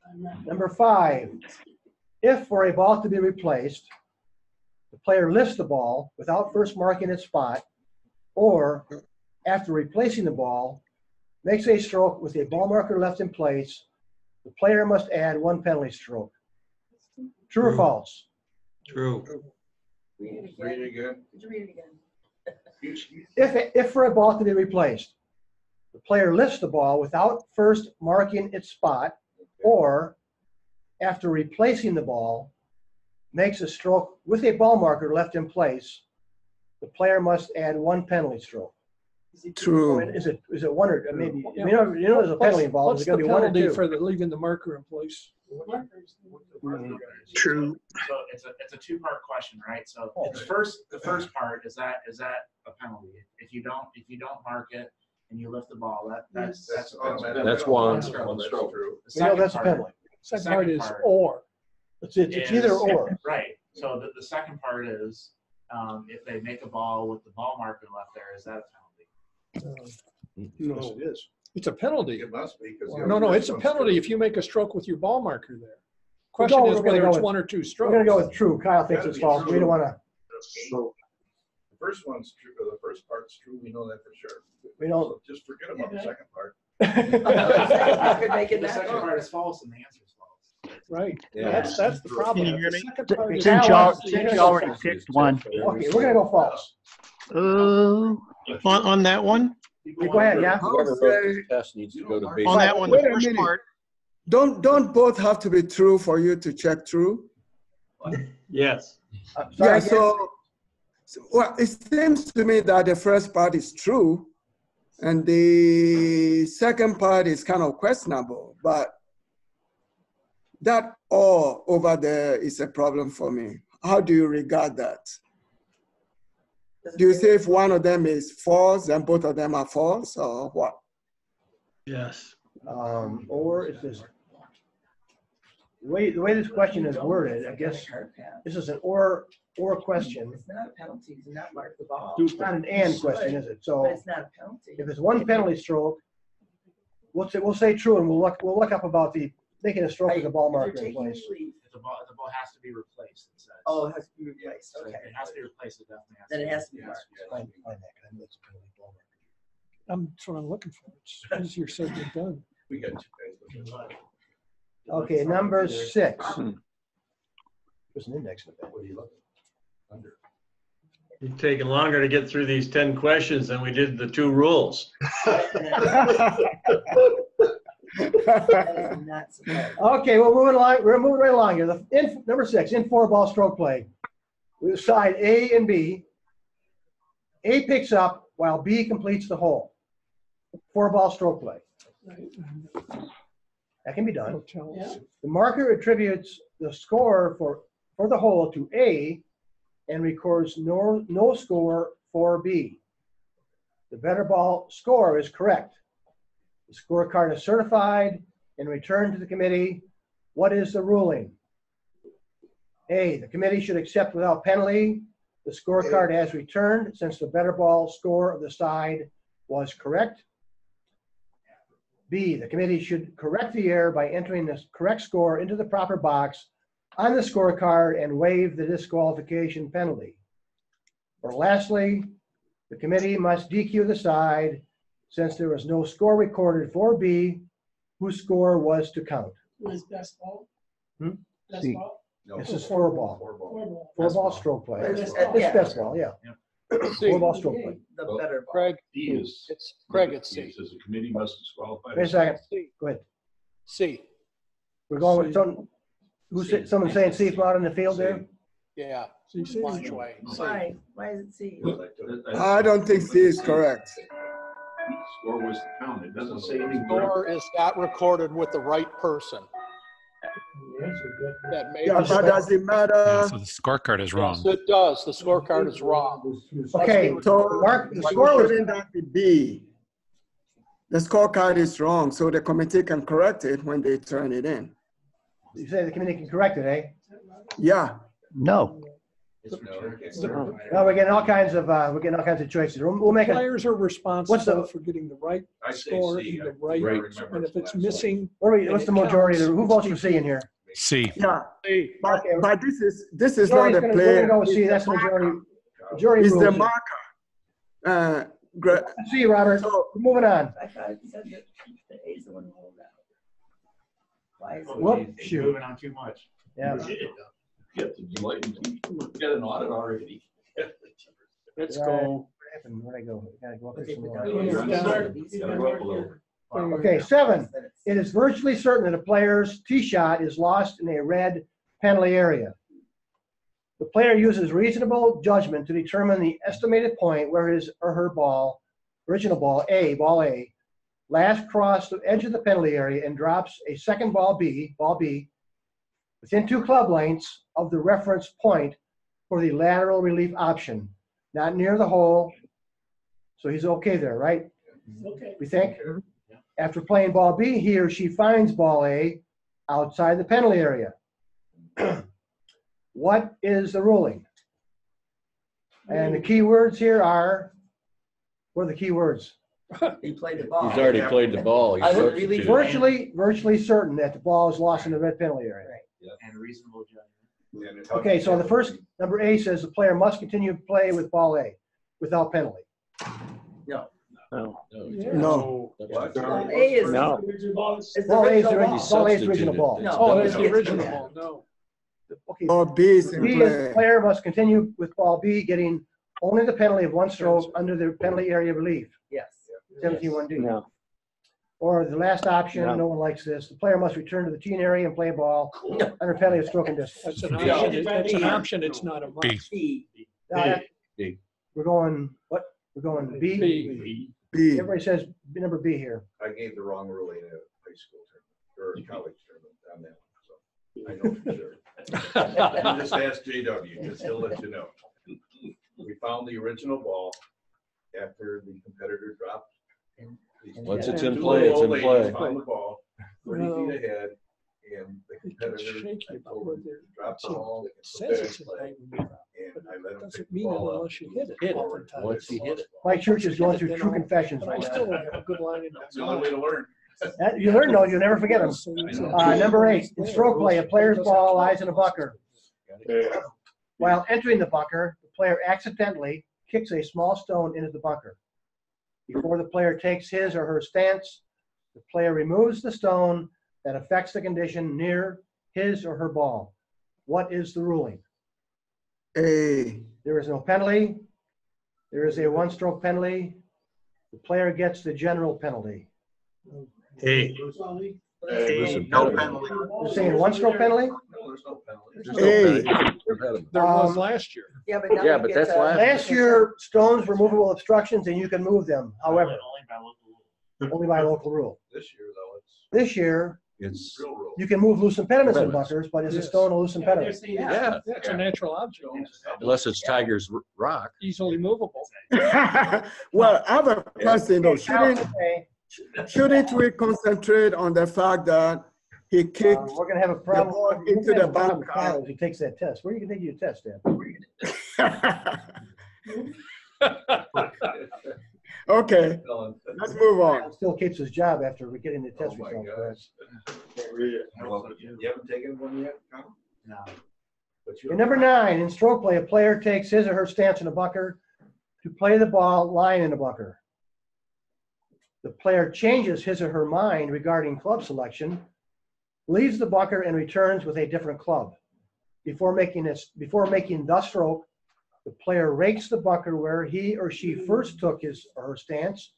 Speaker 10: I'm not.
Speaker 1: Number 5, if for a ball to be replaced, the player lifts the ball without first marking its spot, or after replacing the ball, makes a stroke with a ball marker left in place, the player must add 1 penalty stroke. True or false?
Speaker 9: True.
Speaker 5: Read it
Speaker 8: Read
Speaker 5: again.
Speaker 8: it again.
Speaker 5: Could you read it again?
Speaker 1: If for a ball to be replaced, the player lifts the ball without first marking its spot, or after replacing the ball, makes a stroke with a ball marker left in place, the player must add 1 penalty stroke.
Speaker 14: True.
Speaker 1: Is it 1 or maybe?
Speaker 3: Yeah.
Speaker 1: You know there's a penalty involved. Is it
Speaker 3: What's
Speaker 1: going to
Speaker 3: the
Speaker 1: be 1 or
Speaker 3: penalty
Speaker 1: 2?
Speaker 3: for leaving the marker in place?
Speaker 16: True. So it's a 2-part question, right? So the first part is that a penalty? If you don't mark it and you lift the ball, that's a penalty.
Speaker 7: That's one.
Speaker 2: One stroke.
Speaker 16: The
Speaker 1: We know
Speaker 16: second
Speaker 1: that's a
Speaker 16: part-
Speaker 1: penalty.
Speaker 3: Second part is or.
Speaker 1: It's either or.
Speaker 16: Right. So the second part is if they make a ball with the ball marker left there, is that a penalty?
Speaker 3: No,
Speaker 1: Yes, it is.
Speaker 3: it's a penalty.
Speaker 8: It must be, because.
Speaker 3: No, it's a penalty if you make a stroke with your ball marker there.
Speaker 1: We're
Speaker 3: Question is
Speaker 1: gonna
Speaker 3: whether
Speaker 1: go
Speaker 3: it's
Speaker 1: with-
Speaker 3: 1 or 2
Speaker 1: We're
Speaker 3: strokes.
Speaker 1: going to go with true. Kyle thinks it's false. We don't want to.
Speaker 8: So, the first one's true, or the first part's true, we know that for sure.
Speaker 1: We don't.
Speaker 8: So just forget about the second part.
Speaker 5: I could make it
Speaker 16: The
Speaker 5: that
Speaker 16: second
Speaker 5: way.
Speaker 16: part is false and the answer is false.
Speaker 3: Right.
Speaker 7: Yeah.
Speaker 3: That's the problem.
Speaker 13: Can you hear
Speaker 3: The
Speaker 13: me?
Speaker 3: second part is
Speaker 13: Since
Speaker 3: false.
Speaker 13: you already picked one.
Speaker 1: Okay, we're going to go false.
Speaker 17: On that one?
Speaker 1: Go ahead, yeah.
Speaker 7: Whoever wrote this test needs to go to basic.
Speaker 17: On that one,
Speaker 14: Wait
Speaker 17: the
Speaker 14: a
Speaker 17: first
Speaker 14: minute.
Speaker 17: part,
Speaker 14: Don't both have to be true for you to check true?
Speaker 9: Yes.
Speaker 14: Yeah, so, well, it seems to me that the first part is true and the second part is kind of questionable, but that all over there is a problem for me. How do you regard that? Do you say if one of them is false, then both of them are false, or what?
Speaker 9: Yes.
Speaker 1: Or it's this. The way this question is worded, I guess this is an or question.
Speaker 5: It's not a penalty to not mark the ball.
Speaker 1: It's not an and question, is it? So
Speaker 5: But it's not a penalty.
Speaker 1: if it's 1 penalty stroke, we'll say true, and we'll look up about the making a stroke with the ball
Speaker 5: If you're
Speaker 1: marker in
Speaker 5: taking
Speaker 1: place.
Speaker 5: leave,
Speaker 16: The ball has to be replaced, it says.
Speaker 5: oh, it has to be replaced,
Speaker 16: So
Speaker 5: okay.
Speaker 16: it has to be replaced, it definitely has to.
Speaker 5: Then it has to be
Speaker 16: Yes,
Speaker 5: marked.
Speaker 16: yes.
Speaker 1: Find that, 'cause I know it's a penalty ball marker.
Speaker 3: That's what I'm looking for. It's easier said than done.
Speaker 8: We got you guys.
Speaker 1: Okay, number 6. There's an index in that. What are you looking? Under.
Speaker 9: It's taking longer to get through these 10 questions than we did the 2 rules.
Speaker 5: That is not supposed.
Speaker 1: Okay, well, we're moving right along here. Number 6, in 4-ball stroke play. We decide A and B. A picks up while B completes the hole. 4-ball stroke play. That can be done.
Speaker 3: Hotels.
Speaker 1: The marker attributes the score for the hole to A and records no score for B. The better ball score is correct. The scorecard is certified and returned to the committee. What is the ruling? A, the committee should accept without penalty the scorecard as returned since the better ball score of the side was correct. B, the committee should correct the error by entering the correct score into the proper box on the scorecard and waive the disqualification penalty. Or lastly, the committee must DQ the side since there was no score recorded for B, whose score was to count.
Speaker 10: Was best ball?
Speaker 1: Hmm?
Speaker 10: Best
Speaker 1: C.
Speaker 10: ball?
Speaker 1: This is 4-ball.
Speaker 10: 4-ball.
Speaker 1: Stroke play.
Speaker 5: Best
Speaker 1: It's
Speaker 5: ball.
Speaker 1: best ball, yeah. 4-ball stroke play.
Speaker 5: The better ball.
Speaker 2: Craig, D is.
Speaker 17: Craig, it's C.
Speaker 2: It says the committee must disqualify.
Speaker 1: Wait a second. Go ahead.
Speaker 17: C.
Speaker 1: We're going with someone saying C from out in the field there?
Speaker 17: Yeah.
Speaker 3: C.
Speaker 17: Launch way. C.
Speaker 5: Why? Why is it C?
Speaker 14: I don't think C is correct.
Speaker 2: Score was to count. It doesn't say anything.
Speaker 17: Score is not recorded with the right person. That may
Speaker 14: Yeah,
Speaker 17: be-
Speaker 14: but does it matter?
Speaker 11: Yeah, so the scorecard is wrong.
Speaker 17: Yes, it does. The scorecard is wrong.
Speaker 1: Okay,
Speaker 14: So
Speaker 1: Mark, the score was,
Speaker 14: shouldn't that be B? the scorecard is wrong, so the committee can correct it when they turn it in.
Speaker 1: You say the committee can correct it, eh?
Speaker 14: Yeah.
Speaker 13: No.
Speaker 1: Well, we're getting all kinds of choices. We'll make it.
Speaker 3: Players are responsible
Speaker 1: What's the-
Speaker 3: for getting the right
Speaker 2: I say
Speaker 3: score
Speaker 2: C.
Speaker 3: in the
Speaker 2: I
Speaker 3: right,
Speaker 2: remember
Speaker 3: and if
Speaker 2: from
Speaker 3: it's
Speaker 2: last
Speaker 3: missing.
Speaker 1: What's the majority? Who votes for C in here?
Speaker 11: C.
Speaker 14: Yeah. But,
Speaker 1: Okay.
Speaker 14: but this is not
Speaker 1: Majority's
Speaker 14: a
Speaker 1: gonna-
Speaker 14: player.
Speaker 1: We're gonna go with C. That's the majority. Majority
Speaker 14: It's the
Speaker 1: rules.
Speaker 14: marker.
Speaker 1: C, Robert.
Speaker 14: So,
Speaker 1: Moving on.
Speaker 5: I thought it said that the A's the one who hold out. Why is it?
Speaker 1: Whoop,
Speaker 16: He's
Speaker 1: shoot.
Speaker 16: moving on too much.
Speaker 1: Yeah.
Speaker 2: Get the enlightened people. We've got an audit already.
Speaker 3: Let's
Speaker 1: Right.
Speaker 3: go.
Speaker 1: Where happened? Where'd I go? Gotta go up there some
Speaker 5: Gotta
Speaker 1: more.
Speaker 2: Gotta go up a little.
Speaker 1: Okay, 7. It is virtually certain that a player's tee shot is lost in a red penalty area. The player uses reasonable judgment to determine the estimated point where his or her ball, original ball A, last crossed the edge of the penalty area and drops a second ball B, within 2 club lengths of the reference point for the lateral relief option, not near the hole. So he's okay there, right?
Speaker 10: Okay.
Speaker 1: We think? After playing ball B, he or she finds ball A outside the penalty area. What is the ruling? And the key words here are, what are the key words?
Speaker 5: He played the ball.
Speaker 7: He's already played the ball. He's
Speaker 5: I would
Speaker 7: substituted.
Speaker 5: really-
Speaker 1: Virtually certain that the ball is lost in the red penalty area.
Speaker 16: And reasonable judgment.
Speaker 1: Okay, so the first, number A says the player must continue to play with ball A without penalty.
Speaker 5: No.
Speaker 7: No.
Speaker 14: no.
Speaker 5: Ball A is.
Speaker 17: No.
Speaker 5: It's the
Speaker 1: Ball A is the
Speaker 5: original
Speaker 1: original, ball A is the
Speaker 7: Substituted.
Speaker 1: original ball.
Speaker 5: No.
Speaker 3: Oh, that's the
Speaker 5: It's-
Speaker 3: original
Speaker 5: yeah.
Speaker 3: ball, no.
Speaker 1: Okay,
Speaker 14: Or B is in
Speaker 1: B is the
Speaker 14: play.
Speaker 1: player must continue with ball B, getting only the penalty of 1 stroke under the penalty area relief,
Speaker 5: Yes.
Speaker 1: 17-1D.
Speaker 17: No.
Speaker 1: Or the last option,
Speaker 17: No.
Speaker 1: no one likes this, the player must return to the teeing area and play a ball under penalty of stroke and distance.
Speaker 3: That's an option. That's an option. It's not a
Speaker 11: B.
Speaker 3: must.
Speaker 5: B.
Speaker 7: B.
Speaker 1: We're going, what? We're going B?
Speaker 3: B.
Speaker 14: B.
Speaker 1: Everybody says number B here.
Speaker 8: I gave the wrong ruling at high school tournament, or college tournament on that one, so I know for sure. You just ask JW, because he'll let you know. We found the original ball after the competitor dropped.
Speaker 7: Once it's in
Speaker 8: Two
Speaker 7: play, it's
Speaker 8: little
Speaker 7: in
Speaker 8: old
Speaker 7: play.
Speaker 8: ladies Found the ball 30
Speaker 3: No.
Speaker 8: feet ahead, and the
Speaker 3: It gets
Speaker 8: competitor
Speaker 3: shaky about where they're,
Speaker 8: dropped the ball.
Speaker 3: it says it's in play,
Speaker 8: And I let him
Speaker 3: doesn't
Speaker 8: pick the
Speaker 3: mean it
Speaker 8: ball up.
Speaker 3: unless you hit it.
Speaker 8: Hit it.
Speaker 3: oftentimes.
Speaker 7: Once he hit it.
Speaker 1: Mike Church is going through true confessions
Speaker 3: But I
Speaker 1: right
Speaker 3: still
Speaker 1: now.
Speaker 3: have a good line in
Speaker 8: That's the only way to learn.
Speaker 1: You learn those, you'll never forget them. Number 8, in stroke play, a player's ball lies in a bunker. While entering the bunker, the player accidentally kicks a small stone into the bunker. Before the player takes his or her stance, the player removes the stone that affects the condition near his or her ball. What is the ruling?
Speaker 14: A.
Speaker 1: There is no penalty. There is a 1-stroke penalty. The player gets the general penalty.
Speaker 9: A.
Speaker 8: No penalty.
Speaker 1: You're saying 1-stroke penalty?
Speaker 8: No, there's no penalty.
Speaker 7: There's no
Speaker 14: A.
Speaker 7: penalty.
Speaker 3: There was last year.
Speaker 5: Yeah, but now
Speaker 7: Yeah,
Speaker 5: we
Speaker 7: but
Speaker 5: get
Speaker 7: that's
Speaker 5: to-
Speaker 1: Last year, stones were movable obstructions and you can move them. However, only by local rule.
Speaker 8: This year, though, it's
Speaker 1: This year,
Speaker 7: It's,
Speaker 8: real rule.
Speaker 1: you can move loose impediments in
Speaker 7: Impediments.
Speaker 1: bunkers, but is a
Speaker 3: Yes.
Speaker 1: stone a loose impediment?
Speaker 7: yeah,
Speaker 3: It's a natural object,
Speaker 7: unless it's Tiger's Rock.
Speaker 3: easily movable.
Speaker 14: Well, I have a question though.
Speaker 1: Okay,
Speaker 14: Shouldn't we concentrate on the fact that he kicked
Speaker 1: we're gonna have a problem.
Speaker 14: ball
Speaker 1: we're
Speaker 14: into
Speaker 1: gonna have
Speaker 14: the
Speaker 1: a problem with
Speaker 14: bunker?
Speaker 1: Kyle as he takes that test. Where are you gonna take your test, Dan?
Speaker 14: Okay, let's move on.
Speaker 1: Still keeps his job after we're getting the test
Speaker 8: Oh my
Speaker 1: results.
Speaker 8: gosh. Well, you haven't taken one yet, Colin?
Speaker 16: No.
Speaker 8: But
Speaker 1: Okay, number 9, in stroke play, a player takes his or her stance in a bunker to play the ball lying in the bunker. The player changes his or her mind regarding club selection, leaves the bunker and returns with a different club. Before making the stroke, the player rakes the bunker where he or she first took his or her stance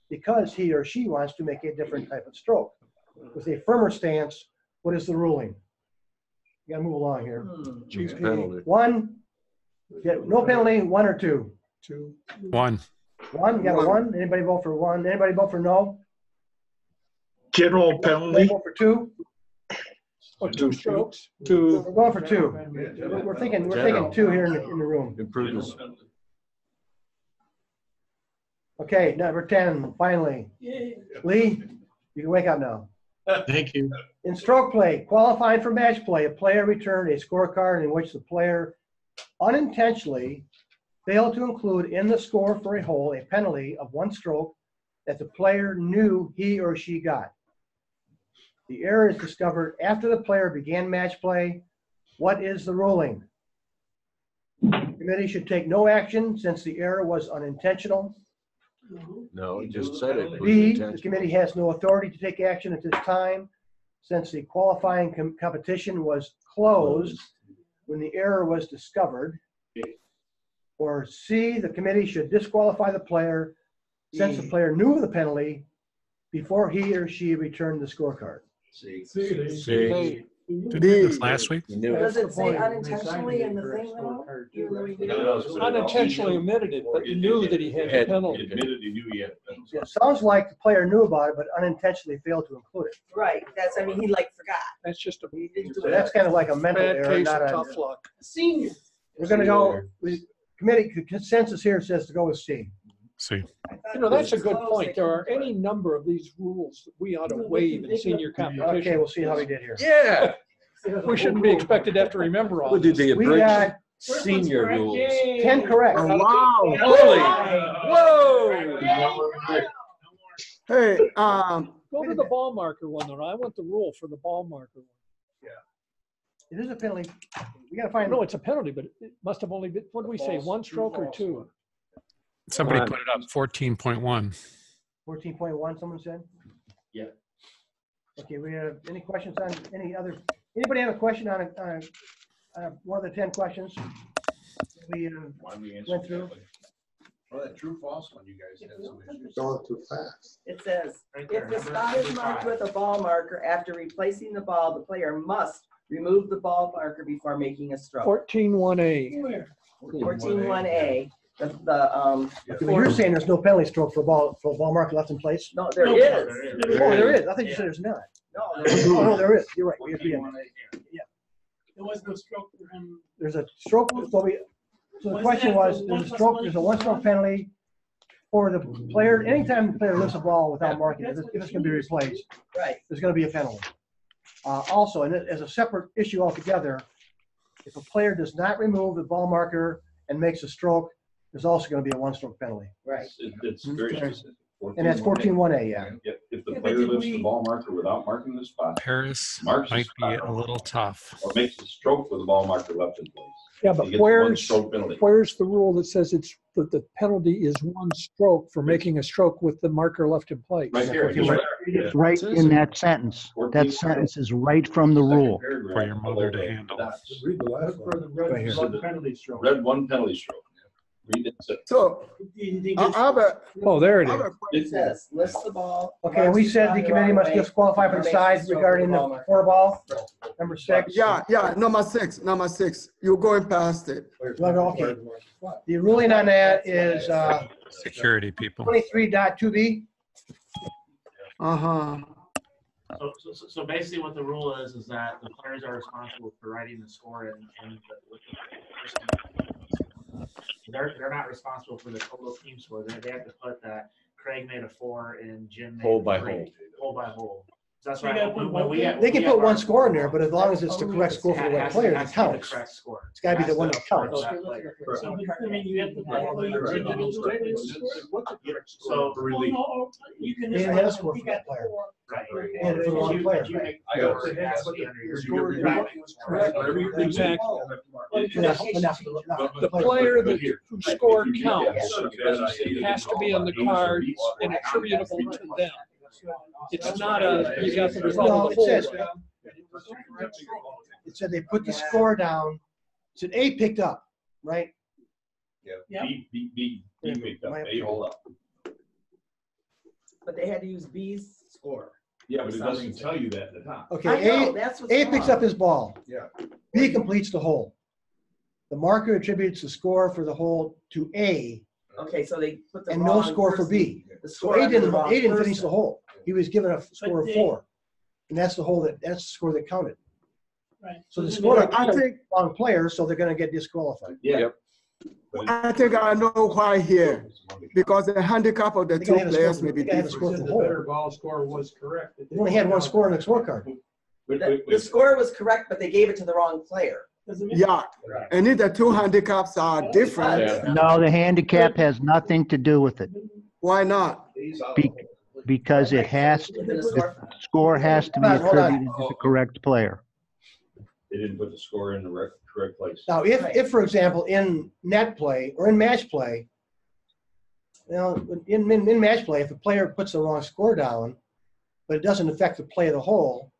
Speaker 1: because he or she wants to make a different type of stroke. With a firmer stance, what is the ruling? You gotta move along here.
Speaker 7: GP. Penalty.
Speaker 1: 1, no penalty, 1 or 2?
Speaker 3: 2.
Speaker 11: 1.
Speaker 1: 1, you got a 1? Anybody vote for 1? Anybody vote for no?
Speaker 9: General
Speaker 1: Anybody
Speaker 9: penalty.
Speaker 1: vote for 2?
Speaker 3: Or 2 strokes.
Speaker 9: 2.
Speaker 1: We're going for 2. We're thinking 2 here in the room.
Speaker 7: Improvements.
Speaker 1: Okay, number 10, finally. Lee, you can wake up now.
Speaker 9: Thank you.
Speaker 1: In stroke play, qualifying for match play, a player returned a scorecard in which the player unintentionally failed to include in the score for a hole a penalty of 1 stroke that the player knew he or she got. The error is discovered after the player began match play. What is the ruling? The committee should take no action since the error was unintentional.
Speaker 7: No, it just said it. was
Speaker 1: B, the
Speaker 7: intentional.
Speaker 1: committee has no authority to take action at this time since the qualifying competition was closed when the error was discovered. Or C, the committee should disqualify the player since the player knew of the penalty before he or she returned the scorecard.
Speaker 8: See.
Speaker 11: Did we do this last week?
Speaker 5: Does it say unintentionally in the thing though? Even though we didn't-
Speaker 3: Unintentionally omitted it, but he knew that he had the penalty.
Speaker 2: Admitted he knew he had.
Speaker 1: Yeah, it sounds like the player knew about it, but unintentionally failed to include it.
Speaker 5: Right, that's, I mean, he like forgot.
Speaker 3: That's just a
Speaker 5: He didn't do
Speaker 1: So
Speaker 5: it.
Speaker 1: that's kind of like a mental
Speaker 3: bad
Speaker 1: error,
Speaker 3: case
Speaker 1: not
Speaker 3: of
Speaker 1: a.
Speaker 3: tough luck.
Speaker 10: Senior.
Speaker 1: We're gonna go, committee consensus here says to go with C.
Speaker 11: See,
Speaker 3: You know, that's a good point. There are any number of these rules that we ought to waive in senior
Speaker 1: Okay,
Speaker 3: competition.
Speaker 1: we'll see how he did here.
Speaker 7: Yeah.
Speaker 3: We shouldn't be expected to have to remember all
Speaker 7: What did
Speaker 3: this.
Speaker 7: they
Speaker 1: We
Speaker 7: abridge
Speaker 1: got
Speaker 7: senior rules?
Speaker 1: 10 correct.
Speaker 13: Wow.
Speaker 7: Holy, whoa!
Speaker 14: Hey,
Speaker 3: Go to the ball marker one though. I want the rule for the ball marker one.
Speaker 1: It is a penalty. We gotta find.
Speaker 3: No, it's a penalty, but it must have only been, what do we say, 1 stroke or 2?
Speaker 11: somebody put it up, 14.1.
Speaker 1: 14.1, someone said?
Speaker 2: Yeah.
Speaker 1: Okay, we have any questions on anybody have a question on one of the 10 questions we went through?
Speaker 8: Well, that true false one, you guys had some issues.
Speaker 6: Going too fast.
Speaker 5: It says,
Speaker 16: Right there,
Speaker 5: if the
Speaker 16: number
Speaker 5: spot is marked
Speaker 16: 55.
Speaker 5: with a ball marker after replacing the ball, the player must remove the ball marker before making a stroke.
Speaker 3: 14.1A.
Speaker 5: 14.1A, the,
Speaker 1: Okay, but you're saying there's no penalty stroke for a ball marker left in place?
Speaker 5: no, there
Speaker 10: No,
Speaker 5: is.
Speaker 1: Oh, there is. I think you said there's not.
Speaker 5: No,
Speaker 1: Oh, no, there is. You're right. We agree on that.
Speaker 10: There was no stroke for him.
Speaker 1: There's a stroke. So the question was, there's a stroke, there's a 1-stroke penalty for the player. Anytime the player lifts a ball without marking it, if it's going to be replaced,
Speaker 5: right.
Speaker 1: there's going to be a penalty. Also, and as a separate issue altogether, if a player does not remove the ball marker and makes a stroke, there's also going to be a 1-stroke penalty.
Speaker 5: Right.
Speaker 2: It's very specific.
Speaker 1: And that's 14.1A, yeah.
Speaker 2: If the player lifts the ball marker without marking the spot,
Speaker 11: Paris
Speaker 2: marks the
Speaker 11: might be
Speaker 2: spot,
Speaker 11: a little tough.
Speaker 2: or makes a stroke with the ball marker left in place.
Speaker 3: Yeah,
Speaker 2: He
Speaker 3: but
Speaker 2: gets a
Speaker 3: where's
Speaker 2: 1-stroke penalty.
Speaker 3: the rule that says that the penalty is 1 stroke for making a stroke with the marker left in place?
Speaker 2: Right here.
Speaker 13: It's right in that sentence. That sentence is right from the rule.
Speaker 11: For your mother to handle.
Speaker 6: Read the last
Speaker 10: For the
Speaker 6: one.
Speaker 1: Right here.
Speaker 10: red penalty stroke.
Speaker 2: Red 1 penalty stroke. Read it.
Speaker 14: so I have a,
Speaker 3: Oh, there it
Speaker 14: I have
Speaker 3: is.
Speaker 14: a
Speaker 5: It
Speaker 14: question.
Speaker 5: says, list the ball.
Speaker 1: Okay, we said the committee must disqualify for the size regarding the 4-ball. Number 6.
Speaker 14: Yeah, number six. You're going past it.
Speaker 1: Okay. The ruling on that is
Speaker 11: Security people.
Speaker 1: 23.2B.
Speaker 14: Uh-huh.
Speaker 16: So basically what the rule is that the players are responsible for writing the score with the person. They're not responsible for the total team score. They have to put that Craig made a 4 and Jim made
Speaker 7: Hole
Speaker 16: a
Speaker 7: by
Speaker 16: 3.
Speaker 7: hole.
Speaker 16: Hole by hole. So that's
Speaker 10: So you
Speaker 16: right.
Speaker 10: gotta put one thing.
Speaker 1: They can put 1 score in there, but as long as it's the correct score for the right player, it counts. It's got to be the one that counts.
Speaker 10: So, I mean, you have to.
Speaker 16: So
Speaker 2: really,
Speaker 10: No, you can.
Speaker 1: They didn't have a score for that player.
Speaker 16: right.
Speaker 1: And it's the wrong player.
Speaker 16: If you make
Speaker 8: I
Speaker 16: the
Speaker 8: got
Speaker 16: score,
Speaker 8: it.
Speaker 16: it has to be under your
Speaker 10: Score
Speaker 16: your
Speaker 10: right.
Speaker 16: driving score.
Speaker 3: Exactly.
Speaker 1: But not
Speaker 3: The player whose score counts has to be on the card and attributable to them. It's not you got the
Speaker 1: No,
Speaker 3: result of
Speaker 1: it
Speaker 3: the
Speaker 1: says,
Speaker 3: whole.
Speaker 1: it said they put the score down. It said A picked up, right?
Speaker 10: Yeah.
Speaker 2: B picked up. A hold up.
Speaker 5: But they had to use B's score.
Speaker 2: Yeah, but it doesn't tell you that at the top.
Speaker 1: Okay,
Speaker 5: I know,
Speaker 1: A
Speaker 5: that's what's
Speaker 1: picks
Speaker 5: wrong.
Speaker 1: up his ball.
Speaker 8: Yeah.
Speaker 1: B completes the hole. The marker attributes the score for the hole to A
Speaker 5: Okay, so they put the
Speaker 1: and no
Speaker 5: wrong
Speaker 1: score for
Speaker 5: person-
Speaker 1: B.
Speaker 5: the
Speaker 1: So
Speaker 5: score
Speaker 1: A
Speaker 5: under the
Speaker 1: didn't
Speaker 5: wrong
Speaker 1: finish
Speaker 5: person.
Speaker 1: the hole. He was given a score of
Speaker 10: they-
Speaker 1: 4. And that's the score that counted.
Speaker 10: Right.
Speaker 1: So the
Speaker 10: then
Speaker 1: score
Speaker 10: they-
Speaker 14: I think
Speaker 1: wrong player, so they're gonna get disqualified.
Speaker 2: Yeah.
Speaker 7: Yep.
Speaker 14: I think I know why here, because the handicap of the two players may be different.
Speaker 6: The better ball score was correct.
Speaker 1: They only had one score on the scorecard.
Speaker 5: The score was correct, but they gave it to the wrong player.
Speaker 14: Yeah, and if the two handicaps are different.
Speaker 13: No, the handicap has nothing to do with it.
Speaker 14: Why not?
Speaker 13: Because it has, the score has to be attributed to the correct player.
Speaker 2: They didn't put the score in the correct place.
Speaker 1: Now, if, for example, in net play or in match play, you know, in match play, if a player puts the wrong score down, but it doesn't affect the play of the whole,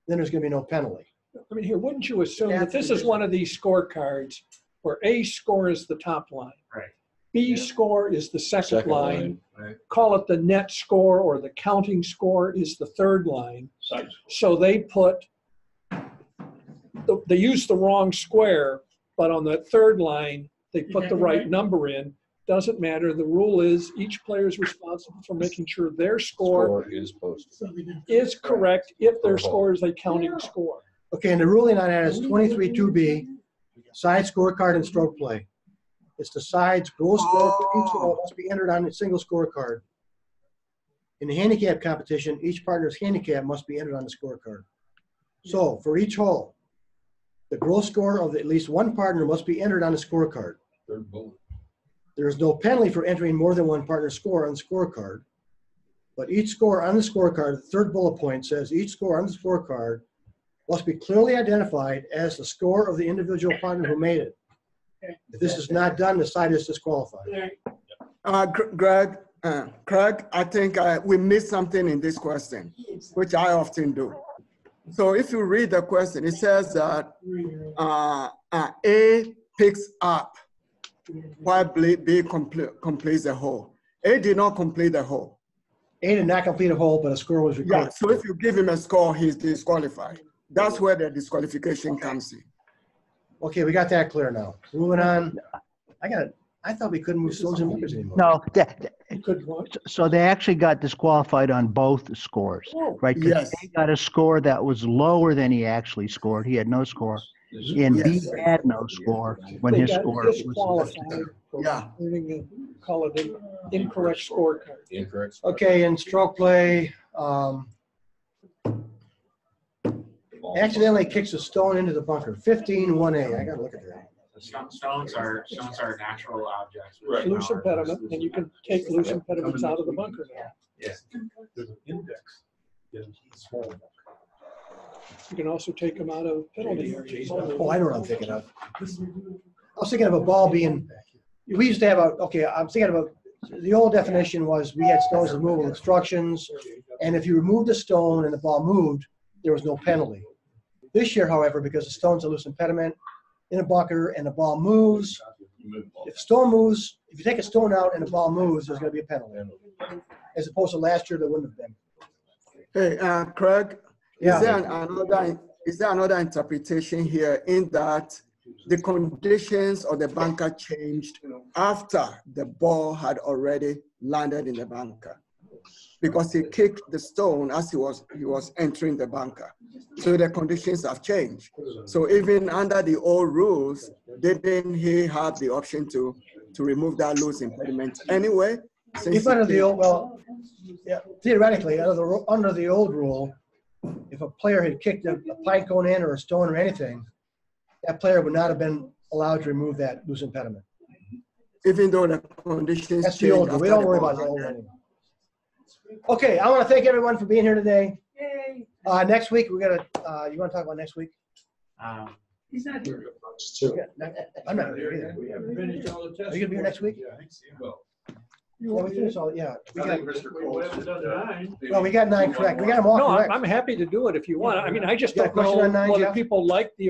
Speaker 1: then there's going to be no penalty.
Speaker 3: I mean, here, wouldn't you assume that this is one of these scorecards where A score is the top line?
Speaker 16: Right.
Speaker 3: B score is the second line.
Speaker 2: Right.
Speaker 3: Call it the net score or the counting score is the third line. So they used the wrong square, but on the third line, they put the right number in. Doesn't matter. The rule is each player is responsible for making sure their score
Speaker 7: is posted.
Speaker 3: is correct if their score is a counting score.
Speaker 1: Okay, and the ruling on that is 23-2B, side scorecard and stroke play. It's the sides gross score for each hole must be entered on a single scorecard. In the handicap competition, each partner's handicap must be entered on the scorecard. So for each hole, the gross score of at least one partner must be entered on the scorecard. There is no penalty for entering more than one partner's score on the scorecard, but each score on the scorecard, the third bullet point says each score on the scorecard must be clearly identified as the score of the individual partner who made it. If this is not done, the side is disqualified.
Speaker 14: Craig, I think we missed something in this question, which I often do. So if you read the question, it says that A picks up while B completes the hole. A did not complete the hole.
Speaker 1: A did not complete a hole, but a score was recorded.
Speaker 14: Yeah, so if you give him a score, he's disqualified. That's where the disqualification comes in.
Speaker 1: Okay, we got that clear now. Moving on. I thought we couldn't move stones and bunkers anymore.
Speaker 13: No, so they actually got disqualified on both scores, right? 'Cause
Speaker 14: Yes.
Speaker 13: A got a score that was lower than he actually scored. He had no score. And B had no score when his score was.
Speaker 3: Disqualified for call it an incorrect scorecard.
Speaker 7: Incorrect.
Speaker 1: Okay, in stroke play, accidentally kicks a stone into the bunker. 15-1A. I gotta look at that.
Speaker 16: Stones are natural objects.
Speaker 3: Loose impediment, and you can take loose impediments out of the bunker now.
Speaker 16: Yeah.
Speaker 6: There's an index.
Speaker 3: You can also take them out of penalty areas.
Speaker 1: Oh, I know what I'm thinking of. I was thinking of a ball being, we used to have I'm thinking of the old definition was we had stones with removal instructions, and if you removed the stone and the ball moved, there was no penalty. This year, however, because the stone's a loose impediment in a bunker and the ball moves, if the stone moves, if you take a stone out and the ball moves, there's going to be a penalty. As opposed to last year, there wouldn't have been.
Speaker 14: Hey, Craig,
Speaker 1: Yeah.
Speaker 14: is there another interpretation here in that the conditions of the bunker changed after the ball had already landed in the bunker? Because he kicked the stone as he was entering the bunker. So the conditions have changed. So even under the old rules, didn't he have the option to remove that loose impediment anyway?
Speaker 1: If under the old, theoretically, under the old rule, if a player had kicked a pine cone in or a stone or anything, that player would not have been allowed to remove that loose impediment.
Speaker 14: Even though the conditions
Speaker 1: That's the old rule. We don't worry about the old rule. Okay, I want to thank everyone for being here today.
Speaker 10: Yay.
Speaker 1: Next week, we're gonna. You want to talk about next week?
Speaker 10: He's not here.
Speaker 1: I'm not here either. Are you gonna be here next week? Yeah, we finished all. Yeah, we got. Well, we got 9 correct. We got them all
Speaker 3: No,
Speaker 1: correct.
Speaker 3: I'm happy to do it if you want. I mean, I just
Speaker 1: You got
Speaker 3: don't
Speaker 1: a question on
Speaker 3: know
Speaker 1: 9,
Speaker 3: whether
Speaker 1: Jeff?
Speaker 3: people like the